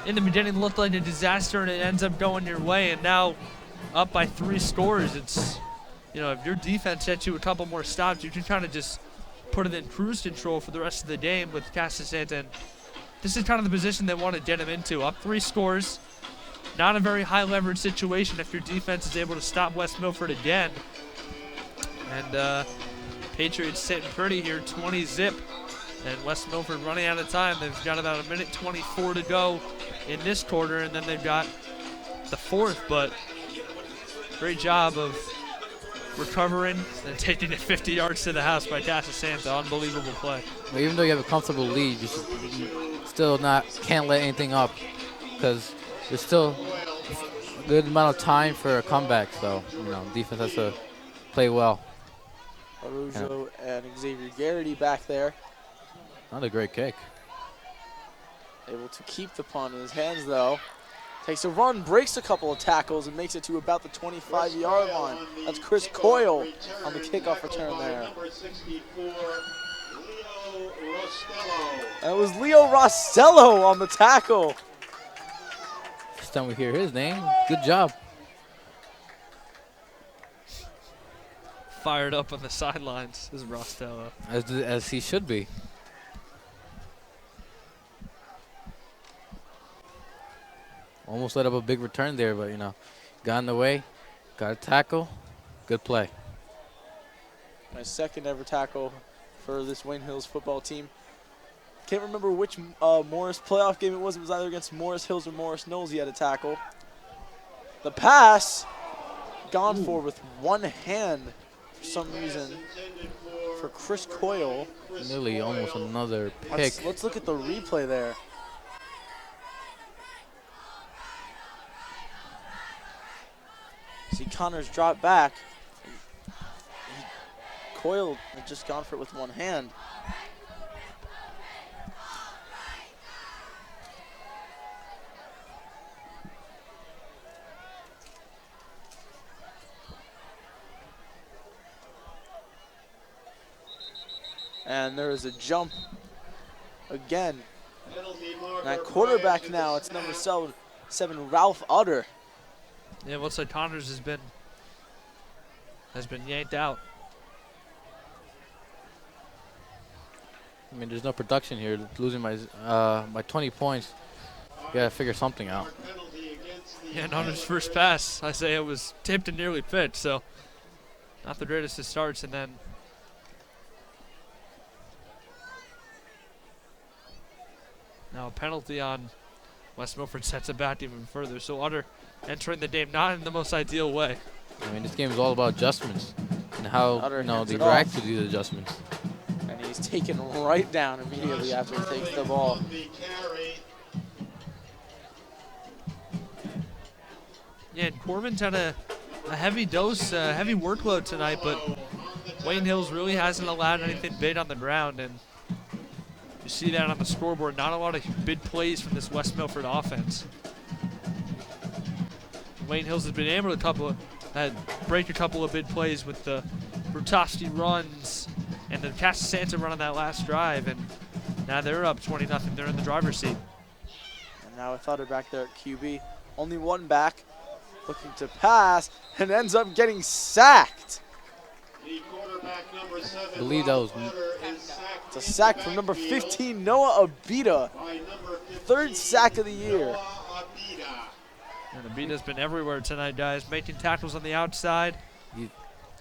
in the beginning looked like a disaster and it ends up going your way, and now up by 3 scores. It's, you know, if your defense sets you a couple more stops, you can kind of just put it in cruise control for the rest of the game with Casasanta. And this is kind of the position they want to get him into. Up 3 scores, not a very high leverage situation if your defense is able to stop West Milford again. And Patriots sitting pretty here, 20-0. And West Milford running out of time. They've got about 1:24 to go in this quarter, and then they've got the 4th. But great job of recovering and taking it 50 yards to the house by Casasanta. Unbelievable play. Well, even though you have a comfortable lead, you still can't let anything up, because there's still a good amount of time for a comeback. So, you know, defense has to play well. Arujo and Xavier Garrity back there. Not a great kick. Able to keep the punt in his hands, though. Takes a run, breaks a couple of tackles, and makes it to about the 25-yard line. That's Chris Coyle on the kickoff return there. That was Leo Rostello on the tackle. First time we hear his name. Good job. Fired up on the sidelines. This is Rostello. As he should be. Almost let up a big return there, but, you know, got in the way, got a tackle, good play. My second ever tackle for this Wayne Hills football team. Can't remember which Morris playoff game it was. It was either against Morris Hills or Morris Knowles he had a tackle. The pass gone for with one hand for some reason for Chris Coyle. Nearly almost another pick. Let's look at the replay there. See Connors drop back. Coyle had just gone for it with one hand. And there is a jump again. And at quarterback now, it's number 7, Ralph Utter. Yeah, looks like Connors has been yanked out. I mean, there's no production here. Losing by 20 points, you gotta figure something out. Yeah, and on his first pass, Isaiah was tipped and nearly pitched, so not the greatest of starts. And then now a penalty on West Milford sets it back even further. So Utter entering the game not in the most ideal way. I mean, this game is all about adjustments and how they react to these adjustments. And he's taken right down immediately after he takes the ball. Yeah, and Corbin's had a heavy dose, heavy workload tonight, but Wayne Hills really hasn't allowed anything big on the ground, and you see that on the scoreboard. Not a lot of big plays from this West Milford offense. Wayne Hills has been able to break a couple of big plays with the Brutovsky runs and the Casasanta run on that last drive, and now they're up 20-0. They're in the driver's seat. And now with Thunder back there at QB. Only one back, looking to pass, and ends up getting sacked. I believe that was It's a sack from number 15, Noah Abida. Third sack of the year. And Abida's been everywhere tonight, guys, making tackles on the outside,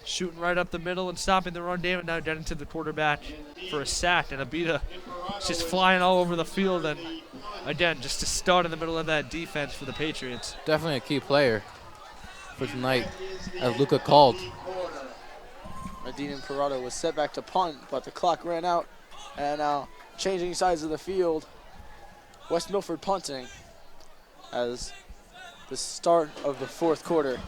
shooting right up the middle and stopping the run game, and now getting to the quarterback for a sack. And Abida just flying all over the field, and again, just a stud in the middle of that defense for the Patriots. definitely a key player for tonight, as Luca called. Medina Parado was set back to punt, but the clock ran out. And now changing sides of the field, West Milford punting as the start of the fourth quarter.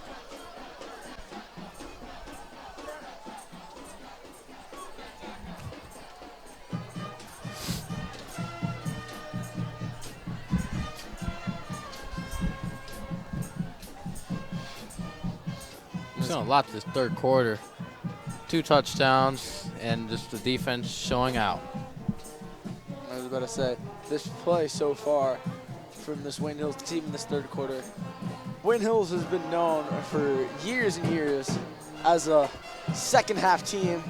We've seen a lot this third quarter. 2 touchdowns and just the defense showing out. I was about to say, this play so far from this Wayne Hills team in this third quarter. Wayne Hills has been known for years and years as a second half team,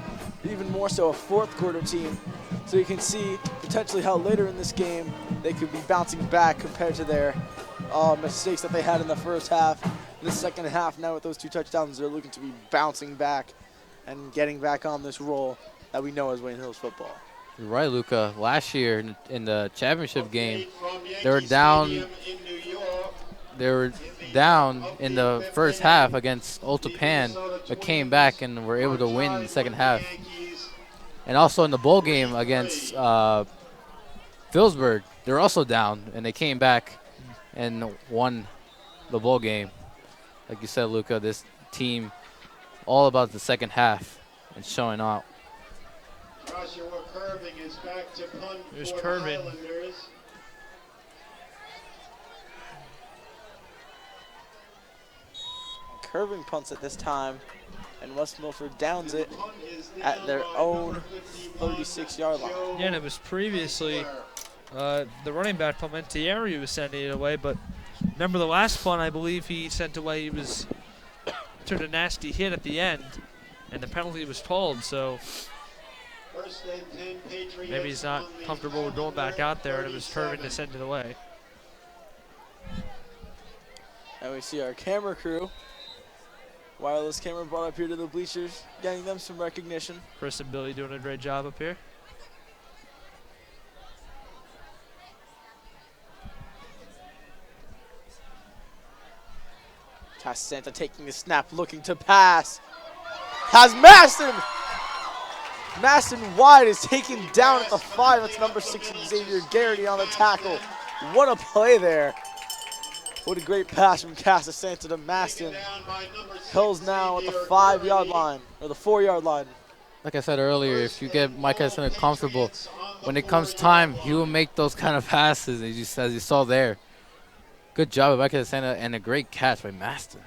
even more so a fourth quarter team. So you can see potentially how later in this game they could be bouncing back compared to their mistakes that they had in the first half. In the second half, now with those 2 touchdowns, they're looking to be bouncing back and getting back on this roll that we know as Wayne Hills football. You're right, Luca. Last year in the championship game, they were down. They were down in the first half against Old Japan, but came back and were able to win in the second half. And also in the bowl game against Phillipsburg, they were also down, and they came back and won the bowl game. Like you said, Luca, this team all about the second half and showing out. There's Curvin. Curving punts at this time, and West Milford downs it at their own 36-yard line. Yeah, and it was previously the running back Palmentieri was sending it away, but remember the last punt I believe he sent away, he took a nasty hit at the end, and the penalty was called, so maybe he's not comfortable with going back out there, and it was Curvin to send it away. And we see our camera crew, wireless camera brought up here to the bleachers, getting them some recognition. Chris and Billy doing a great job up here. Casasanta taking the snap, looking to pass. Has Maston! Maston wide is taken down at the 5. That's number 6, Xavier Garrity on the tackle. What a play there. What a great pass from Casasanta to Maston. Hills now at the 5-yard line, or the 4-yard line. Like I said earlier, if you get Mike Casasanta comfortable, when it comes time, he will make those kind of passes, as you saw there. Good job by Mike Casasanta, and a great catch by Maston.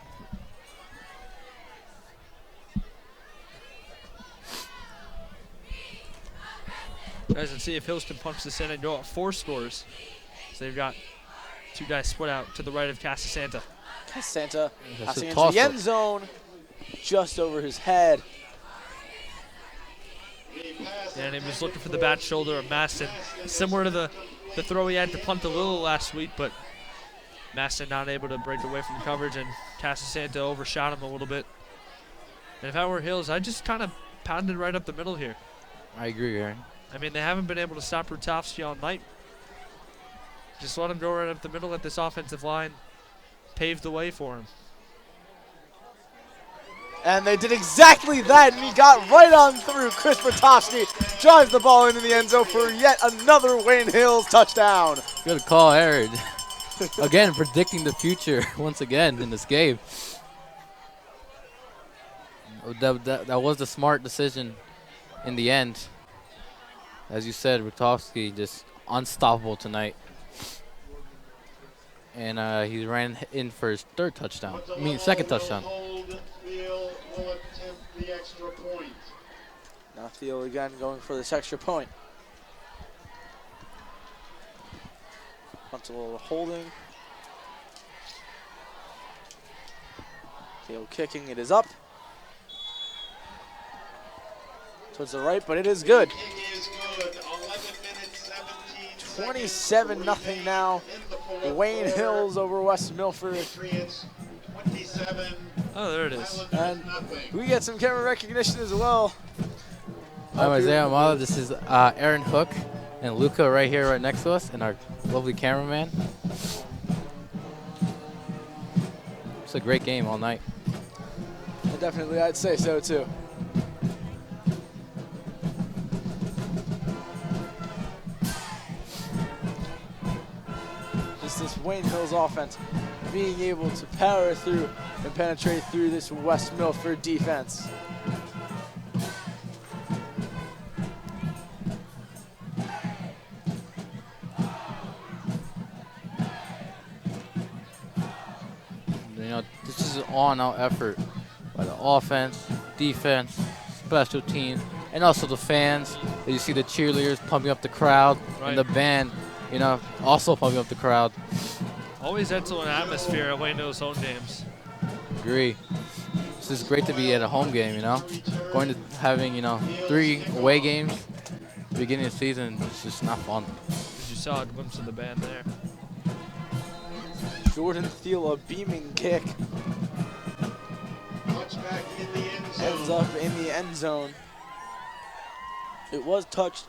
Guys, let's see if Hills can punch this in and go up 4 scores. So they've got 2 guys split out to the right of Casasanta. Casasanta That's passing a into the toss-up. end zone, just over his head. And he was looking for the back shoulder of Maston. Similar to the throw he had to punt a little last week, but Maston not able to break away from the coverage, and Casasanta overshot him a little bit. And if I were Hills, I'd just kind of pounded right up the middle here. I agree, Aaron. I mean, they haven't been able to stop Brutovsky all night. Just let him go right up the middle, let this offensive line pave the way for him. And they did exactly that, and he got right on through. Chris Brutovsky drives the ball into the end zone for yet another Wayne Hills touchdown. Good call, Aaron. Again, predicting the future once again in this game. That was the smart decision in the end. As you said, Brutovsky just unstoppable tonight. and he ran in for his third touchdown. I mean, second touchdown. Field will attempt the extra point. Now Theo again going for this extra point. Wants a little holding. Theo kicking, it is up. Towards the right, but it is good. Kick is good. 11 minutes, 17 27-0 now. Wayne Hills over West Milford. Patriots 27. Oh, there it is. And we get some camera recognition as well. I'm Isaiah Ahumada. This is Aaron Hook and Luca right here, right next to us, and our lovely cameraman. It's a great game all night. Definitely, I'd say so too. Just this Wayne Hills offense being able to power through and penetrate through this West Milford defense. You know, this is an all-out effort by the offense, defense, special teams, and also the fans. You see the cheerleaders pumping up the crowd, and the band, you know, also pumping up the crowd. Always excellent atmosphere at Wayne Hills home games. Agree. This is great to be at a home game, you know. Going to having, you know, 3 away games beginning of the season, it's just not fun. As you saw a glimpse of the band there. Jordan Thiel, a beaming kick. Touchback in the end zone. Ends up in the end zone. It was touched,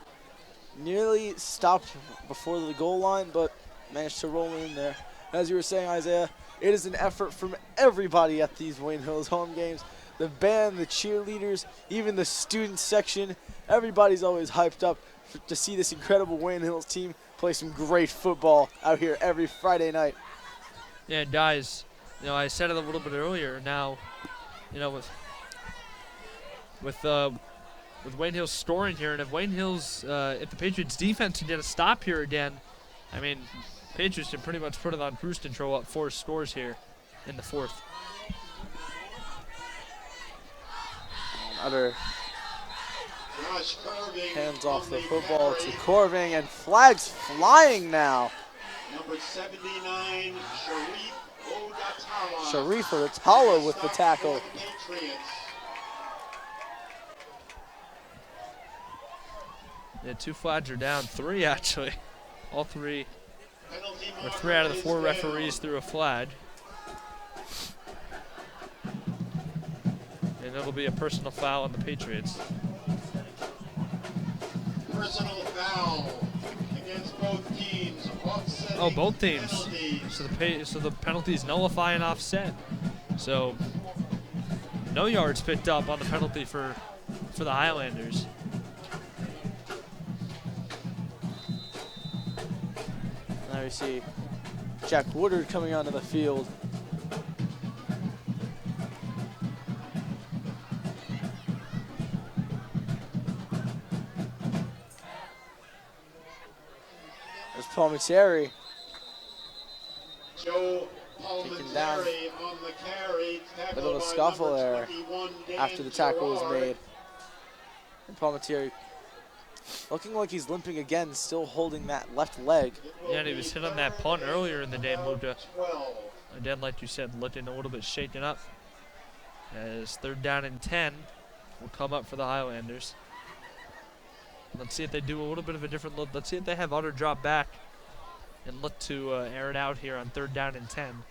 nearly stopped before the goal line, but managed to roll in there. As you were saying, Isaiah, it is an effort from everybody at these Wayne Hills home games. The band, the cheerleaders, even the student section, everybody's always hyped up to see this incredible Wayne Hills team play some great football out here every Friday night. Yeah, and guys, you know, I said it a little bit earlier. Now, you know, with Wayne Hills scoring here, and if Wayne Hills, if the Patriots defense can get a stop here again, I mean, Patriots can pretty much put it on cruise control up 4 scores here in the 4th. Another Josh Curving hands off on the the football to carry. Corving, and flags flying now. Number 79, Sharif Odatala. Sharif Odatala with the tackle. Patriots. Yeah, 2 flags are down, 3 actually. All 3, Penalty or marker 3 out of the is 4 down. referees threw a flag. And it'll be a personal foul on the Patriots. Personal foul against both teams. Offsetting Oh, both teams. penalties. So the penalties nullify and offset. So no yards picked up on the penalty for the Highlanders. Now we see Jack Woodard coming onto the field. There's Palmentieri. Joe Taken down. Palmentieri on the carry. Tackled Little by scuffle number there 21, Dan after the tackle was Gerard. made. And Palmentieri looking like he's limping again, still holding that left leg. Yeah, and he was hit on that punt earlier in the game, Luca. 12. Again, like you said, looking a little bit shaken up. As 3rd down and 10 will come up for the Highlanders. Let's see if they do a little bit of a different look. Let's see if they have Utter drop back and look to air it out here on 3rd down and 10.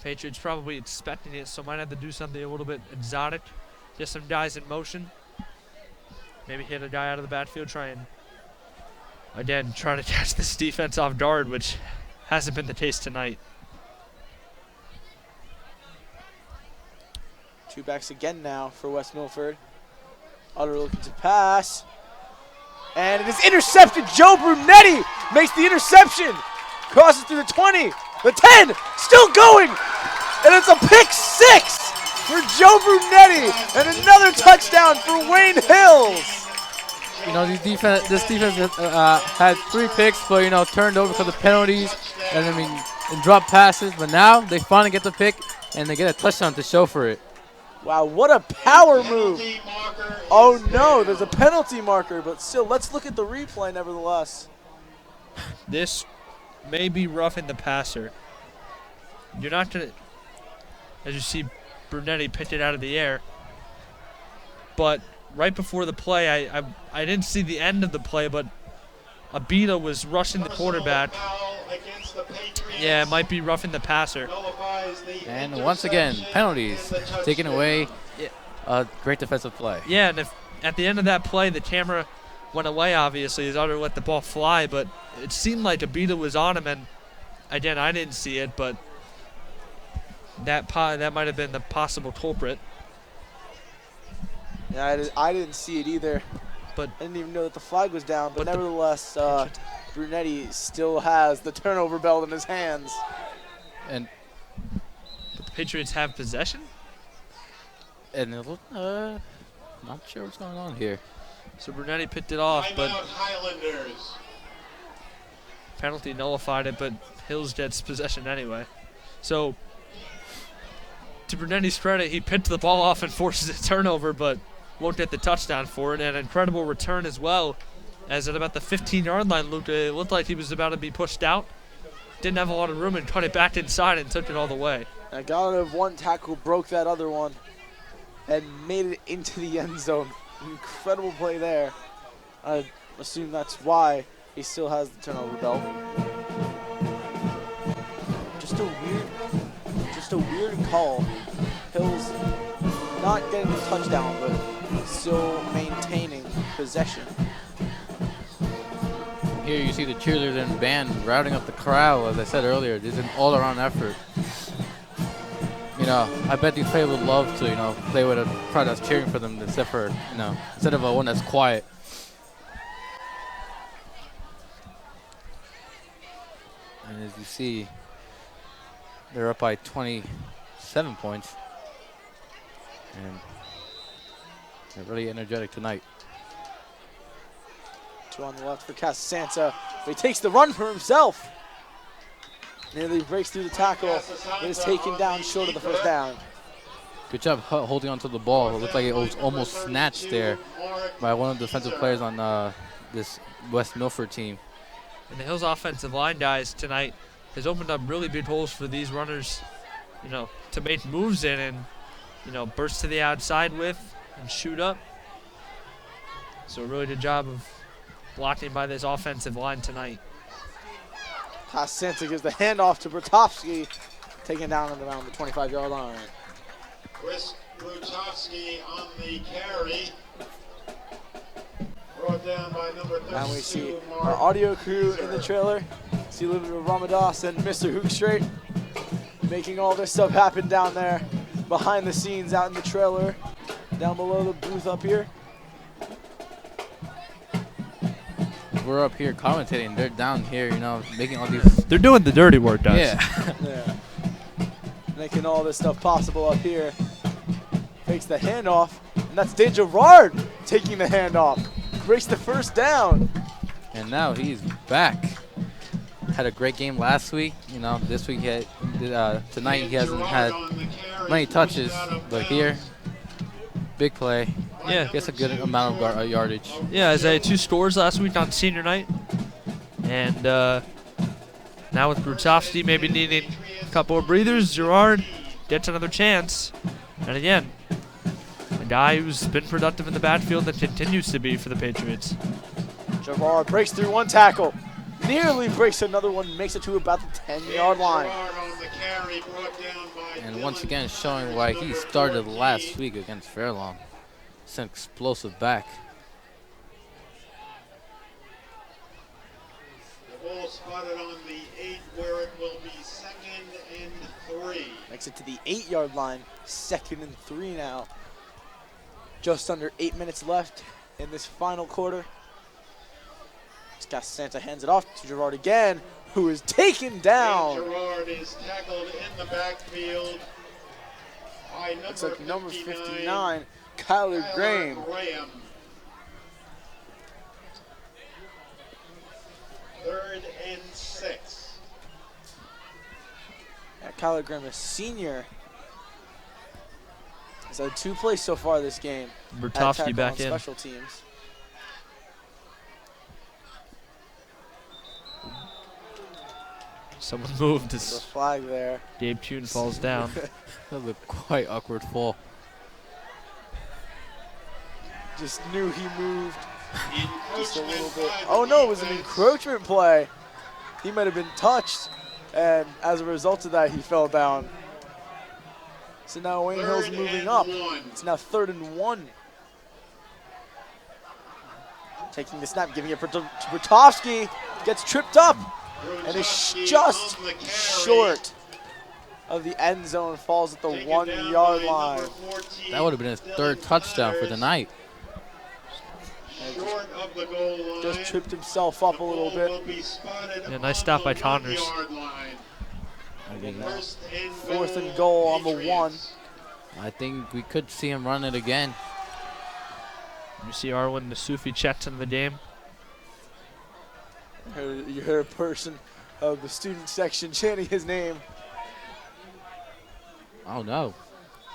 Patriots probably expecting it, so might have to do something a little bit exotic. Get some guys in motion. Maybe hit a guy out of the backfield, try to catch this defense off guard, which hasn't been the case tonight. 2 backs again now for West Milford. Utter looking to pass. And it is intercepted. Joe Brunetti makes the interception. Crosses through the 20, the 10, still going. And it's a pick 6 for Joe Brunetti. And another touchdown for Wayne Hills. you know, this defense had 3 picks, but, you know, turned over because of penalties and, I mean, and dropped passes. But now they finally get the pick, and they get a touchdown to show for it. Wow, what a power move. Oh, no, there's a penalty marker, but still, let's look at the replay nevertheless. This may be roughing the passer. You're not going to, as you see, Brunetti picked it out of the air. But right before the play, I didn't see the end of the play, but Abita was rushing the quarterback. Yeah, it might be roughing the passer. And once again, penalties taken away. Great defensive play. Yeah, and if at the end of that play, the camera went away, obviously, his oughter let the ball fly, but it seemed like Abita was on him, and again, I didn't see it, but that might have been the possible culprit. Yeah, I didn't see it either. But I didn't even know that the flag was down. But nevertheless, Brunetti still has the turnover belt in his hands. And but the Patriots have possession? And it looked, not sure what's going on here. So Brunetti picked it off, but Highlanders. penalty nullified it, but Hills gets possession anyway. So to Brunetti's credit, he picked the ball off and forces a turnover, but won't get the touchdown for it. And an incredible return as well, as at about the 15-yard line, Luca, it looked like he was about to be pushed out. Didn't have a lot of room and cut it back inside and took it all the way. A guy of one tackle broke that other one and made it into the end zone. Incredible play there. I assume that's why he still has the turnover belt. Just a weird call. Hills not getting the touchdown, but still maintaining possession. Here you see the cheerleaders and band routing up the crowd. As I said earlier, this is an all-around effort. You know, I bet these players would love to, you know, play with a crowd that's cheering for them instead of one that's quiet. And as you see, they're up by 27 points. And they're really energetic tonight. 2 on the left for Casasanta. He takes the run for himself. Nearly breaks through the tackle. It is taken down short of the first down. Good job holding onto the ball. It looked like it was almost snatched there by one of the defensive players on this West Milford team. And the Hills offensive line, guys, tonight has opened up really big holes for these runners, you know, to make moves in and, you know, burst to the outside with and shoot up. So a really good job of blocking by this offensive line tonight. Casasanta gives the handoff to Bertovsky, taken down at around the 25-yard line. Chris Bertovsky on the carry. Brought down by number 32. And we see our audio crew in the trailer. See Olivia Ramadas and Mr. Hookstraight making all this stuff happen down there behind the scenes out in the trailer, down below the booth up here. We're up here commentating. They're down here, you know, making all these. They're doing the dirty work, guys. Yeah. Yeah. Making all this stuff possible up here. Takes the handoff, and that's Dan Gerard taking the handoff. Breaks the first down. And now he's back. Had a great game last week. You know, this week tonight he hasn't had many touches, but here, big play. Yeah. Gets a good amount of yardage. Yeah, as I had 2 scores last week on senior night. And now with Bertovsky maybe needing a couple of breathers, Gerard gets another chance. And again, a guy who's been productive in the backfield and continues to be for the Patriots. Gerard breaks through one tackle, nearly breaks another one, makes it to about the 10-yard line. And once again, showing why he started last week against Fairlawn. It's an explosive back. The ball spotted on the 8 where it will be 2nd and 3. Makes it to the 8-yard line, 2nd and 3 now. Just under 8 minutes left in this final quarter. Casasanta hands it off to Gerard again, who is taken down. Gerard is tackled in the backfield by number 59, Kyler Graham. 3rd and 6. Kayla Graham, a senior, has had 2 plays so far this game. At Bertovsky tackle back on in. special teams. Someone moved There's a as flag there. Gabe Tune falls down. That was a quite awkward fall. Just knew he moved just a little Encroachment bit. by the Oh no, it was an defense. encroachment play. He might have been touched, and as a result of that, he fell down. So now Wayne Hill's 3rd moving and up. 1. It's now 3rd and 1. Taking the snap, giving it to Bertovsky. Gets tripped up, and is Brutowski just on the carry. short of the end zone. Falls at the Taken 1 down yard by line. number 14, That would have been his 3rd Dylan touchdown for the Connors. night. Short of the goal line. Just tripped himself up a little The ball bit. will be spotted Yeah, on nice stop by the Connors. 1 yard line. I think, 4th and goal on the 1. I think we could see him run it again. You see Arwen Nasufi checks in the game. You heard a person of the student section chanting his name. Oh no.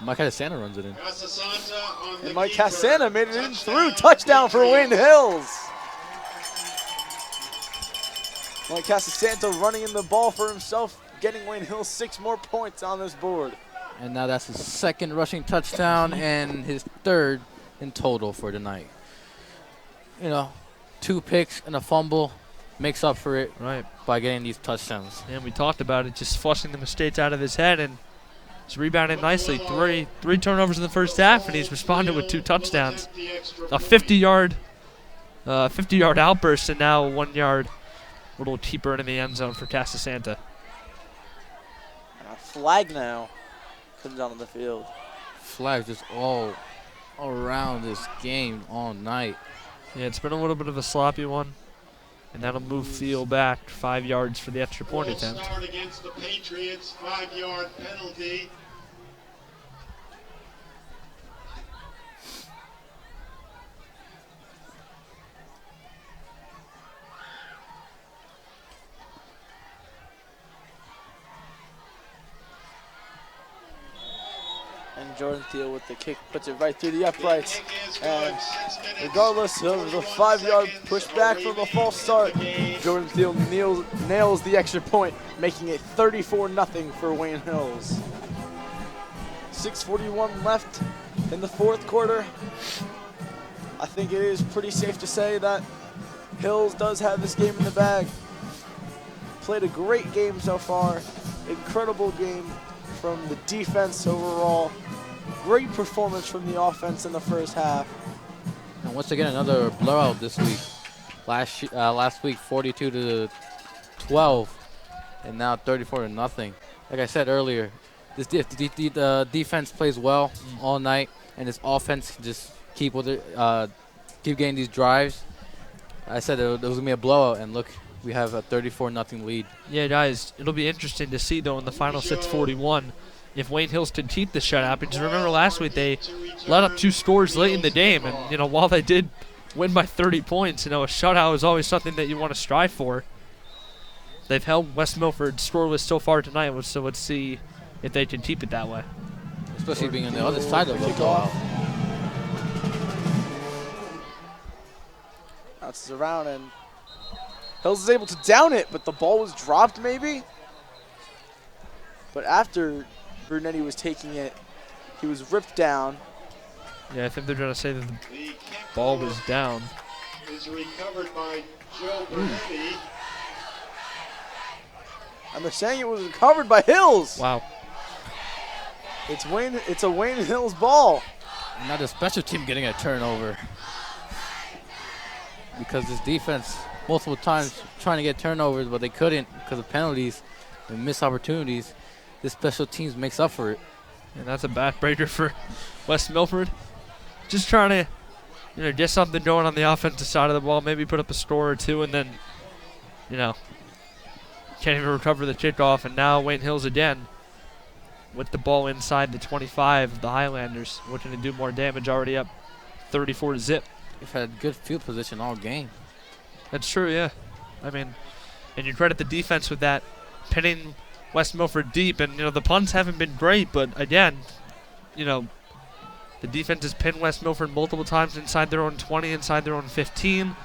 Mike Santa runs it in. Casasanta on the And Mike keeper. Cassana made it in through. Touchdown, Touchdown for Wayne Patriots. Hills. Mike Casasanta running in the ball for himself, getting Wayne Hills 6 more points on this board. And now that's his 2nd rushing touchdown and his 3rd in total for the night. You know, 2 picks and a fumble makes up for it Right. by getting these touchdowns. And we talked about it, just flushing the mistakes out of his head, and he's rebounded nicely. Three turnovers in the first half, and he's responded with 2 touchdowns. A 50-yard outburst, and now a 1 yard little keeper into the end zone for Casasanta. And a flag now comes out on the field. Flags just all around this game all night. Yeah, it's been a little bit of a sloppy one, and that'll move Theo back 5 yards for the extra point False attempt. start against the Patriots, 5-yard penalty. And Jordan Thiel with the kick puts it right through the uprights. Kick is good. And 6 minutes. regardless of the 5-yard pushback from a false start, Jordan Thiel nails the extra point, making it 34-0 for Wayne Hills. 6:41 left in the 4th quarter. I think it is pretty safe to say that Hills does have this game in the bag. Played a great game so far. Incredible game from the defense overall. Great performance from the offense in the first half. And once again, another blowout this week. Last week, 42-12, and now 34-0. Like I said earlier, this defense plays well all night, and this offense can just keep with it, keep getting these drives. I said there was gonna be a blowout, and look, we have a 34-0 lead. Yeah, guys, it'll be interesting to see, though, in the final 6:41 if Wayne Hills can keep the shutout. Because remember last week they let up 2 scores late in the game. And, you know, while they did win by 30 points, you know, a shutout is always something that you want to strive for. They've held West Milford scoreless so far tonight, so let's see if they can keep it that way. Especially being on the other side of the blowout. Bounces around and Hills is able to down it, but the ball was dropped maybe. But after Brunetti was taking it, he was ripped down. Yeah, I think they're trying to say that the The kick ball was down. is recovered by Joe Bernetti. And they're saying it was recovered by Hills. Wow. It's a Wayne Hills ball. And now the special team getting a turnover. Because this defense, multiple times trying to get turnovers, but they couldn't because of penalties and missed opportunities. This special teams makes up for it. And that's a backbreaker for West Milford. Just trying to, you know, get something going on the offensive side of the ball, maybe put up a score or 2, and then, you know, can't even recover the kickoff. And now Wayne Hills again with the ball inside the 25 of the Highlanders, looking to do more damage, already up 34-0. They've had good field position all game. That's true, yeah. I mean, and you credit the defense with that, pinning West Milford deep. And, the punts haven't been great, but again, the defense has pinned West Milford multiple times inside their own 20, inside their own 15.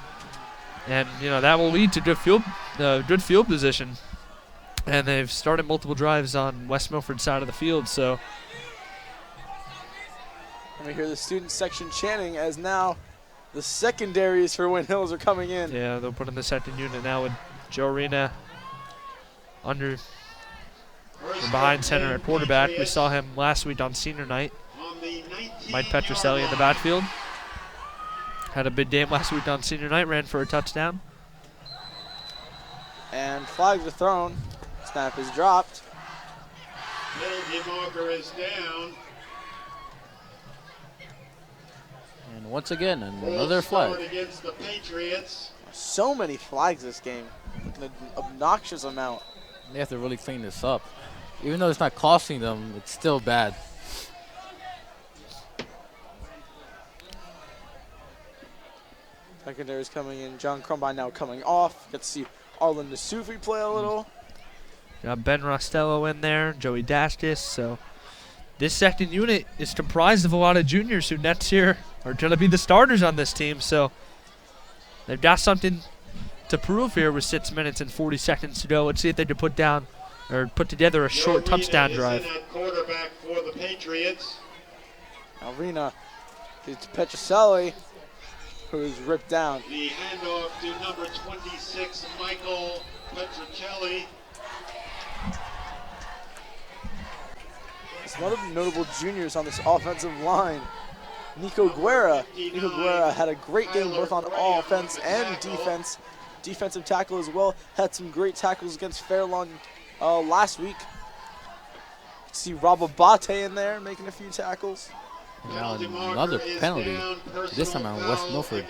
And, that will lead to good field position. And they've started multiple drives on West Milford's side of the field, so. And we hear the student section chanting as now the secondaries for Wayne Hills are coming in. Yeah, they'll put in the second unit now with Joe Arena under behind center at quarterback. We saw him last week on senior night. Mike Petroselli in the backfield. Had a big game last week on senior night, ran for a touchdown. And flags are thrown. Snap is dropped. Penalty marker is down. And once again, another flag. Against the Patriots. So many flags this game. An obnoxious amount. They have to really clean this up. Even though it's not costing them, it's still bad. Secondaries coming in. John Crumbine now coming off. Get to see Arlen Nasufi play a little. Got Ben Rostello in there, Joey Dastis. So this second unit is comprised of a lot of juniors who next year are going to be the starters on this team. So they've got something to prove here with 6 minutes and 40 seconds to go. Let's see if they can put together a short touchdown drive. Quarterback for the Patriots. Arena to Petroselli, who is ripped down. The handoff to number 26, Michael Petrocelli. Some other notable juniors on this offensive line. Nico Guerra. Nico Guerra had a great game both on offense and defense. Defensive tackle as well. Had some great tackles against Fairlawn last week. See Rob Abate in there making a few tackles. Now another penalty. This time on West Milford.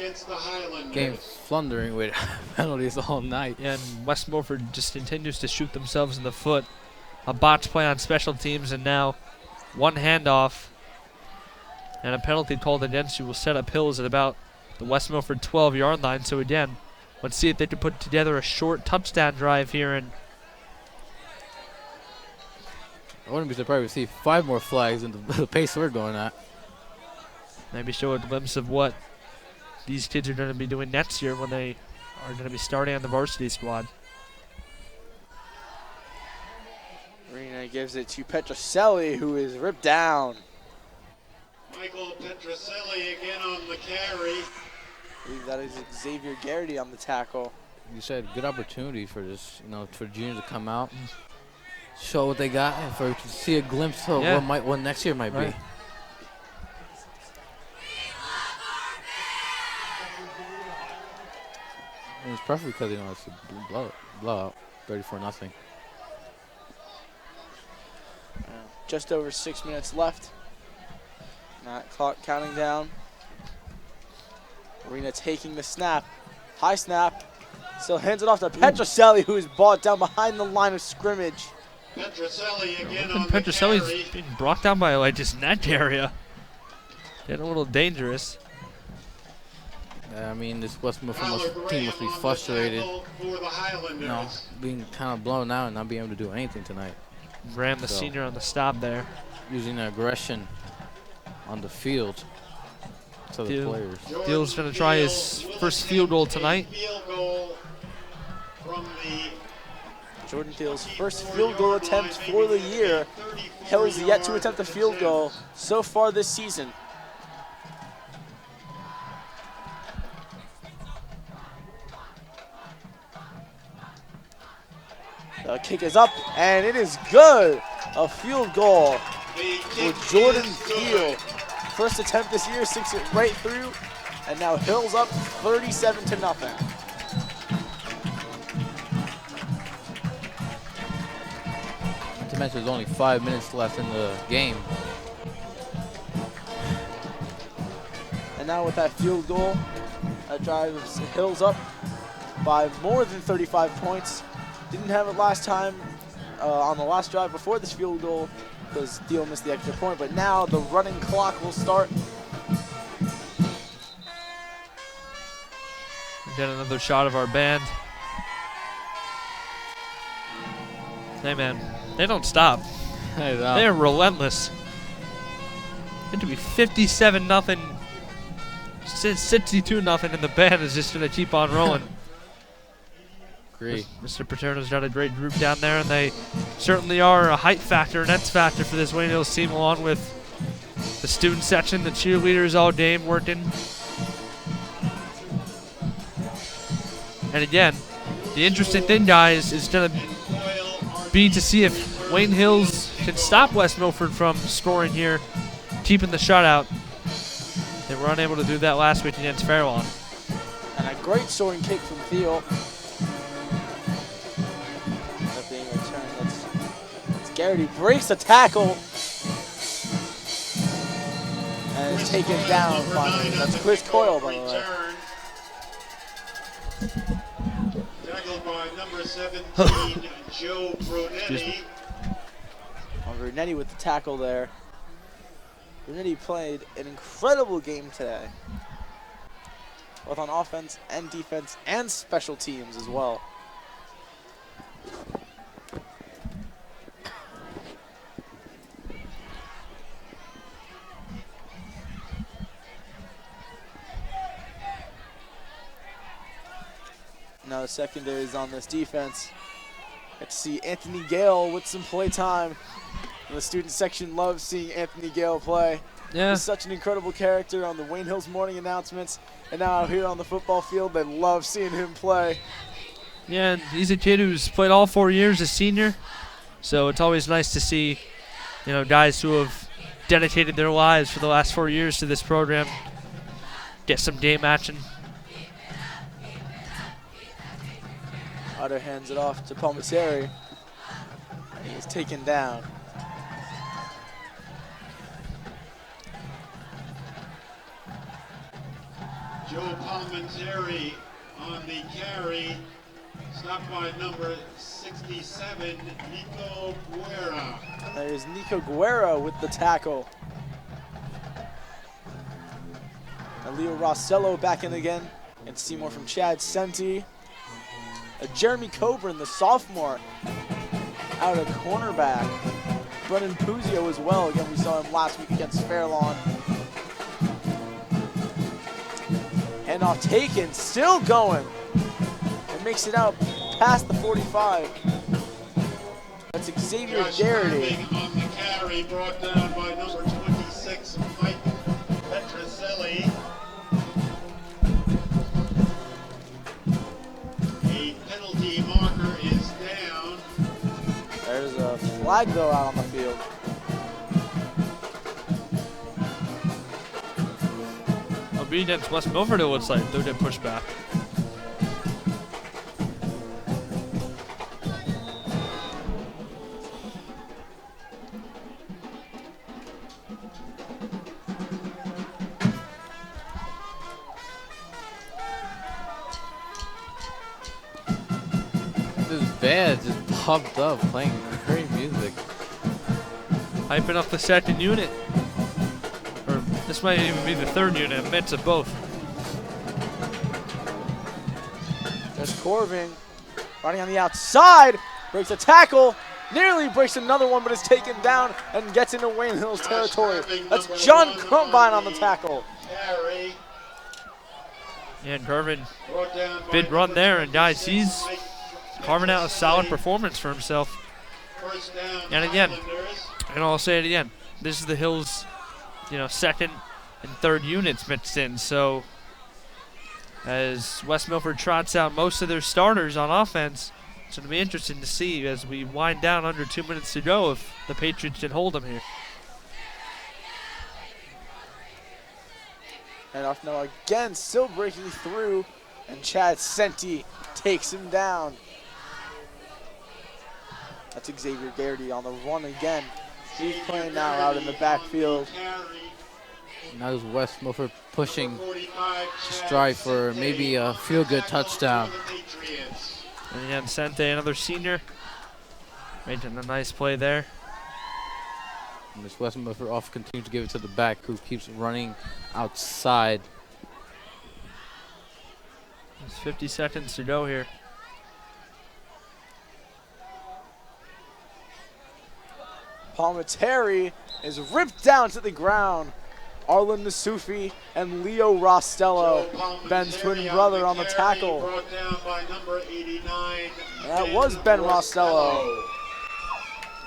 Game flundering with penalties all night. And West Milford just continues to shoot themselves in the foot. A botch play on special teams, and now one handoff and a penalty called against you will set up Hills at about the West Milford 12-yard line. So again, let's see if they can put together a short touchdown drive here. And I wouldn't be surprised to see 5 more flags in the pace we're going at. Maybe show a glimpse of what these kids are going to be doing next year when they are going to be starting on the varsity squad. Arena gives it to Petroselli, who is ripped down. Michael Petroselli again on the carry. I believe that is Xavier Garrity on the tackle. You said good opportunity for this, for juniors to come out, show what they got, and to see a glimpse of what next year might be. And it's perfect because it's a blowout, 34-0. Just over 6 minutes left. That clock counting down. Arena taking the snap. High snap. Still hands it off to Petroselli, who is brought down behind the line of scrimmage. Petroselli again on Petroselli's being brought down by just net area. Getting a little dangerous. This West Milford team must be frustrated. Being kind of blown out and not being able to do anything tonight. Graham, the senior, on the stop there. Using aggression on the field to the players. Deal's going to try his first field goal tonight. Jordan Thiel's first field goal attempt for the year. Hills yet to attempt a field goal so far this season. The kick is up, and it is good. A field goal for Jordan Thiel. First attempt this year, sinks it right through, and now Hills up 37-0. Not to mention there's only 5 minutes left in the game. And now with that field goal, that drives Hills up by more than 35 points. Didn't have it last time on the last drive before this field goal because Thiel missed the extra point, but now the running clock will start. Get another shot of our band. Hey, man, they don't stop. They're relentless. It could be 57-0, 62-0, and the band is just going to keep on rolling. Agree. Mr. Paterno's got a great group down there, and they certainly are a height factor, an X factor for this Wayne Hills team, along with the student section, the cheerleaders all game working. And again, the interesting thing, guys, is going to be to see if Wayne Hills can stop West Milford from scoring here, keeping the shutout. They were unable to do that last week against Fairlawn. And a great soaring kick from Theo. That being returned. That's Garrity breaks the tackle. And is taken down finally. That's Chris Coyle, by the way. Tackled by number 17, Joe Brunetti. Brunetti with the tackle there. Brunetti played an incredible game today, both on offense and defense and special teams as well. Now the secondary is on this defense. Get to see Anthony Gale with some play time. The student section loves seeing Anthony Gale play. Yeah. He's such an incredible character on the Wayne Hills morning announcements. And now out here on the football field, they love seeing him play. Yeah, and he's a kid who's played all 4 years as senior. So it's always nice to see, you know, guys who have dedicated their lives for the last 4 years to this program get some game action. Otter hands it off to Palminteri. He is taken down. Joe Palminteri on the carry. Stopped by number 67, Nico Guerra. And there's Nico Guerra with the tackle. And Leo Rossello back in again. And see more from Chad Senti. Jeremy Coburn, the sophomore, out of cornerback. Brennan Puzio as well. Again, we saw him last week against Fairlawn. Handoff taken, still going. And makes it out past the 45. That's Xavier Garrity. On the carry, brought down by number 26, Mike Petroselli. A penalty marker is down. There's a flag though out on the field. Well, being against West Milford, it looks like they'll get pushed back. This band just pumped up, playing great music. Hyping up the second unit. Or this might even be the third unit, a mix of both. There's Corving running on the outside, breaks a tackle, nearly breaks another one, but is taken down and gets into Wayne Hills territory. That's John Crumbine on the tackle. Carry, Yeah, and Gervin, brought down by big run number there, and guys, 26, he's Mike carving out a solid Petroselli. performance for himself. First down, And again, Highlanders. and I'll say it again, this is the Hills, you know, second and third units mixed in. So as West Milford trots out most of their starters on offense, it's going to be interesting to see as we wind down under 2 minutes to go if the Patriots can hold them here. And off now again, still breaking through, and Chad Senti takes him down. That's Xavier Garrity on the run again. He's playing now out in the backfield. Now is West Milford pushing to 45, strive for maybe a feel-good touchdown. And again, Sente, another senior, making a nice play there. And this West Milford off continues to give it to the back, who keeps running outside. There's 50 seconds to go here. Palminteri is ripped down to the ground. Arlen Nasufi and Leo Rostello, Ben's twin brother, on the tackle. Brought down by number 89. And that was Ben Rostello.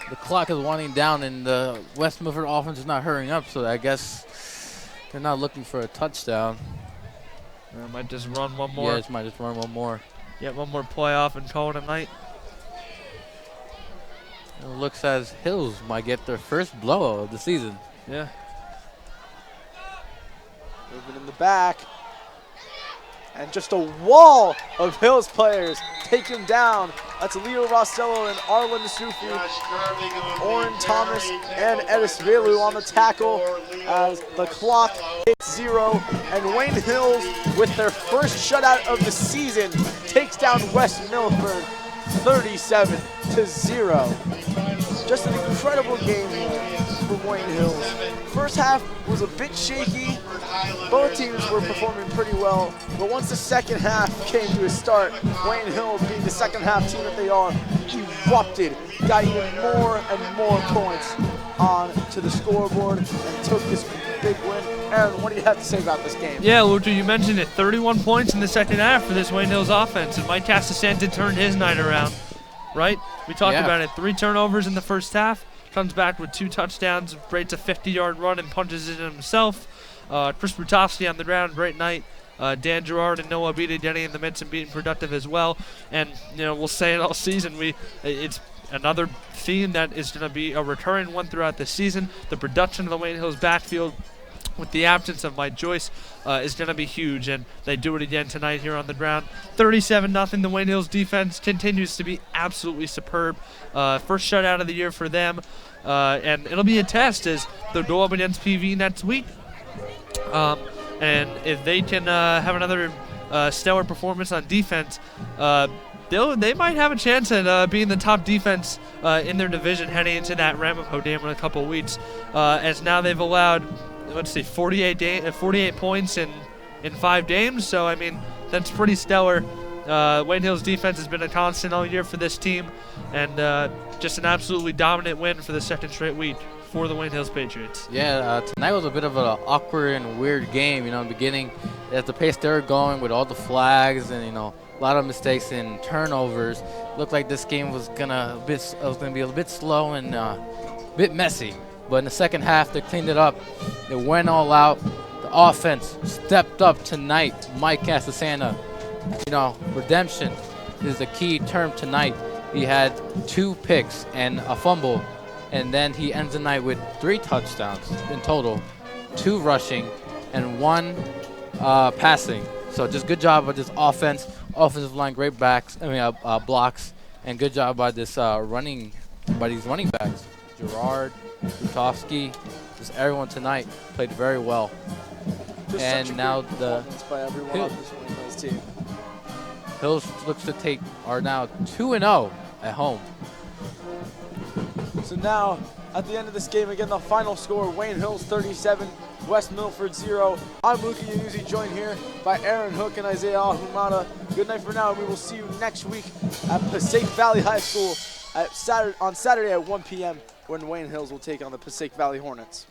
The clock is winding down, and the West Milford offense is not hurrying up, so I guess they're not looking for a touchdown. Might just run one more. Yeah, just might just run one more. Get one more play off and call it a night. It looks as Hills might get their first blowout of the season. Yeah. Moving in the back. And just a wall of Hills players take him down. That's Leo Rostello and Arlen Nasufi, Oren Thomas, and Edis Velu on the tackle as the clock hits 0. And Wayne Hills, with their first shutout of the season, takes down West Milford 37-0. Just an incredible game from Wayne Hills. First half was a bit shaky. Both teams were performing pretty well, but once the second half came to a start, Wayne Hills, being the second half team that they are, erupted, got even more and more points on to the scoreboard, and took this big win. Aaron, what do you have to say about this game? Yeah, Luca, you mentioned it. 31 points in the second half for this Wayne Hills offense, and Mike Castasanti turned his night around, right? We talked about it. 3 turnovers in the first half. Comes back with 2 touchdowns, breaks a 50-yard run and punches it in himself. Chris Brutowski on the ground, great night. Dan Gerard and Noah Beatty getting in the midst and being productive as well. And, you know, we'll say it all season. It's another theme that is going to be a recurring one throughout the season. The production of the Wayne Hills backfield, with the absence of Mike Joyce, is going to be huge, and they do it again tonight here on the ground. 37-0. The Wayne Hills defense continues to be absolutely superb. First shutout of the year for them, and it'll be a test as they'll go up against PV next week. And if they can have another stellar performance on defense, they might have a chance at being the top defense in their division heading into that Ramapo game in a couple of weeks, as now they've allowed, let's see, 48 points in 5 games. So, I mean, that's pretty stellar. Wayne Hills defense has been a constant all year for this team, and just an absolutely dominant win for the second straight week for the Wayne Hills Patriots. Yeah, tonight was a bit of an awkward and weird game. You know, in the beginning, at the pace they were going with all the flags and, you know, a lot of mistakes and turnovers, looked like this game was gonna be a bit slow and a bit messy. But in the second half, they cleaned it up. They went all out. The offense stepped up tonight. Mike Castasanti, you know, redemption is the key term tonight. He had 2 picks and a fumble, and then he ends the night with 3 touchdowns in total, 2 rushing and 1 passing. So just good job by this offense. Offensive line, great blocks, and good job by this these running backs. Gerard, Rutowski, just everyone tonight played very well. Just and now the by everyone on this Wayne Hills team. Hills are now 2-0 at home. So now, at the end of this game, again, the final score, Wayne Hills 37, West Milford 0. I'm Luca Yanuzzi, joined here by Aaron Hook and Isaiah Ahumada. Good night for now, and we will see you next week at Passaic Valley High School on Saturday at 1 p.m. when Wayne Hills will take on the Passaic Valley Hornets.